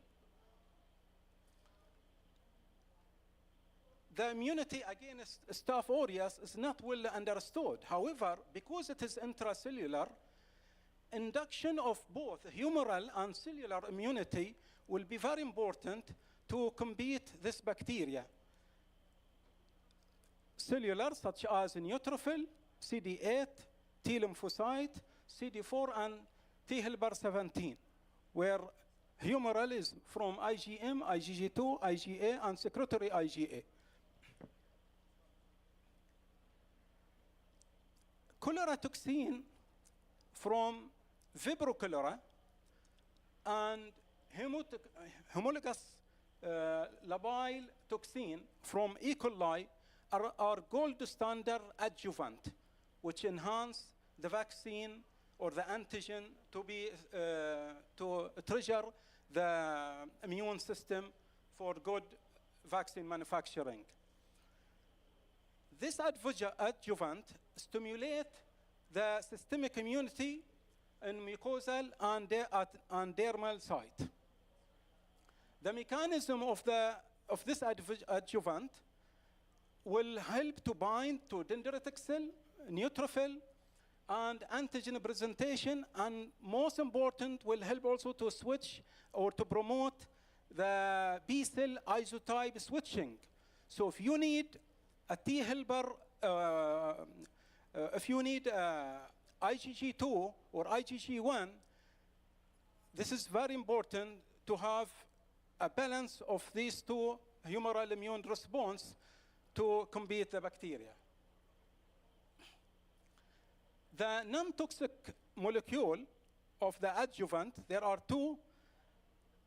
The immunity against Staph aureus is not well understood. However, because it is intracellular, induction of both humoral and cellular immunity will be very important to combat this bacteria. Cellular, such as neutrophil, CD8, T lymphocyte, CD4, and T helper 17, where humoral is from IgM, IgG2, IgA, and secretory IgA. Cholera toxin from Vibrio cholera and homologous labile toxin from E. coli are gold standard adjuvant, which enhance the vaccine or the antigen to trigger the immune system for good vaccine manufacturing. This adjuvant stimulate the systemic immunity in mucosal and dermal site. The mechanism of this adjuvant will help to bind to dendritic cell, neutrophil, and antigen presentation, and most important, will help also to switch or to promote the B cell isotype switching. So if you need a T helper, if you need IgG2 or IgG1, this is very important to have a balance of these two humoral immune response to combat the bacteria. The non-toxic molecule of the adjuvant, there are two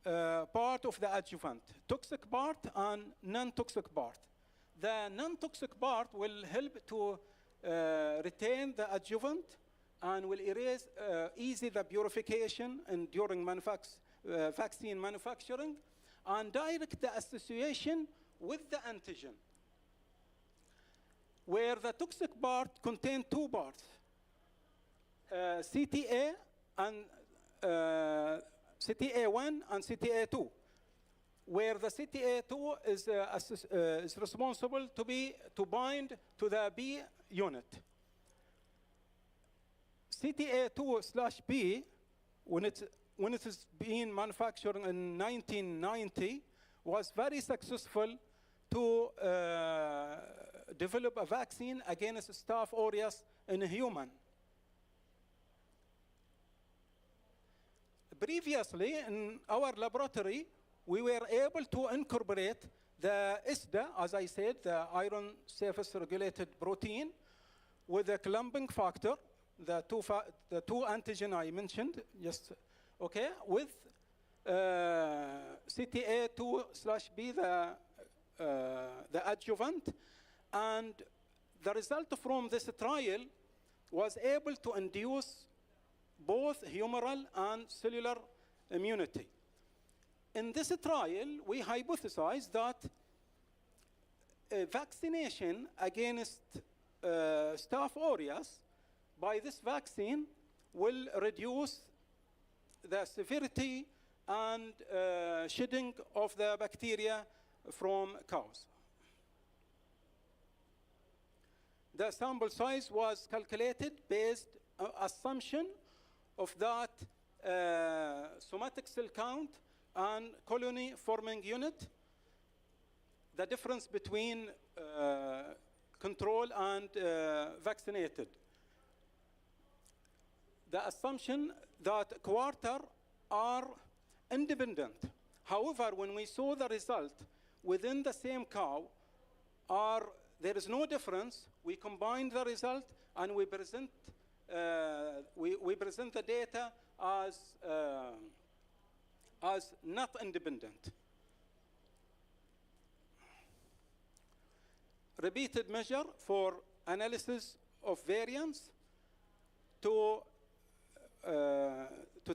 part of the adjuvant, toxic part and non-toxic part. The non-toxic part will help to retain the adjuvant and will erase easy the purification and during vaccine manufacturing and direct the association with the antigen. Where the toxic part contain two parts, CTA and CTA1 and CTA2, where the CTA2 is responsible to bind to the B unit. CTA2/B, when it is being manufactured in 1990, was very successful to develop a vaccine against Staph aureus in a human. Previously, in our laboratory, we were able to incorporate the ISDA, as I said, the iron surface regulated protein, with the clumping factor, the two antigen I mentioned, just okay, with CTA2/B, the adjuvant, and the result from this trial was able to induce both humoral and cellular immunity. In this trial, we hypothesized that vaccination against Staph aureus by this vaccine will reduce the severity and shedding of the bacteria from cows. The sample size was calculated based on assumption of that somatic cell count and colony forming unit, the difference between control and vaccinated. The assumption that quarter are independent. However, when we saw the result within the same cow, there is no difference. We combine the result and we present the data as not independent. Repeated measure for analysis of variance to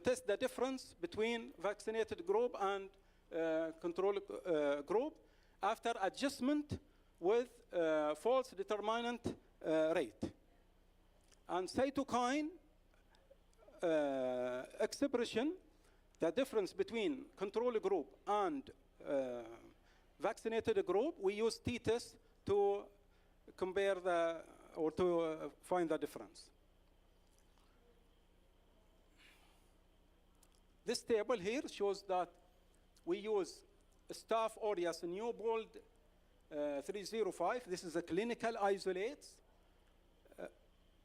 test the difference between vaccinated group and control group after adjustment with false determinant rate. And cytokine expression, the difference between control group and vaccinated group, we use t-test to compare or to find the difference. This table here shows that we use Staph aureus Newbold 305. This is a clinical isolates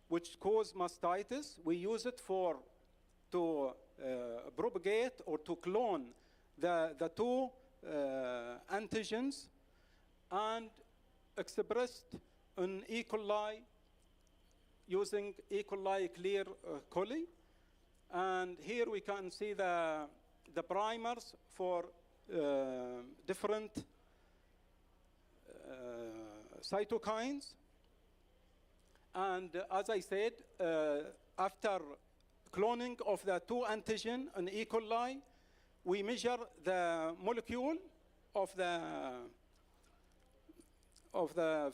which cause mastitis. We use it to propagate or to clone the two antigens and expressed in E. coli using E. coli clear coli. And here we can see the primers for different cytokines. And as I said, after cloning of the two antigen in E. coli, we measure the molecule of the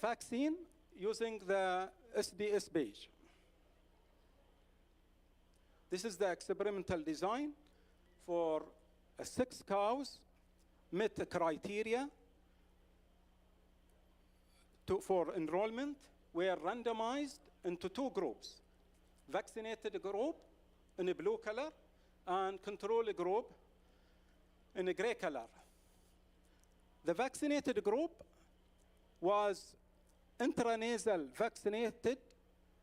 vaccine using the SDS page. This is the experimental design for 6 cows, met the criteria for enrollment, were randomized into 2 groups. Vaccinated group in a blue color and control group in a gray color. The vaccinated group was intranasal vaccinated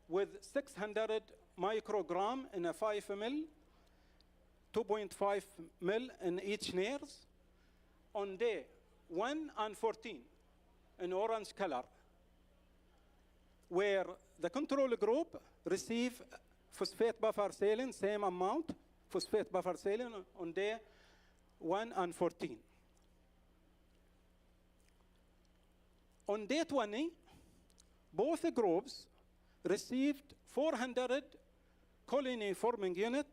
with 600 microgram in a 5 ml, 2.5 ml in each nurse on day 1 and 14 in orange color. where the control group receive phosphate buffer saline, same amount, phosphate buffer saline on day 1 and 14. On day 20, both groups received 400 colony forming unit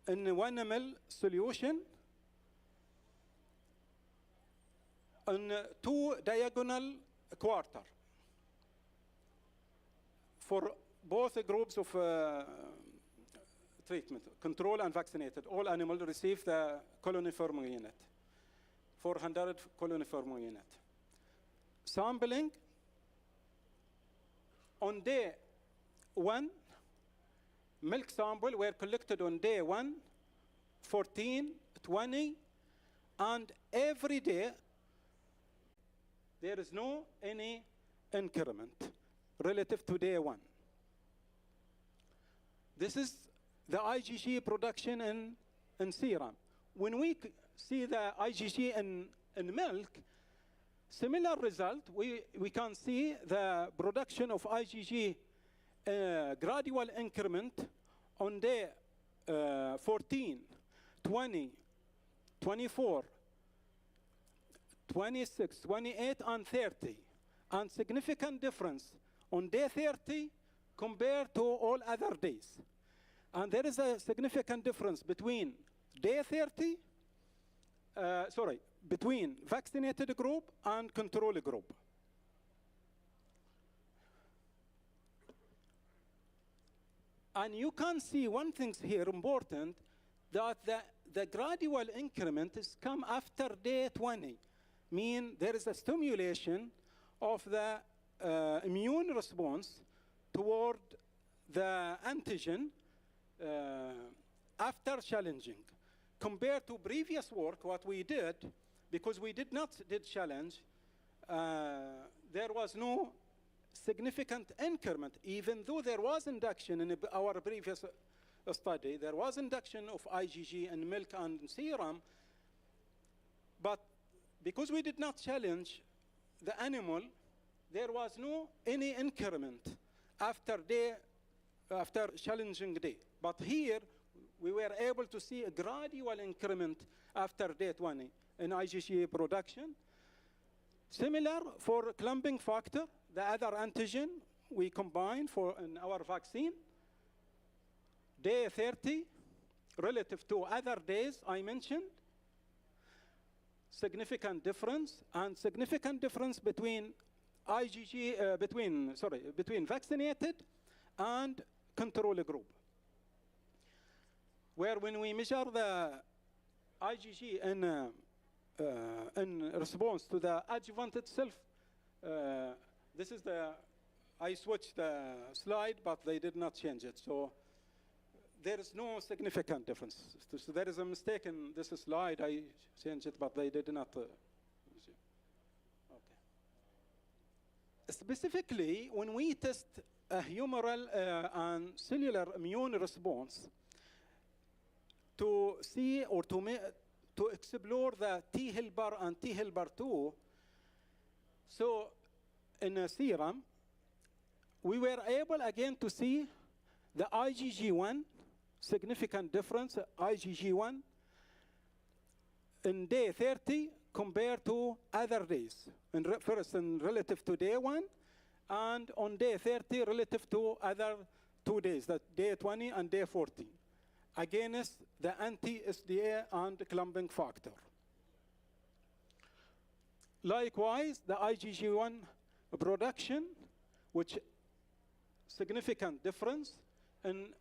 in 1 ml solution on 2 diagonal quarter for both groups of treatment, control and vaccinated. All animals received the colony forming unit, 400 colony forming unit. Sampling on day 1, milk sample were collected on day 1, 14, 20, and every day there is no any increment relative to day 1. This is the IgG production in serum. When we see the IgG in milk, similar result, we can see the production of IgG gradual increment on day 14, 20, 24, 26, 28, and 30, and significant difference on day 30 compared to all other days. And there is a significant difference between day 30, between vaccinated group and control group. And you can see one thing here important, that the gradual increment is come after day 20. Mean there is a stimulation of the immune response toward the antigen after challenging. Compared to previous work, what we did, because we did not challenge, there was no significant increment, even though there was induction in our previous study. There was induction of IgG in milk and serum, but because we did not challenge the animal, there was no any increment after challenging day. But here, we were able to see a gradual increment after day 20 in IgG production. Similar for clumping factor, the other antigen we combined in our vaccine. Day 30, relative to other days I mentioned, significant difference, and significant difference between between vaccinated and control group. Where when we measure the IgG in response to the adjuvant itself, this is I switched the slide, but they did not change it. So there is no significant difference. So there is a mistake in this slide. I changed it, but they did not. Okay. Specifically, when we test a humoral and cellular immune response to see or to explore the T helper and T helper 2, so in a serum, we were able again to see the IgG1, significant difference, IgG1 in day 30 compared to other days. First in relative to day 1, and on day 30 relative to other 2 days, that day 20 and day 14, against the anti-SDA and clumping factor. Likewise, the IgG1 production, which significant difference in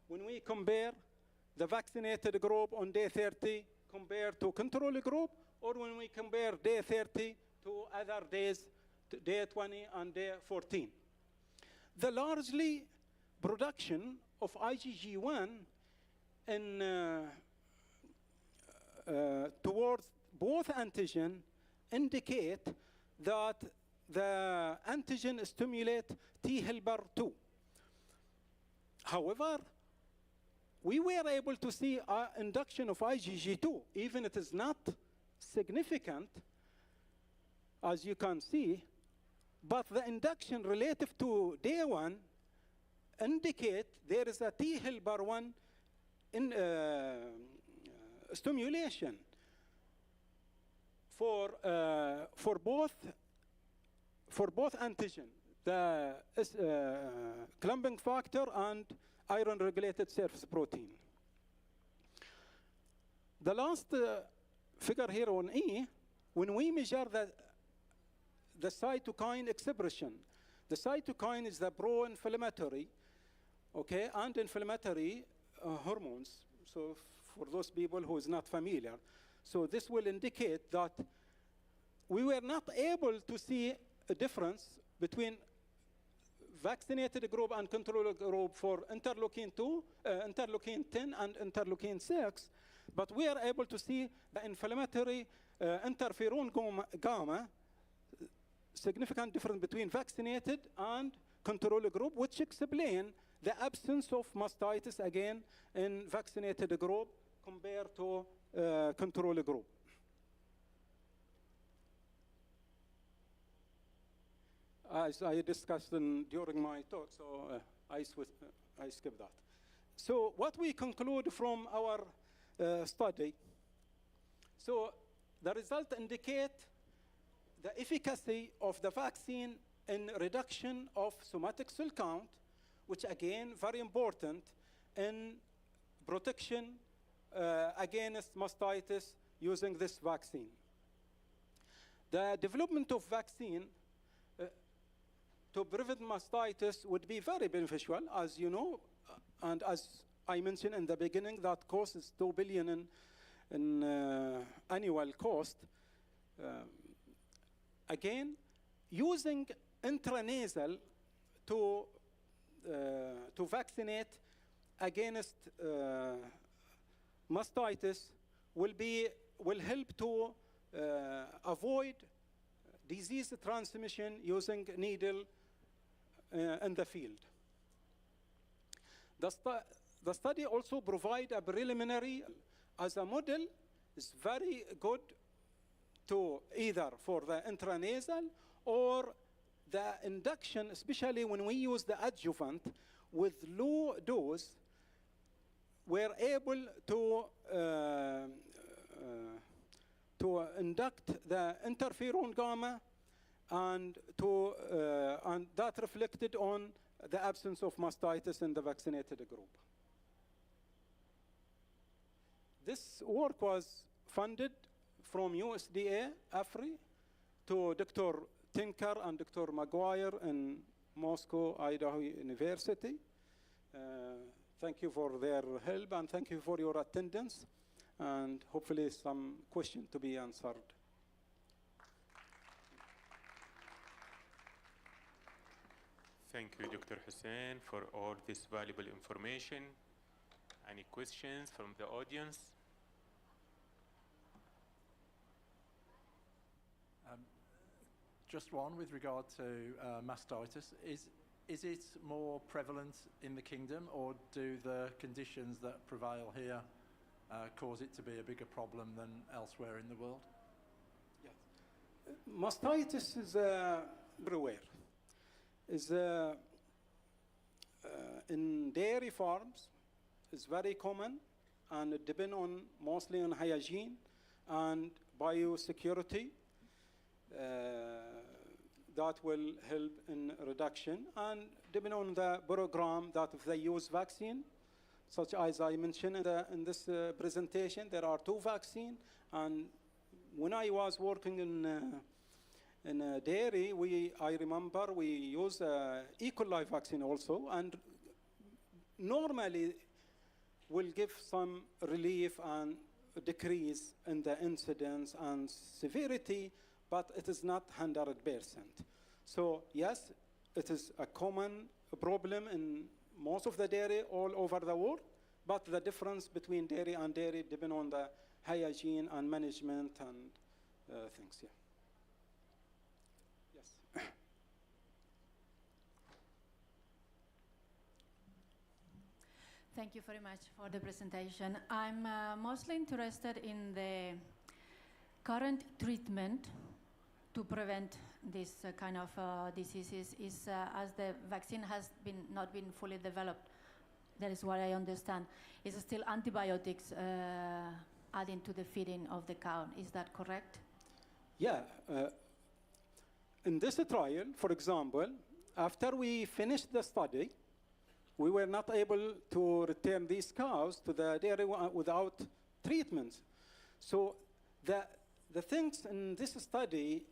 when we compare the vaccinated group on day 30 compared to control group, or when we compare day 30 to other days, to day 20 and day 14. The largely production of IgG1 towards both antigen indicate that the antigen stimulate T helper 2. However, we were able to see induction of IgG2, even it is not significant, as you can see, But the induction relative to day one indicate there is a T helper 1 in stimulation for both antigen, the clumping factor and iron-regulated surface protein. The last figure here on E, when we measure the cytokine expression, the cytokine is the pro-inflammatory, okay, anti-inflammatory hormones. So for those people who is not familiar, so this will indicate that we were not able to see a difference between vaccinated group and control group for interleukin 2, interleukin 10, and interleukin 6, but we are able to see the inflammatory interferon gamma, significant difference between vaccinated and control group, which explain the absence of mastitis again in vaccinated group compared to control group. As I discussed during my talk, so I skipped that. So what we conclude from our study, so the result indicate the efficacy of the vaccine in reduction of somatic cell count, which again, very important in protection against mastitis using this vaccine. The development of vaccine to prevent mastitis would be very beneficial, as you know, and as I mentioned in the beginning, that cost is $2 billion in annual cost. Again, using intranasal to vaccinate against mastitis will help to avoid disease transmission using needle in the field. The study also provide a preliminary as a model. Is very good to either for the intranasal or the induction, especially when we use the adjuvant with low dose, we're able to induct the interferon gamma and that reflected on the absence of mastitis in the vaccinated group. This work was funded from USDA, AFRI, to Dr. Tinker and Dr. Maguire in Moscow, Idaho University. Thank you for their help and thank you for your attendance, and hopefully some question to be answered. Thank you, Dr. Hussein, for all this valuable information. Any questions from the audience? Just one with regard to mastitis. Is it more prevalent in the kingdom, or do the conditions that prevail here cause it to be a bigger problem than elsewhere in the world? Yes. Mastitis is everywhere. Is in dairy farms is very common, and it depends on mostly on hygiene and biosecurity. That will help in reduction, and depending on the program that if they use vaccine, such as I mentioned in this presentation, there are 2 vaccines, and when I was working in dairy, I remember we use E. coli vaccine also, and normally will give some relief and decrease in the incidence and severity, but it is not 100%. So yes, it is a common problem in most of the dairy all over the world, but the difference between dairy and dairy depends on the hygiene and management and things, yeah. Yes. Thank you very much for the presentation. I'm mostly interested in the current treatment to prevent this kind of diseases is as the vaccine has not been fully developed. That is what I understand. Is still antibiotics adding to the feeding of the cow. Is that correct? Yeah. In this trial, for example, after we finished the study, we were not able to return these cows to the dairy without treatments. So the things in this study,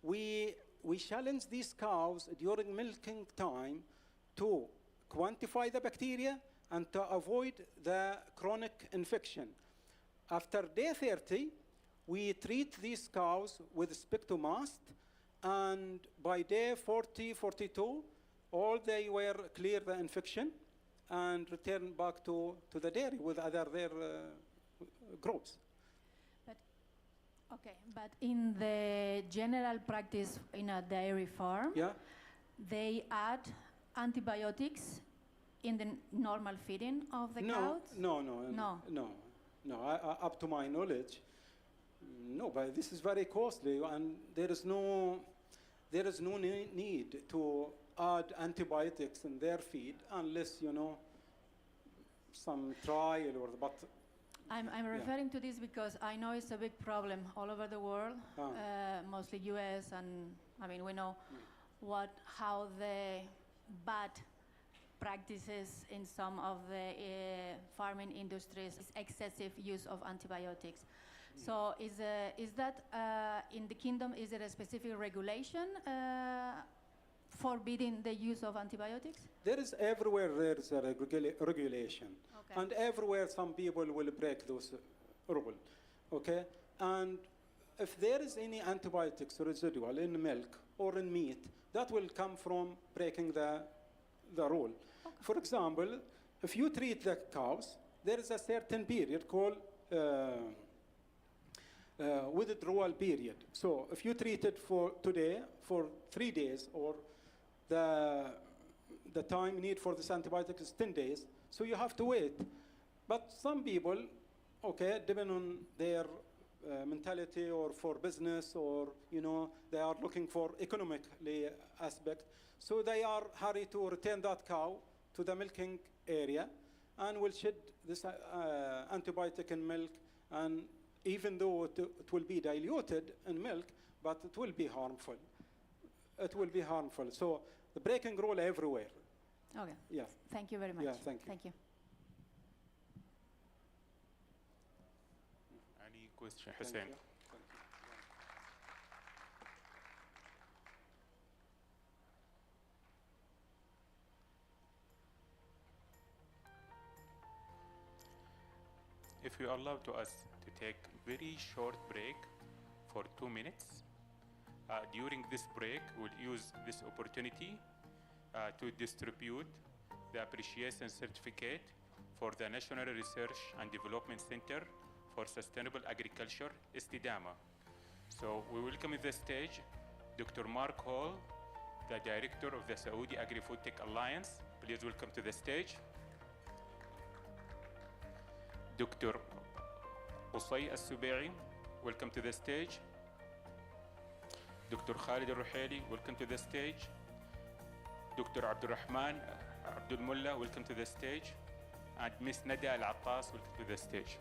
we challenged these cows during milking time to quantify the bacteria and to avoid the chronic infection. After day 30, we treat these cows with spectomast, and by day 40, 42, all they were clear the infection and returned back to the dairy with their groups. Okay, but in the general practice in a dairy farm, they add antibiotics in the normal feeding of the cows? No. Up to my knowledge, no. But this is very costly, and there is no need to add antibiotics in their feed unless some trial or but. I'm referring to this because I know it's a big problem all over the world, mostly US, and I mean we know how the bad practices in some of the farming industries is excessive use of antibiotics. So is that in the kingdom, is there a specific regulation forbidding the use of antibiotics? There is everywhere there is a regulation. Okay. And everywhere some people will break those rules. Okay? And if there is any antibiotics residual in milk or in meat, that will come from breaking the rule. Okay. For example, if you treat the cows, there is a certain period called withdrawal period. So if you treat it for today for 3 days, or the time need for this antibiotic is 10 days, so you have to wait. But some people, okay, depending on their mentality or for business, or they are looking for economically aspect, so they are hurry to return that cow to the milking area and will shed this antibiotic in milk, and even though it will be diluted in milk, but it will be harmful. It will be harmful. So the breaking rule everywhere. Okay. Yeah. Thank you very much. Yeah, thank you. Thank you. Any question, Hussein? If you allow to us to take very short break for 2 minutes, during this break, we'll use this opportunity to distribute the appreciation certificate for the National Research and Development Center for Sustainable Agriculture, Istidama. So we welcome to the stage Dr. Mark Hall, the Director of the Saudi Agri-Food Tech Alliance. Please welcome to the stage. Dr. Qusay Al-Subai, welcome to the stage. Dr. Khalid Al-Ruhaili, welcome to the stage. Dr. Abdurrahman Abdul Mullah, welcome to the stage. And Ms. Nadia Al-Attas, welcome to the stage.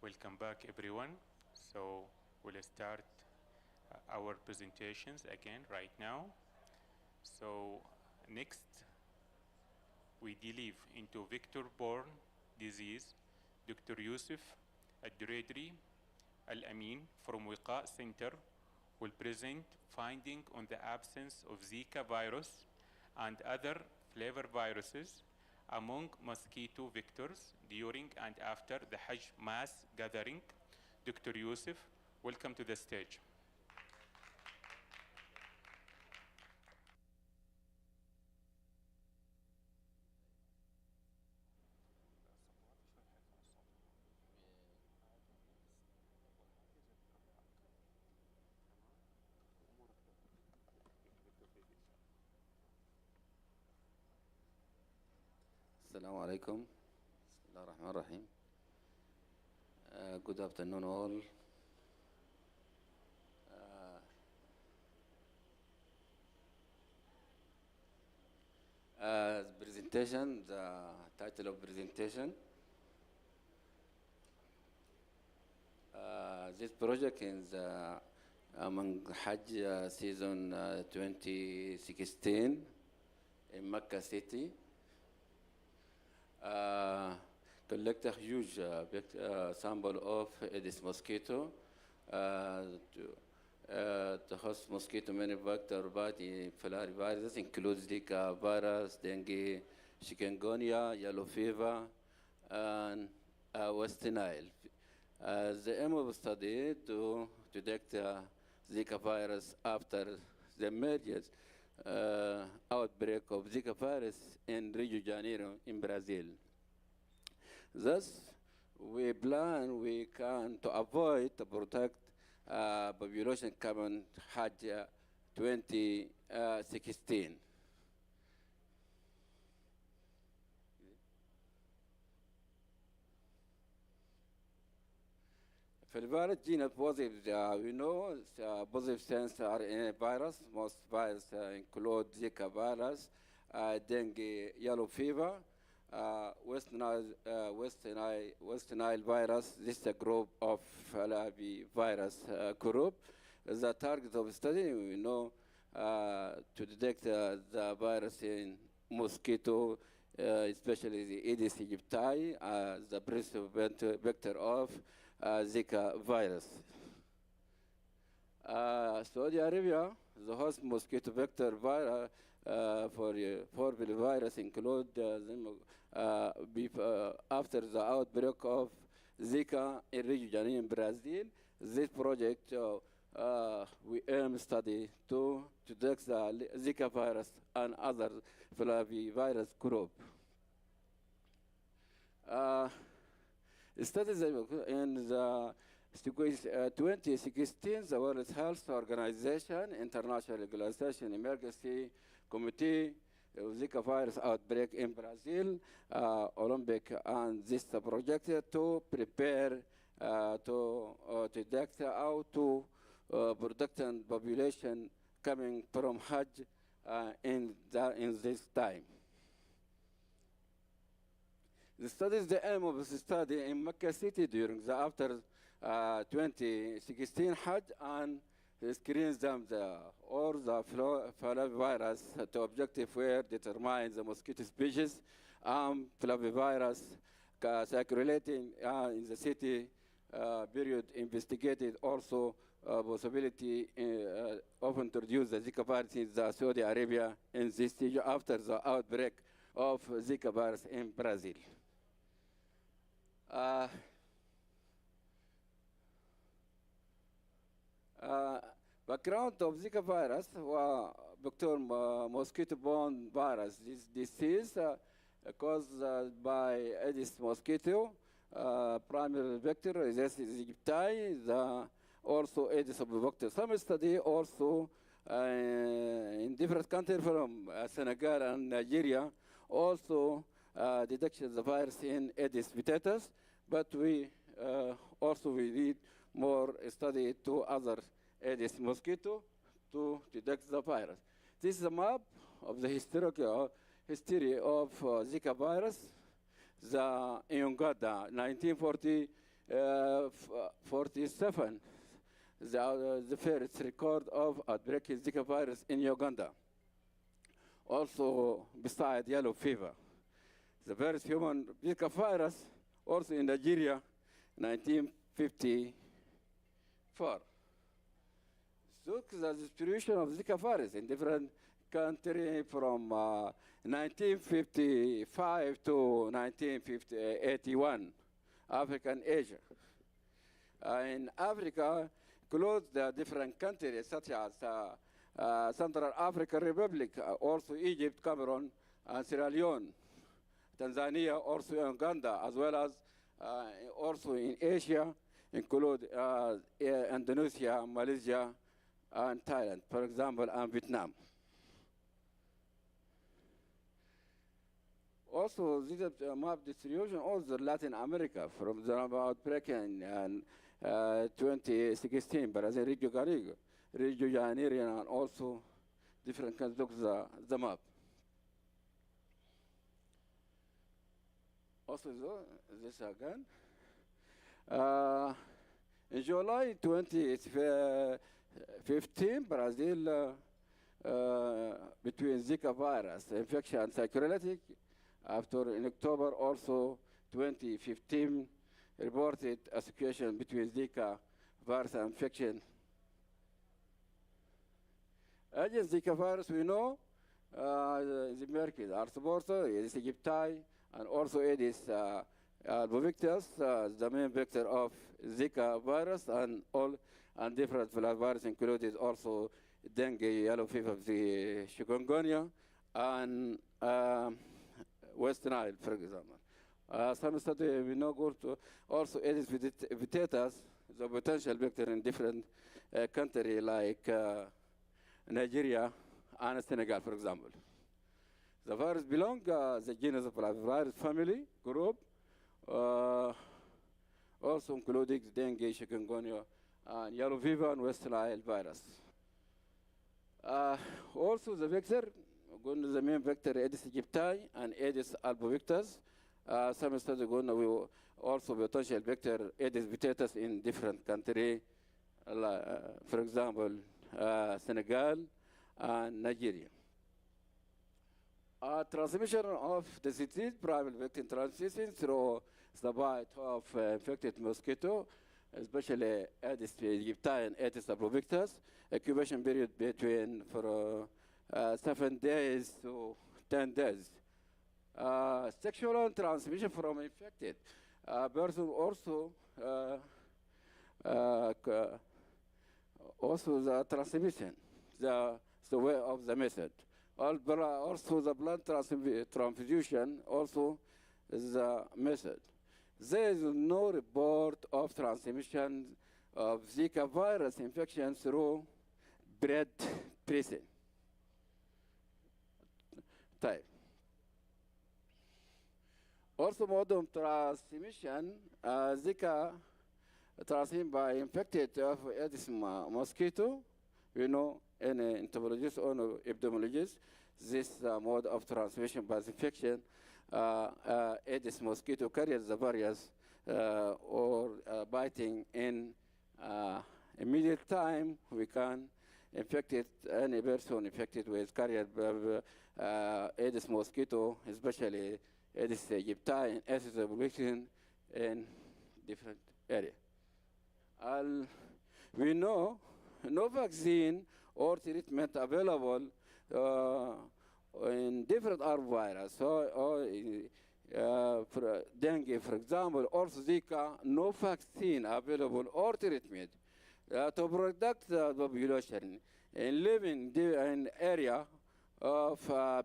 Welcome back, everyone. So we'll start our presentations again right now. So next, we delve into vector-borne disease. Dr. Yusuf Al-Duradri Al-Amin from Wiqa Center will present finding on the absence of Zika virus and other flavor viruses among mosquito vectors during and after the Hajj mass gathering. Dr. Yusuf, welcome to the stage. Assalamu alaikum. Bismillah ar-Rahman ar-Rahim. Good afternoon all. Presentation, the title of presentation. This project is among Hajj season 2016 in Mecca City. Collect a huge sample of Aedes mosquito to host mosquito manufactured viruses includes Zika virus, dengue, chikungunya, yellow fever, and West Nile. The aim of the study to detect Zika virus after the emergence outbreak of Zika virus in Rio de Janeiro in Brazil. Thus, we plan we can to avoid to protect population coming Hajj 2016. For the virus gene positive, we know positive sense RNA virus. Most viruses include Zika virus, dengue, yellow fever, West Nile virus. This is a group of virus group. The target of study, we know, to detect the virus in mosquito, especially the Aedes aegypti, the principal vector of Zika virus. Saudi Arabia, the host mosquito vector virus for the virus include after the outbreak of Zika in Rio de Janeiro in Brazil. This project we aim study to detect the Zika virus and other flavivirus group. Studies in the 2016, the World Health Organization, International Organization Emergency Committee, Zika virus outbreak in Brazil, Olympic, and this project to prepare to detect how to protect population coming from Hajj in this time. The study is the aim of the study in Mecca City during the after 2016 Hajj and screens them or the flavivirus to objective where determine the mosquito species, flavivirus circulating in the city period investigated also possibility of introduce the Zika virus in the Saudi Arabia in this stage after the outbreak of Zika virus in Brazil. Background of Zika virus vector mosquito-borne virus. This disease caused by Aedes mosquito. Primary vector is Aedes aegypti. Also Aedes albopictus. Some study also in different countries from Senegal and Nigeria also detection the virus in Aedes aegypti, but we need more study to other Aedes mosquito to detect the virus. This is a map of the history of Zika virus. In Uganda, 1940, 47, the first record of outbreak of Zika virus in Uganda. Also, beside yellow fever. The first human Zika virus also in Nigeria, 1954. So the distribution of Zika virus in different countries from 1955 to 1981, Africa and Asia. In Africa, include the different countries such as Central African Republic, also Egypt, Cameroon, and Sierra Leone, Tanzania, also Uganda, as well as also in Asia, include Indonesia, Malaysia, and Thailand, for example, and Vietnam. Also, this is map distribution, also Latin America, from the outbreak in 2016, Brazil, Rio de Janeiro, and also different countries of the map. Also, this again. In July 2015, Brazil, between Zika virus infection and psycholytic, after in October also 2015, reported a situation between Zika virus and infection. Agent Zika virus, we know, the Merkel, Arthroporta, Aedes aegypti, and also Aedes albovictus, the main vector of Zika virus, and different virus included also dengue, yellow fever, the chikungunya, and West Nile, for example. Some study we know go to also Aedes aegypti, the potential vector in different countries like Nigeria and Senegal, for example. The virus belong the genus of virus family group, also including dengue, chikungunya, and yellow fever and West Nile virus. Also the vector, the main vector Aedes aegypti and Aedes albovictus. Some studies will also potential vector Aedes aegypti in different countries, for example, Senegal and Nigeria. Transmission of the disease, primary vector transmission through the bite of infected mosquito, especially Aedes aegypti and Aedes albovictus. Incubation period between 7 days to 10 days. Sexual transmission from infected person also the transmission, the way of the method. Also the blood transfusion also is the method. There is no report of transmission of Zika virus infection through bread pressing type. Also mode of transmission, Zika transmitted by infected of Aedes mosquito. We know in entomologists or epidemiologists, this mode of transmission by infection, Aedes mosquito carries the various or biting in immediate time. We can infect any person infected with carrier Aedes mosquito, especially Aedes aegypti and Aedes albovictus in different areas. We know no vaccine or treatment available in different arbovirus. For dengue, for example, or Zika, no vaccine available or treatment to protect the population and living in an area of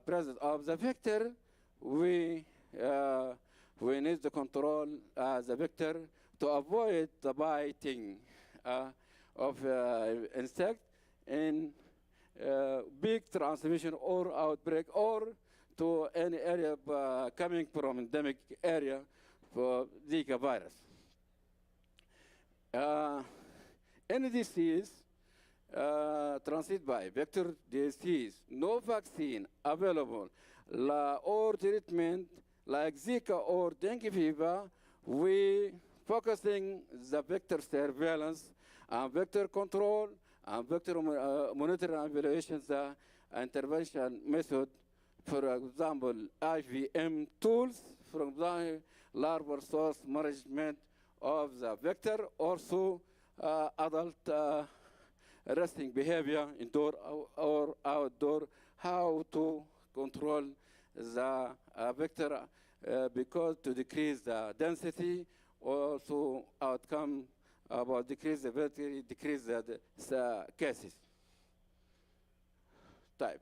presence of the vector. We need to control the vector to avoid the biting of insect in big transmission or outbreak or to any area coming from endemic area for Zika virus. Any disease transmitted by vector disease, no vaccine available or treatment like Zika or dengue fever, we focusing the vector surveillance and vector control and vector monitoring and evaluations intervention method, for example, IVM tools, for example, larval source management of the vector, also adult resting behavior, indoor or outdoor, how to control the vector because to decrease the density, also outcome about decrease the vector, decrease the cases type.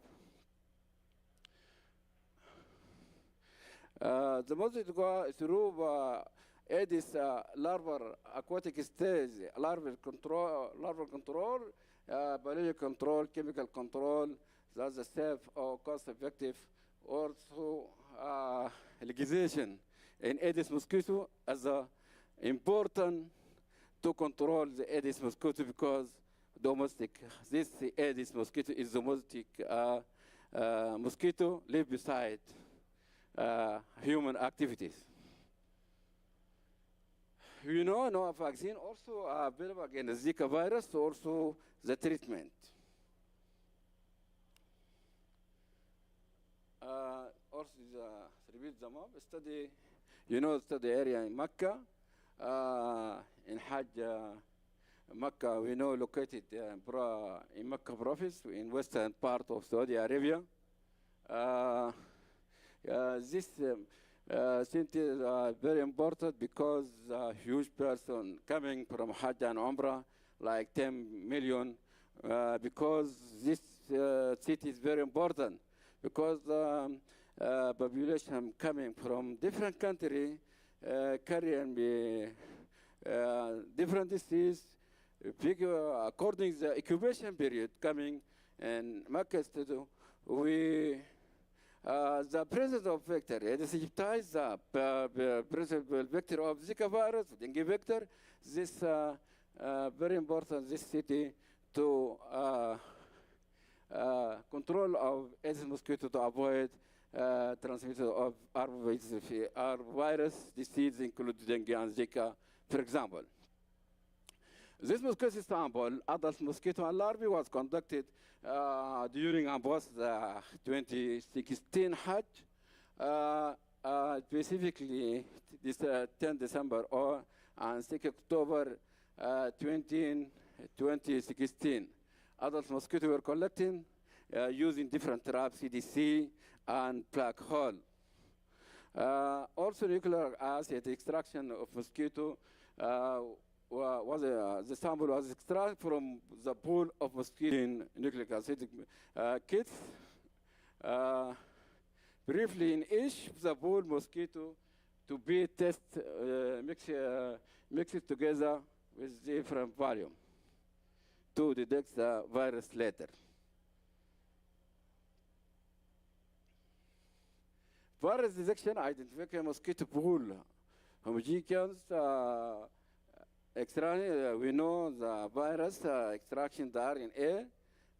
The most to go through Aedes larval aquatic stage, larval control, biological control, chemical control, that's a safe or cost-effective. Also, legalization in Aedes mosquito as important to control the Aedes mosquito because this Aedes mosquito is domestic mosquito live beside human activities. You know, no vaccine also available against Zika virus, also the treatment. Also, repeat the map study. You know, study area in Mecca, in Hajj, Mecca. We know located in Mecca province, in western part of Saudi Arabia. This synth is very important because huge person coming from Hajj and Umrah, like 10 million, because this city is very important, because population coming from different country carrying different disease, according to the incubation period coming in Mecca studio, the presence of vector, Aedes aegypti, the presence of vector of Zika virus, dengue vector, this very important, this city to control of Aedes mosquito to avoid transmission of arbovirus disease, including dengue and Zika, for example. This mosquito sample, adult mosquito and larvae, was conducted during and post 2016 Hajj, specifically this 10 December and 6 October 2016. Adult mosquito were collecting using different traps, CDC and black hole. Also, nucleic acid extraction of mosquito the sample was extracted from the pool of mosquito in nucleic acid kits. Briefly, in each of the pool mosquito to be tested, mix it together with different volume to detect the virus later. Virus detection, identify mosquito pool homogeneous. We know the virus extraction the RNA,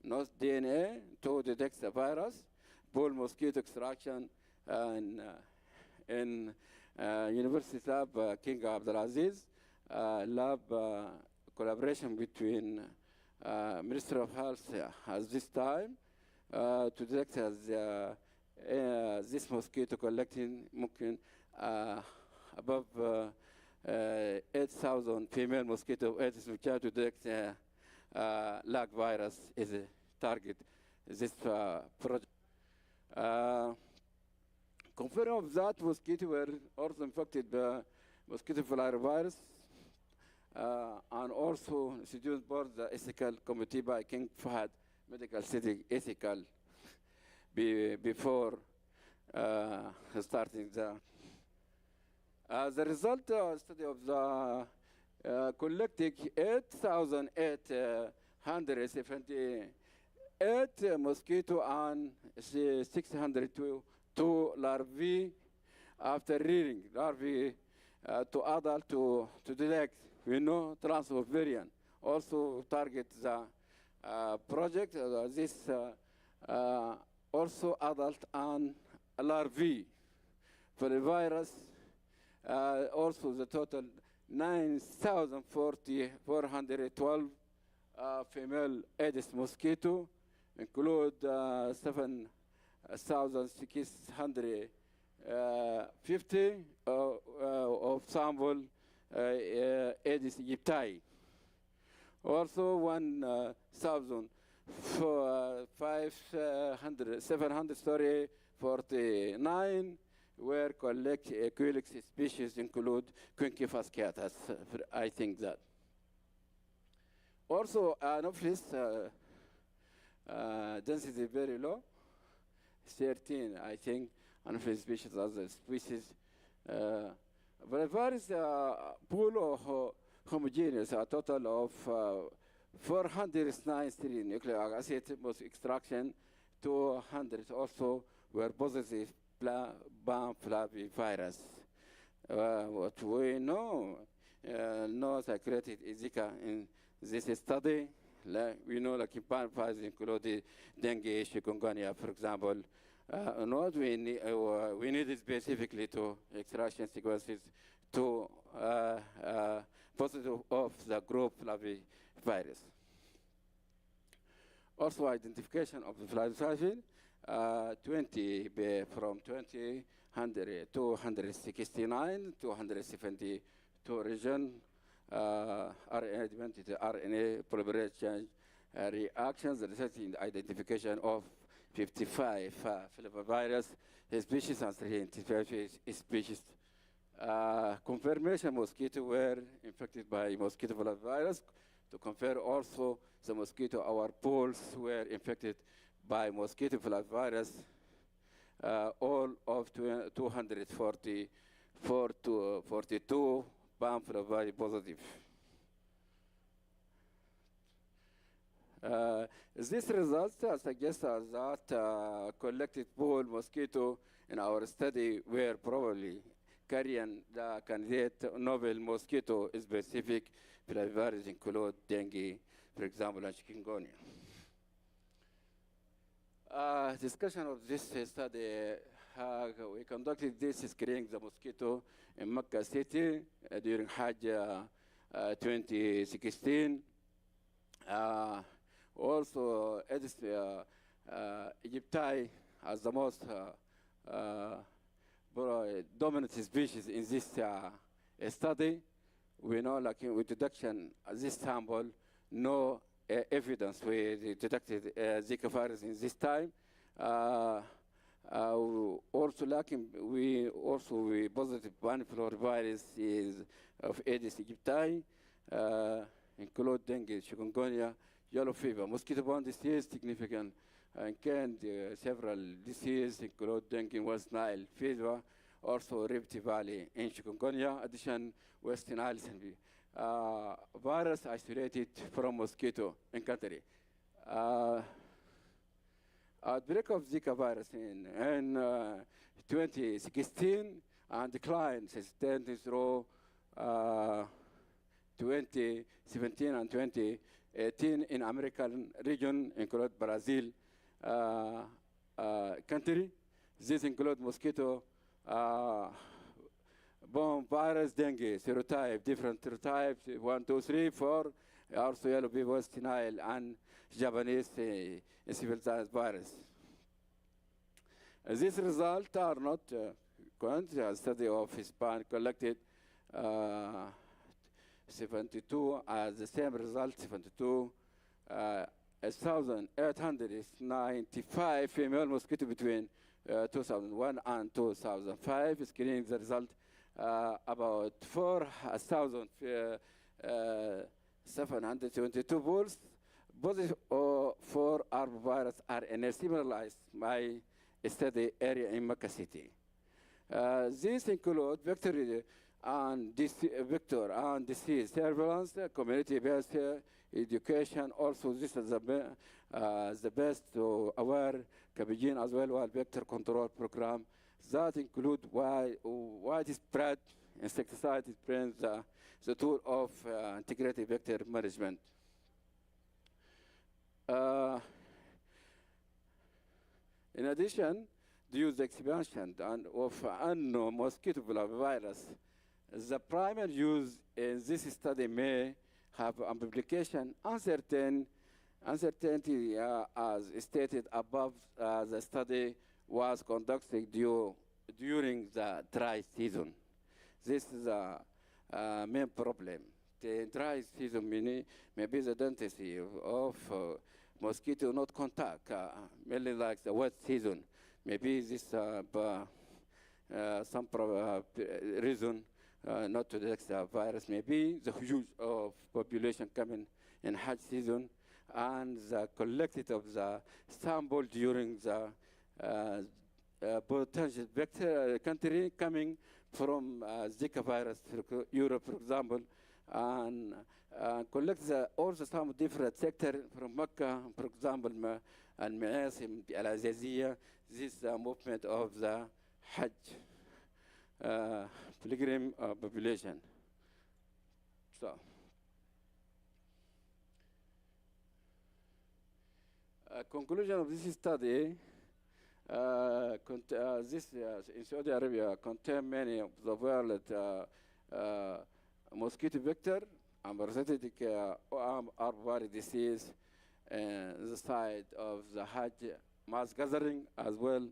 not DNA, to detect the virus. Pool mosquito extraction in University Lab King Abdulaziz lab collaboration between Ministry of Health at this time to detect this mosquito collecting above 8,000 female mosquito Aedes aegypti to detect lag virus is a target. This project. Confirm of that mosquito were also infected by mosquito virus and also introduced board the ethical committee by King Fahad Medical City ethical before starting the. The result study of the collecting 8,878 mosquito and 602 larvae after rearing larvae to adult to detect, we know, transfer variant. Also target the project, this also adult and larvae for the virus. Also the total 9,412 female Aedes mosquito, include 7,650 of sample Aedes aegypti. Also 749 where collect Culex species include Quinque fasciatus. I think that. Also, Anopheles density very low, 13, I think, Anopheles species as a species. But there is a pool of homogeneous, a total of 493 nucleic acid was extraction, 200 also were positive BAM flavivirus. What we know, no secreted Zika in this study. We know like in BAM included dengue, chikungunya, for example. What we need specifically to extraction sequences to positive of the group flavivirus. Also identification of the flavivirus, 20 from 269, 272 region, RNA polymerase change reactions resulting in the identification of 55 flavivirus species and 325 species. Confirmation mosquito were infected by mosquito flavivirus. To compare also the mosquito, our pools were infected by mosquito flavivirus, all of 244 to 42 BAM flavivirus positive. This result suggests that collected pool mosquito in our study were probably carrying the candidate novel mosquito specific flavivirus include dengue, for example, and chikungunya. Discussion of this study, we conducted this screening the mosquito in Mecca City during Hajj 2016. Also, Aedes aegypti as the most dominant species in this study. We know, like in introduction, this sample, no evidence we detected Zika virus in this time. Also, like we positive one flavivirus is of Aedes aegypti, include dengue, chikungunya, yellow fever, mosquito-borne disease significant, and several diseases include dengue, West Nile fever, also Rift Valley in chikungunya, addition West Nile virus isolated from mosquito in country. Outbreak of Zika virus in 2016 and decline sustained through 2017 and 2018 in American region, include Brazil country. This include mosquito borne virus, dengue, serotype, different serotypes, 1, 2, 3, 4, also yellow fever, West Nile, and Japanese encephalitis virus. These results are not current. A study of Spain collected 72 as the same result, 72, 1,895 female mosquito between 2001 and 2005. Screening the result about 4,722 bulls, positive for arbovirus RNA, similarly my study area in Mecca City. These include vector and disease surveillance, community-based education. Also, this is the best to aware cabagene as well as vector control program that include widespread insecticide brings the tool of integrated vector management. In addition, the use expansion of unknown mosquito flavivirus The primary use in this study may have implication uncertainty as stated above. The study was conducted during the dry season. This is a main problem. The dry season may be the density of mosquito not contact, mainly like the wet season. Maybe this some reason not to detect the virus. Maybe the huge of population coming in Hajj season and the collected of the sample during the potential vector country coming from Zika virus, Europe, for example, and collect also some different sector from Mecca, for example, Al-Ma'asim, Al-Azaziyah, this movement of the Hajj pilgrim population. So, conclusion of this study, this in Saudi Arabia contain many of the world mosquito vector and parasitic arboreal disease, the site of the Hajj mass gathering as well.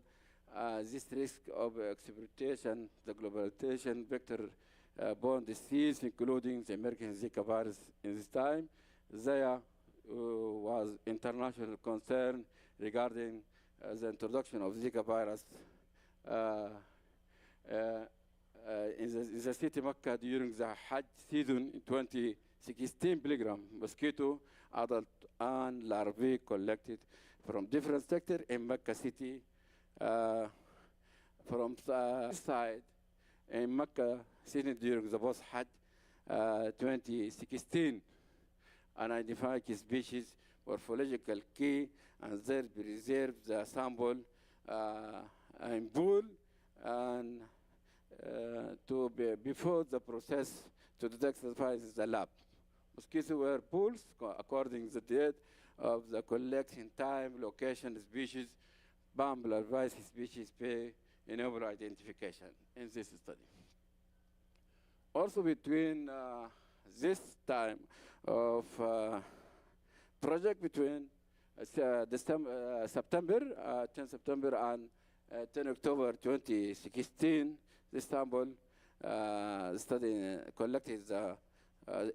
This risk of exploitation, the globalization vector-borne disease, including the American Zika virus in this time. There was international concern regarding the introduction of Zika virus in the city Mecca during the Hajj season in 2016. Milligram mosquito, adult and larvae collected from different sectors in Mecca city. From the side in Mecca city during the post-Hajj 2016, and identify key species, morphological key, and then preserve the sample in pool and before the process to detect the virus in the lab. Mosquitoes were pools according to the date of the collection time, location, species, bomb larvae species pay enable identification in this study. Also between this time of project between September, 10 September and 10 October 2016, this sample study collected the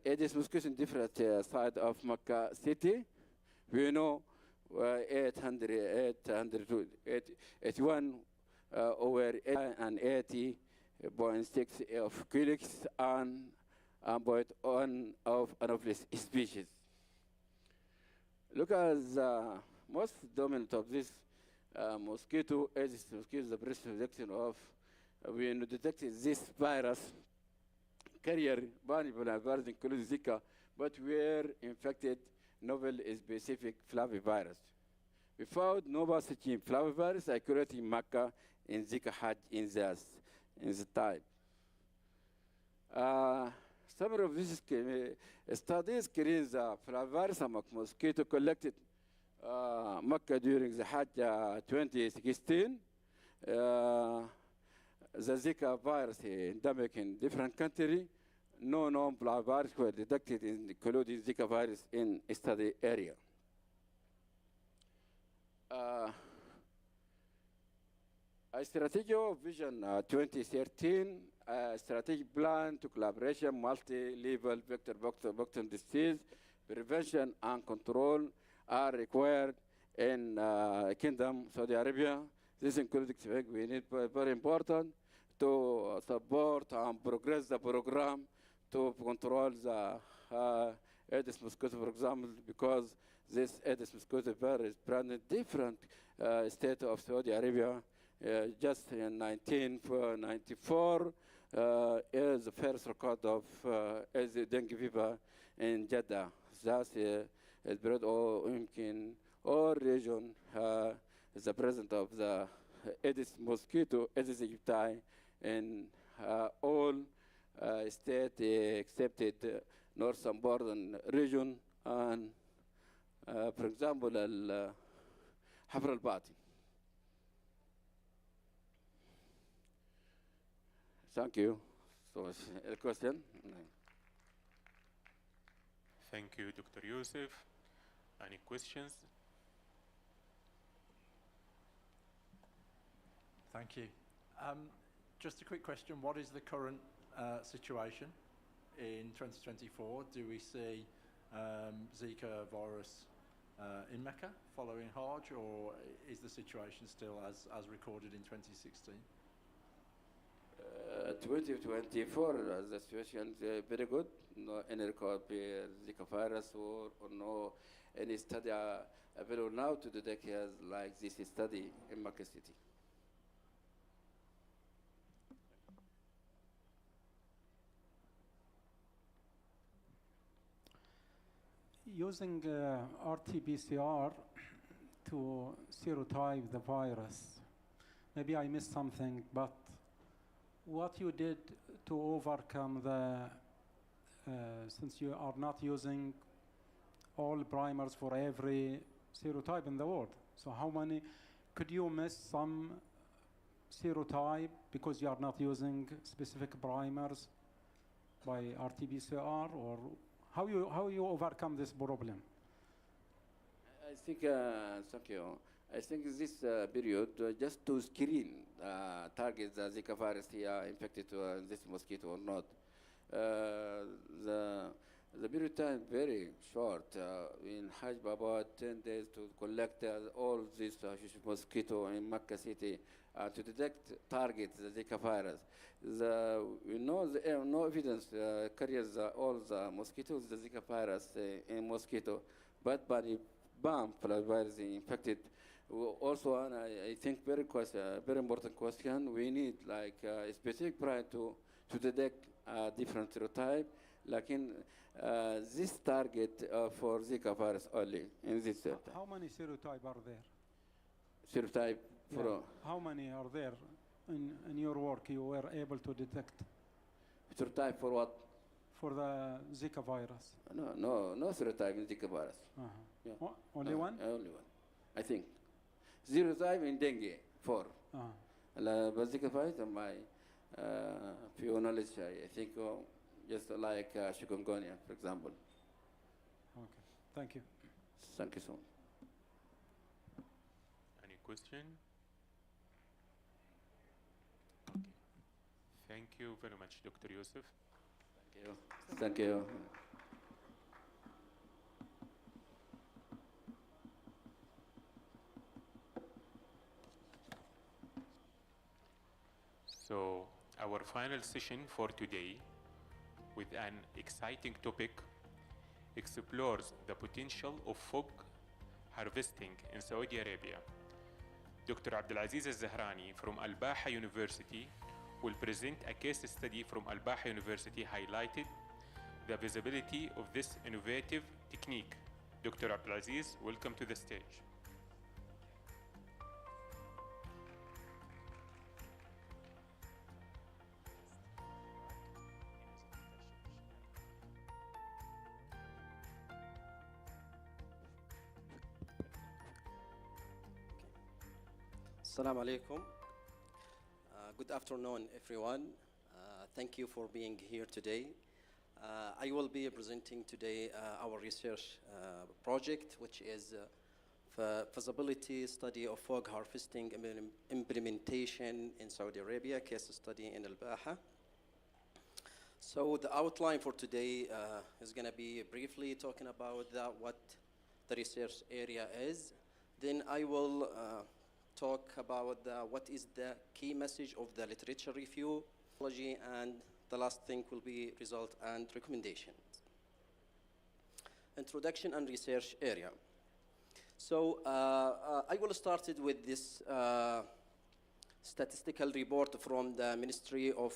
Aedes mosquitoes in different sides of Mecca city. We know 881 over 80.6 of Culex and 0.1 of Anopheles species. Look at the most dominant of this mosquito, Aedes mosquito, the breast reduction of, we detected this virus carrier, vulnerable virus including Zika, but were infected novel specific flavivirus. We found no pathogen flavivirus occurred in Mecca in Zika Hajj in the time. Some of these studies carry the flavivirus among mosquito collected Mecca during the Hajj 2016. The Zika virus endemic in different countries. No known flavivirus were detected including Zika virus in study area. A strategic vision 2013, strategic plan to collaboration, multi-level vector disease, prevention and control are required in Kingdom Saudi Arabia. This includes we need very important to support and progress the program to control the Aedes mosquito, for example, because this Aedes mosquito virus is branded different state of Saudi Arabia. Just in 1994 is the first record of dengue fever in Jeddah. Thus, it spread in all region the presence of the Aedes mosquito, Aedes aegypti, in all states except northern border region and, for example, Hafr al-Bati. Thank you. So a question. Thank you, Dr. Yusuf. Any questions? Thank you. Just a quick question. What is the current situation in 2024? Do we see Zika virus in Mecca following Hajj, or is the situation still as recorded in 2016? 2024, the situation is very good. No any record Zika virus or no any study available now to detect as like this study in Makkah City. Using RT-PCR to serotype the virus, maybe I missed something, but what you did to overcome the, since you are not using all primers for every serotype in the world, so how many, could you miss some serotype because you are not using specific primers by RT-PCR, or how you overcome this problem? I think, thank you. I think this period, just to screen target the Zika virus here infected to this mosquito or not. The period time very short. In Hajj, about 10 days to collect all this mosquito in Makkah City to detect target the Zika virus. We know no evidence carries all the mosquitoes the Zika virus in mosquito, but by bomb virus infected. Also, and I think very important question. We need like a specific prior to detect different serotype, like in this target for Zika virus only in this serotype. How many serotype are there? Serotype for how many are there in your work you were able to detect? Serotype for what? For the Zika virus. No serotype in Zika virus. Yeah. Only one? Only one, I think. Serotype in dengue, 4. But Zika virus, my few knowledge, I think just like chikungunya, for example. Okay, thank you. Thank you so much. Any question? Okay. Thank you very much, Dr. Yusuf. Thank you. Thank you. So our final session for today, with an exciting topic, explores the potential of fog harvesting in Saudi Arabia. Dr. Abdulaziz Al-Zahrani from Al-Baha University will present a case study from Al-Baha University highlighted the visibility of this innovative technique. Dr. Abdulaziz, welcome to the stage. Assalamu alaikum. Good afternoon, everyone. Thank you for being here today. I will be presenting today our research project, which is feasibility study of fog harvesting implementation in Saudi Arabia, case study in Al-Baha. So the outline for today is going to be briefly talking about what the research area is. Then I will talk about what is the key message of the literature review, and the last thing will be result and recommendations. Introduction and research area. So I will start it with this statistical report from the Ministry of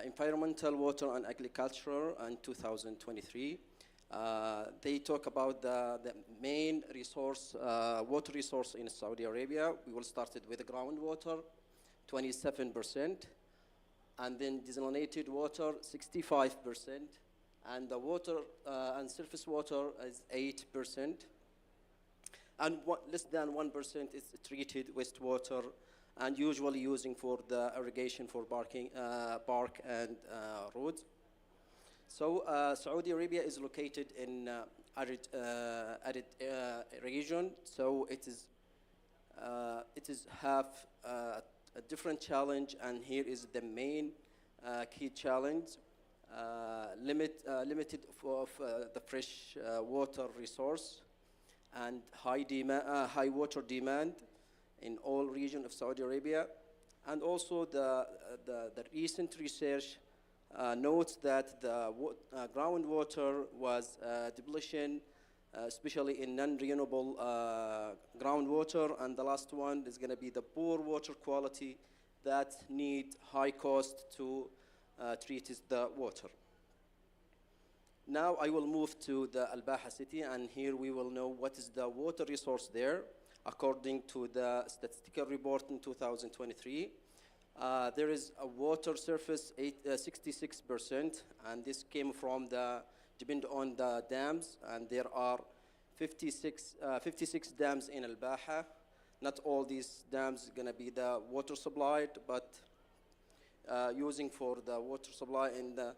Environmental, Water and Agriculture in 2023. They talk about the main resource, water resource in Saudi Arabia. We will start it with groundwater, 27%, and then desalinated water, 65%, and the water and surface water is 8%, and less than 1% is treated wastewater and usually using for the irrigation for park and roads. So Saudi Arabia is located in arid region, so it is have a different challenge, and here is the main key challenge: limited of the fresh water resource and high water demand in all region of Saudi Arabia, and also the recent research notes that the groundwater was depletion, especially in non-renewable groundwater, and the last one is going to be the poor water quality that need high cost to treat the water. Now I will move to the Al-Baha city, and here we will know what is the water resource there. According to the statistical report in 2023, there is a water surface 66%, and this came from depend on the dams, and there are 56 dams in Al-Baha. Not all these dams going to be the water supplied, but using for the water supply in the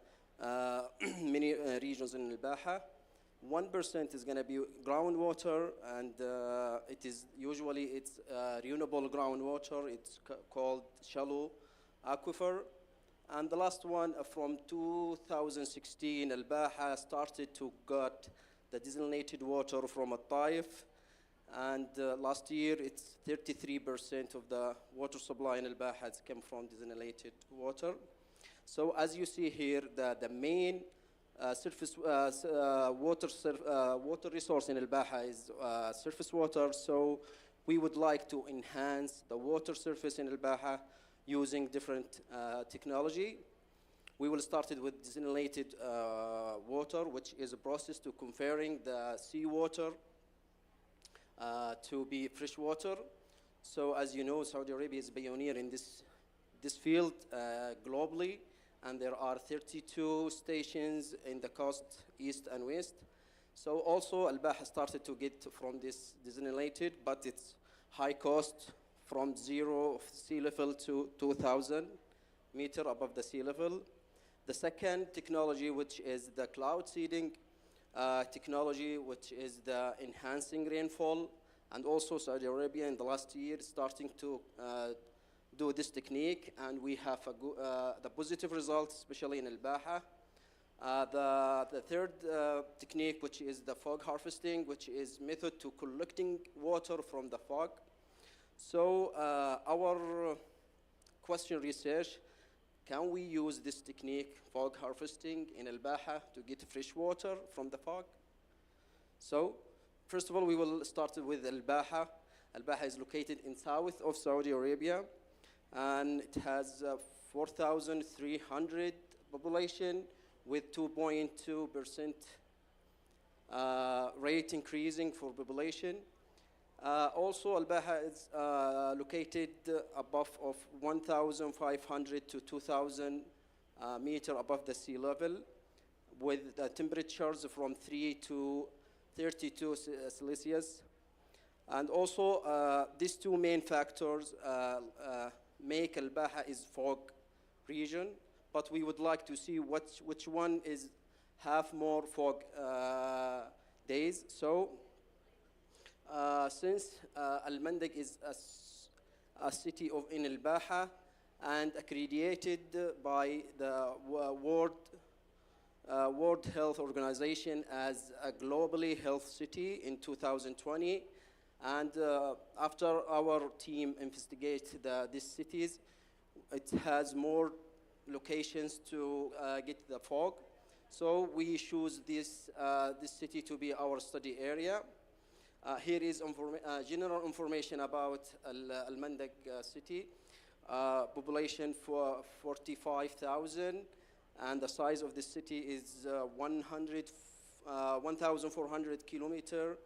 many regions in Al-Baha. 1% is going to be groundwater, and it is usually renewable groundwater. It's called shallow aquifer. And the last one, from 2016, Al-Baha started to get the desalinated water from Al-Taif. And last year, it's 33% of the water supply in Al-Baha has come from desalinated water. So as you see here, the main surface water resource in Al-Baha is surface water. So we would like to enhance the water surface in Al-Baha using different technology. We will start it with desalinated water, which is a process to converting the seawater to be fresh water. So as you know, Saudi Arabia is a pioneer in this field globally, and there are 32 stations in the coast, east and west. So also Al-Baha started to get from this desalinated, but it's high cost from zero of sea level to 2,000 meter above the sea level. The second technology, which is the cloud seeding technology, which is the enhancing rainfall, and also Saudi Arabia in the last year starting to do this technique, and we have the positive results, especially in Al-Baha. The third technique, which is the fog harvesting, which is method to collecting water from the fog. So our question research, can we use this technique, fog harvesting, in Al-Baha to get fresh water from the fog? So first of all, we will start with Al-Baha. Al-Baha is located in south of Saudi Arabia, and it has 4,300 population with 2.2% rate increasing for population. Also, Al-Baha is located above of 1,500 to 2,000 meter above the sea level, with temperatures from 3 to 32 Celsius. And also, these two main factors make Al-Baha is fog region, but we would like to see which one is have more fog days. So since Al-Mandaq is a city in Al-Baha and accredited by the World Health Organization as a globally health city in 2020, and after our team investigates these cities, it has more locations to get the fog. So we choose this city to be our study area. Here is general information about Al-Mandaq city. Population for 45,000, and the size of the city is 1,400 kilometers,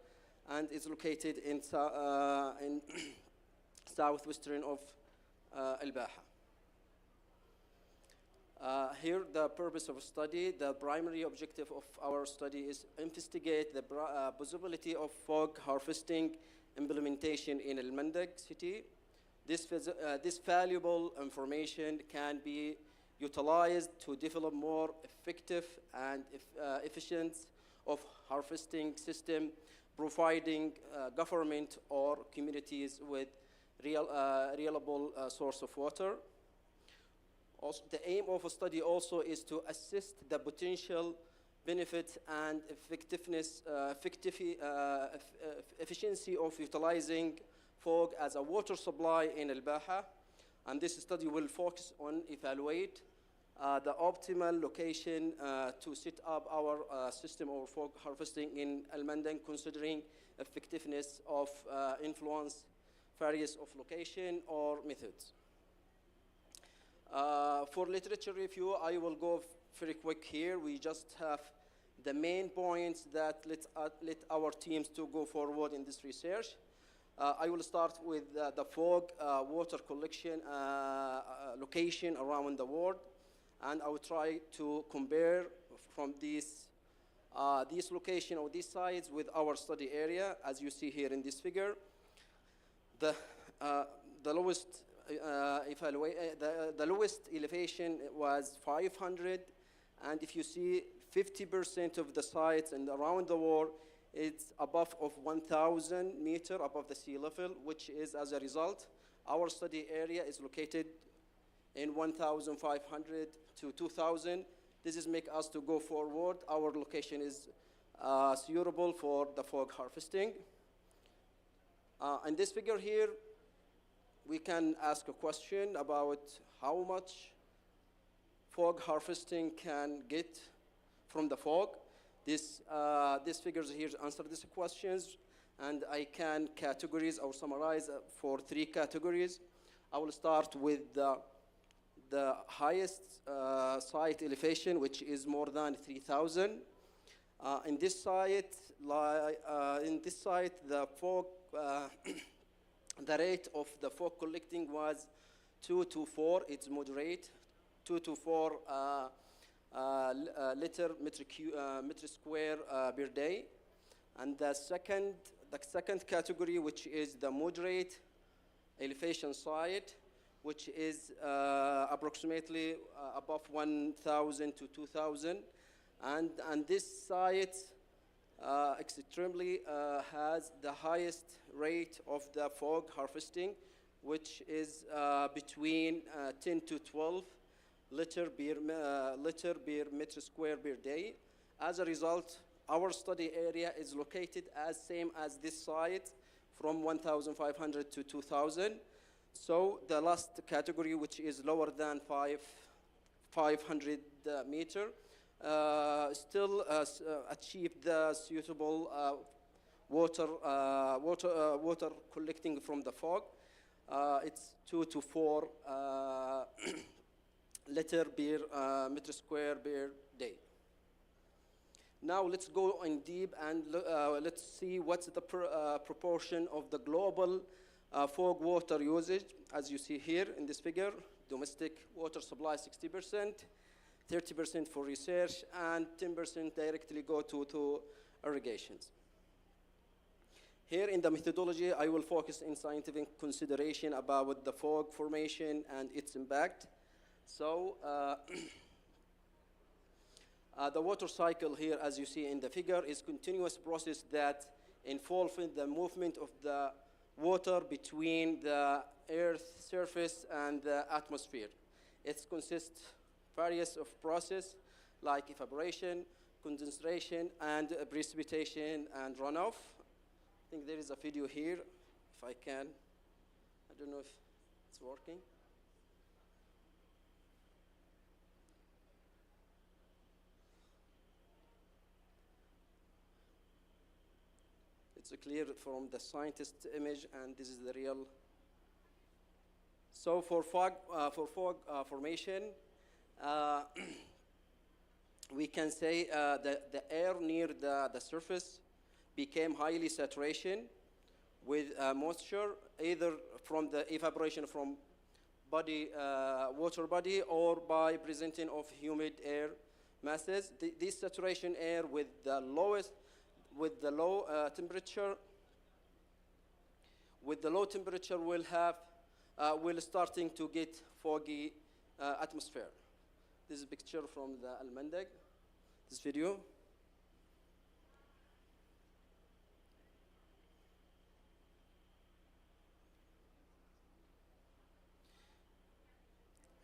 and is located in southwestern of Al-Baha. Here, the purpose of study, the primary objective of our study is investigate the possibility of fog harvesting implementation in Al-Mandaq city. This valuable information can be utilized to develop more effective and efficient of harvesting system, providing government or communities with reliable source of water. Also, the aim of a study also is to assess the potential benefit and efficiency of utilizing fog as a water supply in Al-Baha. And this study will focus on evaluate the optimal location to set up our system of fog harvesting in Al-Mandan, considering effectiveness of influence, various of location or methods. For literature review, I will go very quick here. We just have the main points that let our teams to go forward in this research. I will start with the fog water collection location around the world, and I will try to compare from these location or these sites with our study area, as you see here in this figure. The lowest the lowest elevation was 500, and if you see 50% of the sites and around the world, it's above of 1,000 meter above the sea level, which is, as a result, our study area is located in 1,500 to 2,000. This is make us to go forward. Our location is suitable for the fog harvesting. In this figure here, we can ask a question about how much fog harvesting can get from the fog. These figures here answer these questions, and I can categorize or summarize for 3 categories. I will start with the highest site elevation, which is more than 3,000. In this site, the fog, the rate of the fog collecting was 2 to 4. It's moderate, 2 to 4 meter square per day. And the second category, which is the moderate elevation site, which is approximately above 1,000 to 2,000. And this site extremely has the highest rate of the fog harvesting, which is between 10 to 12 liter per meter square per day. As a result, our study area is located as same as this site, from 1,500 to 2,000. So the last category, which is lower than 500 meter, still achieve the suitable water collecting from the fog. It's 2 to 4 liter per meter square per day. Now let's go in deep and let's see what's the proportion of the global fog water usage. As you see here in this figure, domestic water supply 60%, 30% for research, and 10% directly go to irrigations. Here in the methodology, I will focus in scientific consideration about the fog formation and its impact. So the water cycle here, as you see in the figure, is continuous process that involves the movement of the water between the Earth's surface and the atmosphere. It consists various of process like evaporation, condensation, and precipitation and runoff. I think there is a video here, if I can. I don't know if it's working. It's clear from the scientist image, and this is the real. So for fog formation, we can say that the air near the surface became highly saturation with moisture, either from the evaporation from water body, or by presenting of humid air masses. This saturation air with the low temperature will have we're starting to get foggy atmosphere. This is a picture from the Al-Mandag, this video.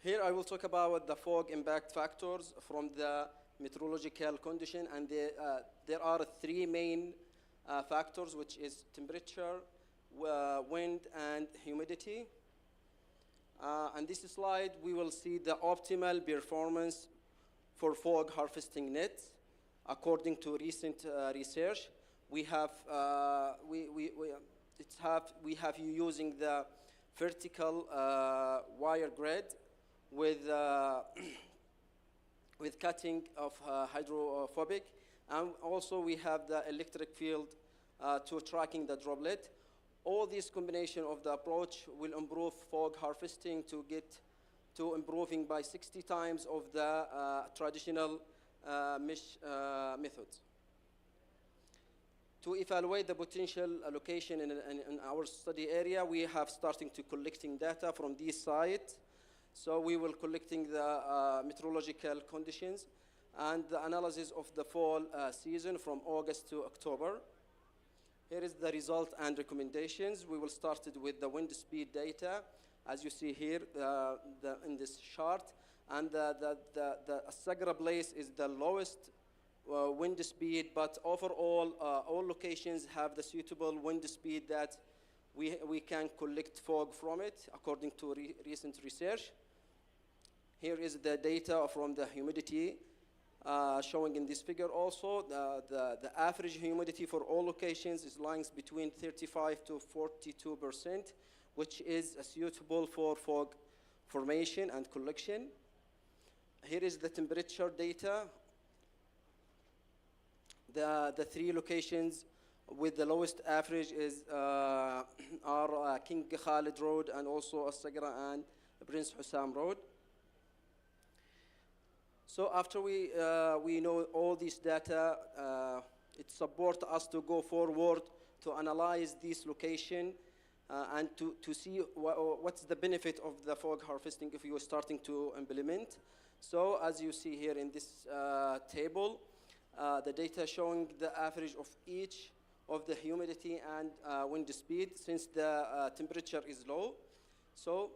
Here I will talk about the fog impact factors from the meteorological condition, and there are three main factors, which is temperature, wind, and humidity. On this slide, we will see the optimal performance for fog harvesting nets. According to recent research, we have you using the vertical wire grid with with cutting of hydrophobic, and also we have the electric field to tracking the droplet. All this combination of the approach will improve fog harvesting to get to improving by 60 times of the traditional mesh methods. To evaluate the potential location in our study area, we have starting to collecting data from these sites. So we will collecting the meteorological conditions and the analysis of the fall season from August to October. Here is the result and recommendations. We will start with the wind speed data, as you see here in this chart. And the Sagra place is the lowest wind speed, but overall, all locations have the suitable wind speed that we can collect fog from it, according to recent research. Here is the data from the humidity showing in this figure also. The average humidity for all locations is lying between 35 to 42%, which is suitable for fog formation and collection. Here is the temperature data. The three locations with the lowest average are King Khalid Road and also As-Sagra and Prince Hussam Road. So after we know all this data, it supports us to go forward to analyze this location and to see what's the benefit of the fog harvesting if you are starting to implement. So as you see here in this table, the data showing the average of each of the humidity and wind speed since the temperature is low. So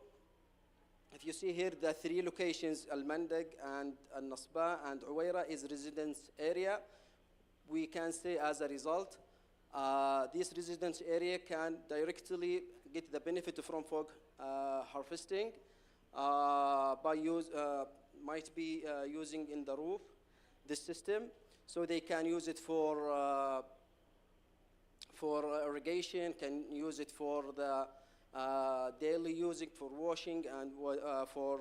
if you see here, the three locations, Al-Mandag and Al-Nasba and Uwaira is residence area. We can say as a result, this residence area can directly get the benefit from fog harvesting might be using in the roof this system. So they can use it for irrigation, can use it for the daily using, for washing and for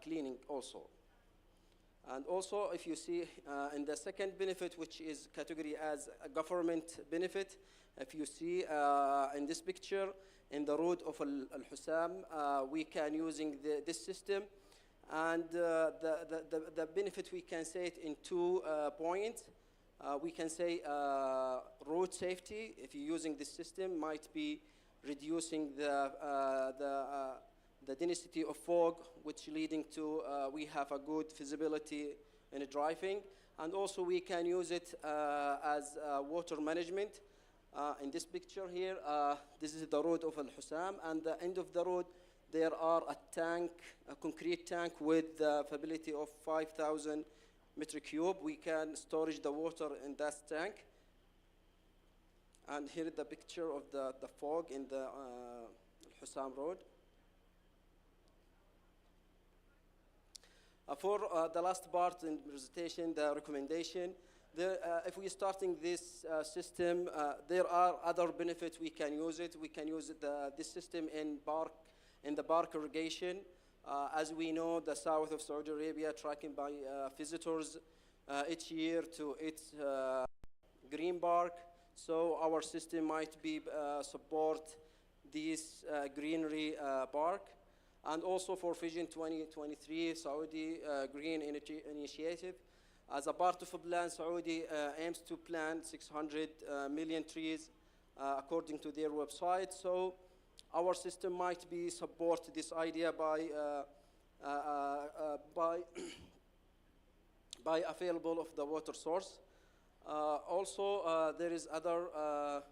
cleaning also. And also, if you see in the second benefit, which is category as a government benefit, if you see in this picture, in the road of Al-Hussam, we can using this system. And the benefit, we can say it in 2 points. We can say road safety, if you're using this system, might be reducing the density of fog, which leading to we have a good visibility in driving. And also we can use it as water management. In this picture here, this is the road of Al-Hussam, and the end of the road, there are a tank, a concrete tank with the capability of 5,000 metric cube. We can storage the water in that tank. And here is the picture of the fog in the Al-Hussam Road. For the last part in the presentation, the recommendation, if we're starting this system, there are other benefits we can use it. We can use this system in the bark irrigation. As we know, the south of Saudi Arabia tracking by visitors each year to its green bark. So our system might be support this greenery bark. And also for Vision 2023 Saudi Green Initiative. As a part of a plan, Saudi aims to plant 600 million trees according to their website. So Our system might be support this idea by by available of the water source. Also, there is other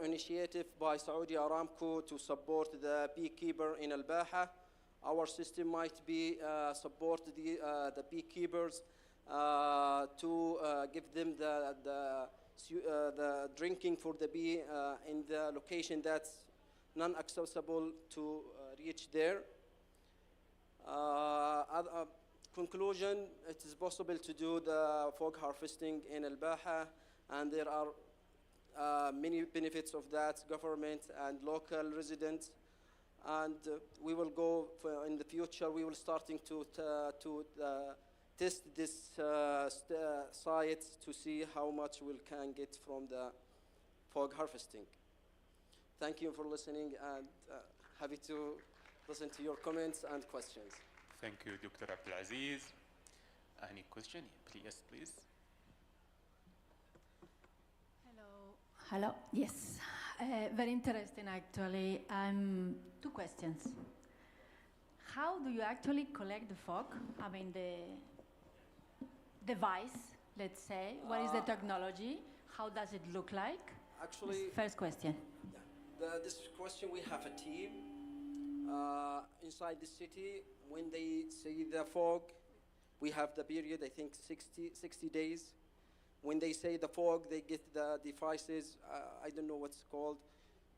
initiative by Saudi Aramco to support the beekeeper in Al-Baha. Our system might be support the beekeepers to give them the drinking for the bee in the location that's non-accessible to reach there. Conclusion, it is possible to do the fog harvesting in Al-Baha, and there are many benefits of that, government and local residents. And we will go in the future, we will starting to test this site to see how much we can get from the fog harvesting. Thank you for listening, and happy to listen to your comments and questions. Thank you, Dr. Abdulaziz. Any question? Please. Hello. Yes. Very interesting, actually. Two questions. How do you actually collect the fog? I mean, the device, let's say. What is the technology? How does it look like? Actually, first question. This question, we have a team inside the city. When they see the fog, we have the period, I think 60 days. When they say the fog, they get the devices, I don't know what's called,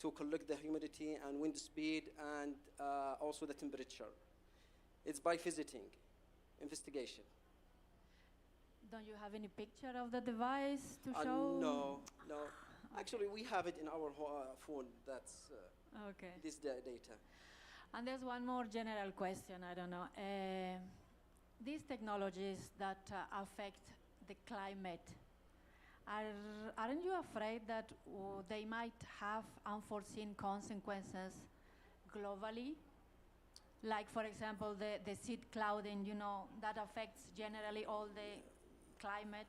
to collect the humidity and wind speed and also the temperature. It's by investigation. Don't you have any picture of the device to show? No. Actually, we have it in our phone. That's this data. And there's one more general question, I don't know. These technologies that affect the climate, aren't you afraid that they might have unforeseen consequences globally? Like, for example, the seed clouding, that affects generally all the climate.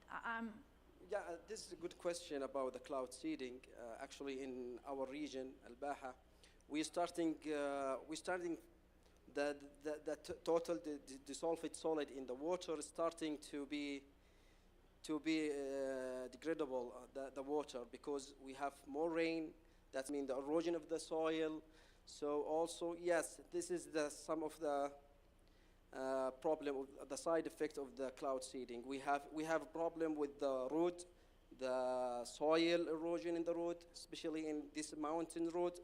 Yeah, this is a good question about the cloud seeding. Actually, in our region, Al-Baha, we're starting the total dissolved solid in the water is starting to be degradable, the water, because we have more rain. That means the erosion of the soil. So also, yes, this is some of the problem, the side effect of the cloud seeding. We have a problem with the road, the soil erosion in the road, especially in this mountain road.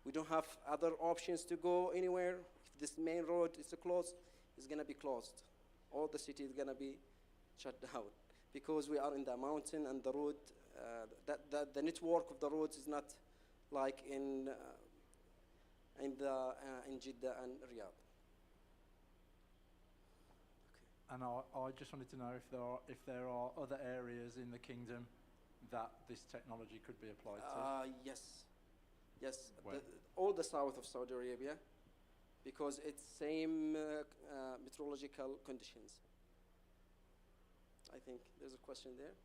We don't have other options to go anywhere. If this main road is closed, it's going to be closed. All the city is going to be shut down because we are in the mountain and the road, the network of the roads is not like in Jeddah and Riyadh. And I just wanted to know if there are other areas in the kingdom that this technology could be applied to. Yes. All the south of Saudi Arabia, because it's same meteorological conditions. I think there's a question there.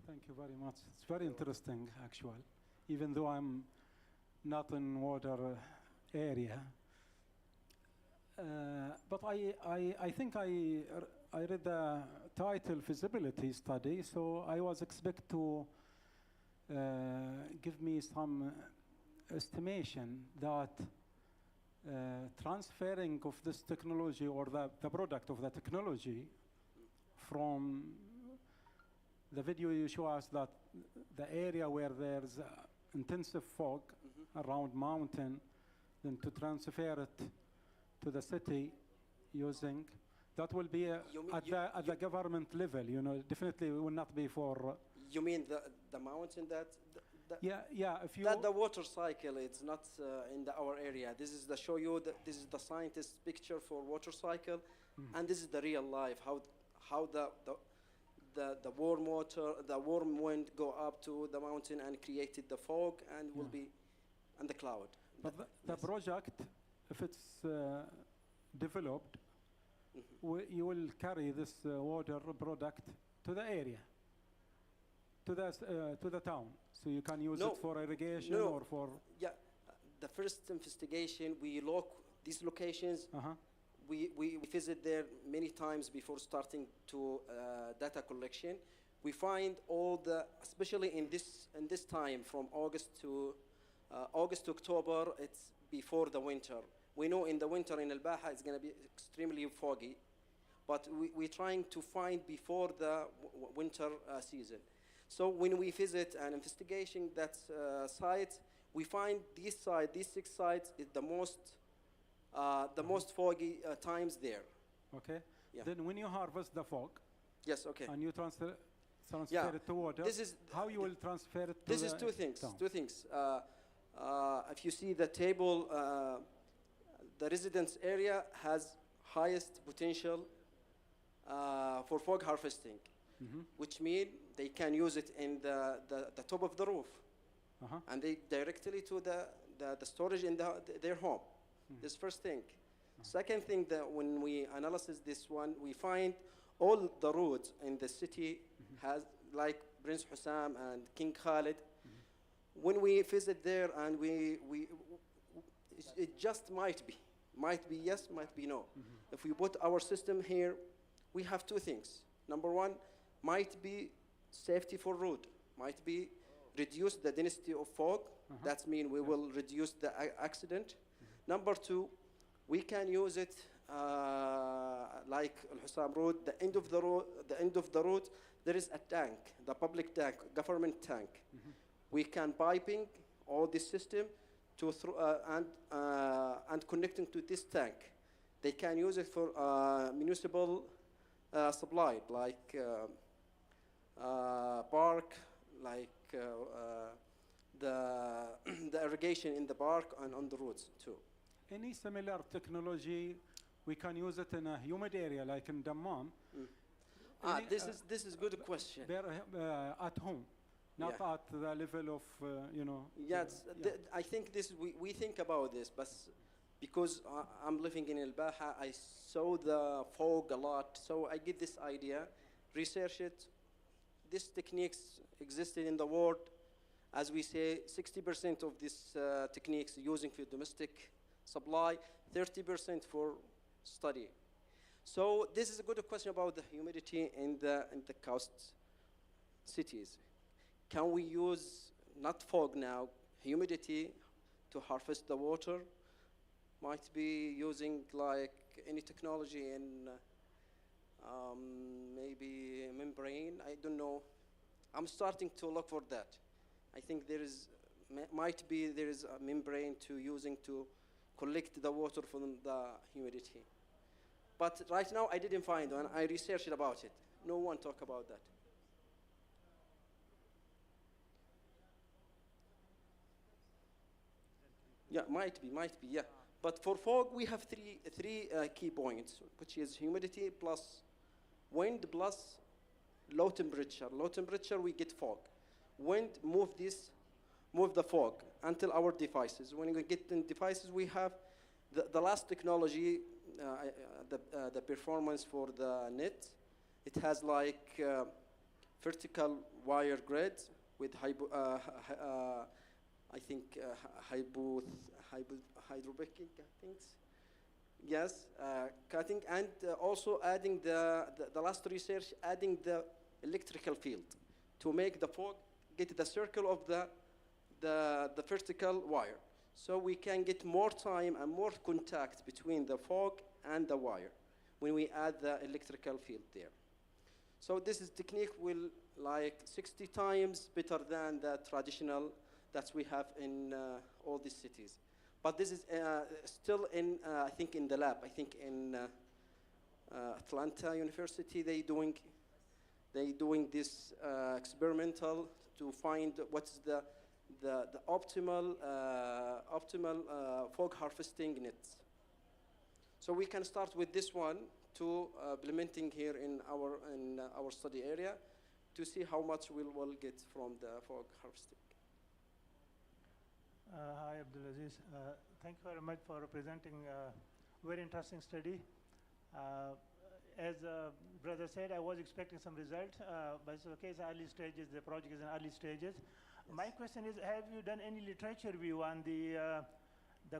Thank you very much. It's very interesting, actually. Even though I'm not in water area, but I think I read the title feasibility study, so I was expect to give me some estimation that transferring of this technology or the product of the technology from the video you show us, that the area where there's intensive fog around mountain, then to transfer it to the city using, that will be at the government level, definitely will not be for... You mean the mountain that... Yeah, if you... That the water cycle, it's not in our area. This is the show you, this is the scientist picture for water cycle, and this is the real life, how the warm water, the warm wind go up to the mountain and created the fog and will be, and the cloud. But the project, if it's developed, you will carry this water product to the area. to the town, so you can use No. it for irrigation No. or for. Yeah, the first investigation, we look these locations. We visit there many times before starting to data collection. We find all the, especially in this time from August to October, it's before the winter. We know in the winter in Al-Baha it's going to be extremely foggy, but we're trying to find before the winter season. So when we visit an investigation that site, we find these 6 sites is the most foggy times there. Okay. Yeah. Then when you harvest the fog. Yes. Okay. And you transfer Yeah. it to water. This is how you will transfer it to This the is two things. town. Two things. If you see the table, the residence area has highest potential for fog harvesting, which means they can use it in the top of the roof, and they directly to the storage in their home. This first thing. Second thing, that when we analyze this one, we find all the roads in the city has, like Prince Hussam and King Khalid. When we visit there and it just might be yes, might be no. If we put our system here, we have two things. Number one, might be safety for road, might be reduce the density of fog. That means we will reduce the accident. Number two, we can use it like Al-Hussam Road, the end of the road, there is a tank, the public tank, government tank. We can piping all this system to and connecting to this tank. They can use it for municipal supply, like park, like the irrigation in the park and on the roads too. Any similar technology, we can use it in a humid area like in Dammam. This is good question. They're at home, not at the level of Yes, I think we think about this, but because I'm living in Al-Baha, I saw the fog a lot, so I get this idea, research it. These techniques existed in the world. As we say, 60% of these techniques using for domestic supply, 30% for study. So this is a good question about the humidity in the coast cities. Can we use not fog now, humidity to harvest the water? Might be using like any technology in maybe membrane. I don't know. I'm starting to look for that. I think there is a membrane to using to collect the water from the humidity. But right now I didn't find one. I researched about it. No one talk about that. Yeah, might be, yeah. But for fog, we have three key points, which is humidity plus wind plus low temperature. Low temperature, we get fog. Wind, move the fog until our devices. When we get in devices, we have the last technology, the performance for the net. It has like vertical wire grid with I think hydrobaking, yes, cutting, and also adding the last research, adding the electrical field to make the fog get the circle of the vertical wire. So we can get more time and more contact between the fog and the wire when we add the electrical field there. So this is technique will like 60 times better than the traditional that we have in all these cities. But this is still in, I think in the lab. I think in Atlanta University, they doing this experimental to find what's the optimal fog harvesting nets. So we can start with this one to implementing here in our study area to see how much we'll get from the fog harvesting. Hi, Abdulaziz. Thank you very much for presenting a very interesting study. as brother said, I was expecting some result, but it's okay, it's early stages, the project is in early stages. My question is, have you done any literature review on the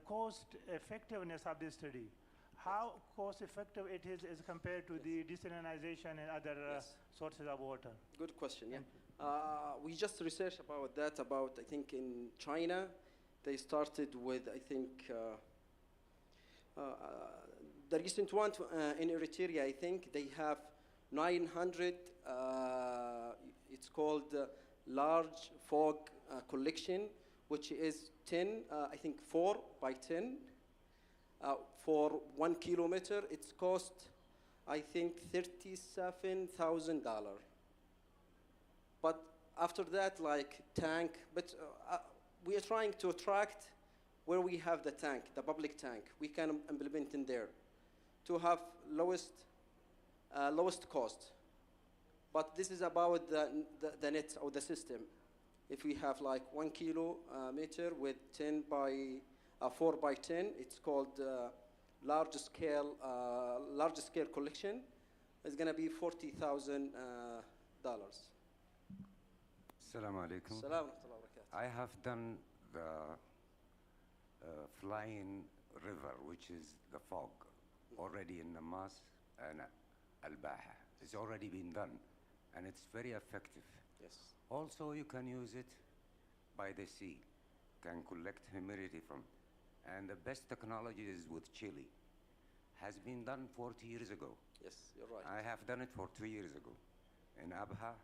cost effectiveness of this study? How cost effective it is as compared to the desalinization and other sources of water? Good question, yeah. We just researched about that, I think in China, they started with, I think, the recent one in Eritrea, I think they have 900, it's called large fog collection, which is 10, I think 4 by 10. For 1 kilometer, it's cost, I think, $37,000. But after that, like tank, but we are trying to attract where we have the tank, the public tank. We can implement in there to have lowest cost. But this is about the net or the system. If we have like 1 kilometer with 4 by 10, it's called large scale collection. It's going to be $40,000. Assalamu alaikum. Salam. I have done the flying river, which is the fog, already in Namas and Al-Baha. It's already been done, and it's very effective. Yes. Also, you can use it by the sea, can collect humidity from. And the best technology is with Chile. Has been done 40 years ago. Yes, you're right. I have done it for 2 years ago in Abha,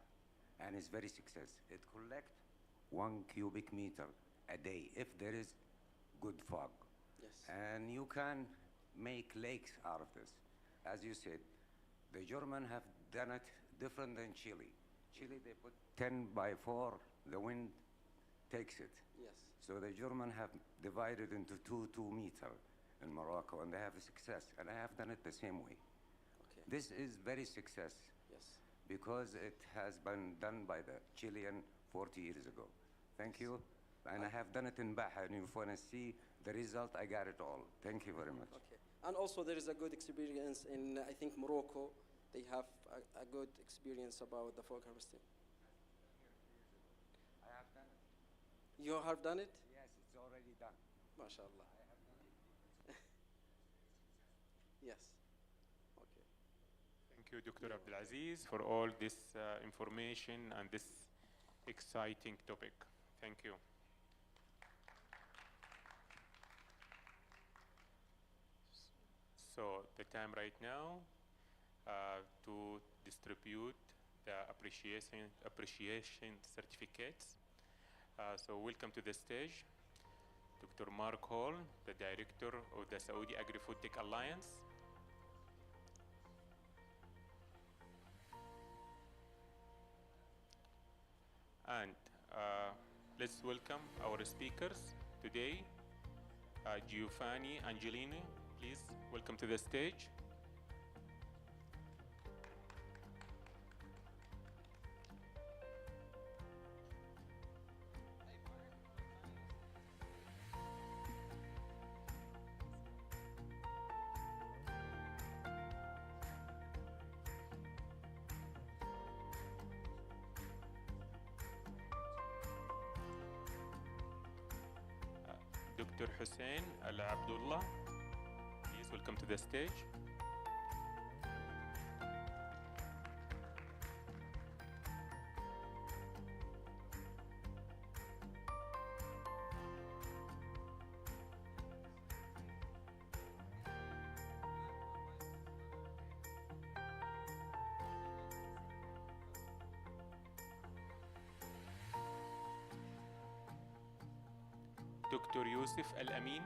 and it's very successful. It collects 1 cubic meter a day if there is good fog. Yes. And you can make lakes out of this. As you said, the Germans have done it different than Chile. Chile, they put 10 by 4, the wind takes it. Yes. So the Germans have divided into 2 meter in Morocco, and they have a success. And I have done it the same way. Okay. This is very success. Yes. Because it has been done by the Chilean 40 years ago. Thank you. And I have done it in Baha, and if you want to see the result, I got it all. Thank you very much. Okay. And also there is a good experience in, I think, Morocco. They have a good experience about the fog harvesting. I have done it. You have done it? Yes, it's already done. MashaAllah. Yes. Okay. Thank you, Dr. Abdulaziz, for all this information and this exciting topic. Thank you. So the time right now to distribute the appreciation certificates. So welcome to the stage, Dr. Mark Hall, the director of the Saudi Agri-Food Tech Alliance. And let's welcome our speakers today. Giovanni Angelini, please welcome to the stage. Dr. Hussein Al Abdullah, please welcome to the stage. Dr. Yusuf Al-Amin,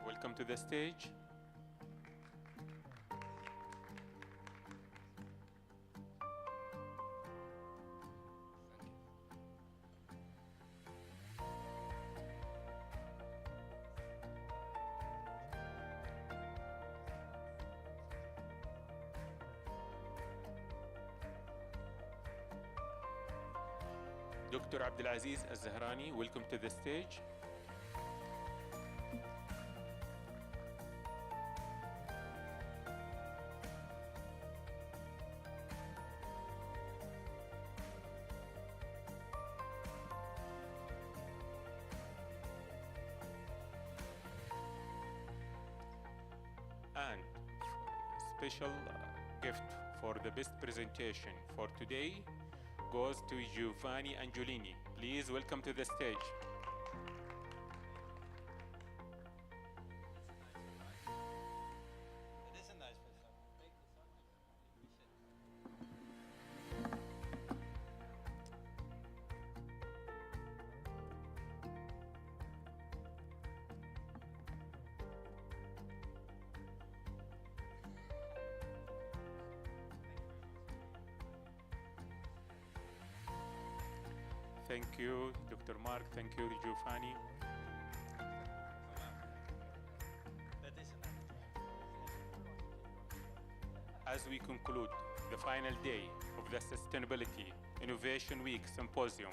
welcome to the stage. Dr. Abdulaziz Al-Zahrani, welcome to the stage. special gift for the best presentation for today goes to Giovanni Angiolini. Please welcome to the stage. Thank you, Dr. Mark. Thank you, Giovanni. As we conclude the final day of the Sustainability Innovation Week Symposium,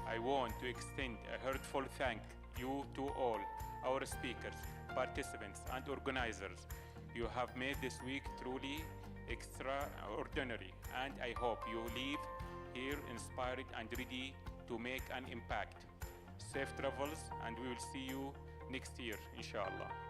I want to extend a heartfelt thank you to all our speakers, participants, and organizers. You have made this week truly extraordinary, and I hope you leave here inspired and ready to make an impact. Safe travels, and we will see you next year, inshallah.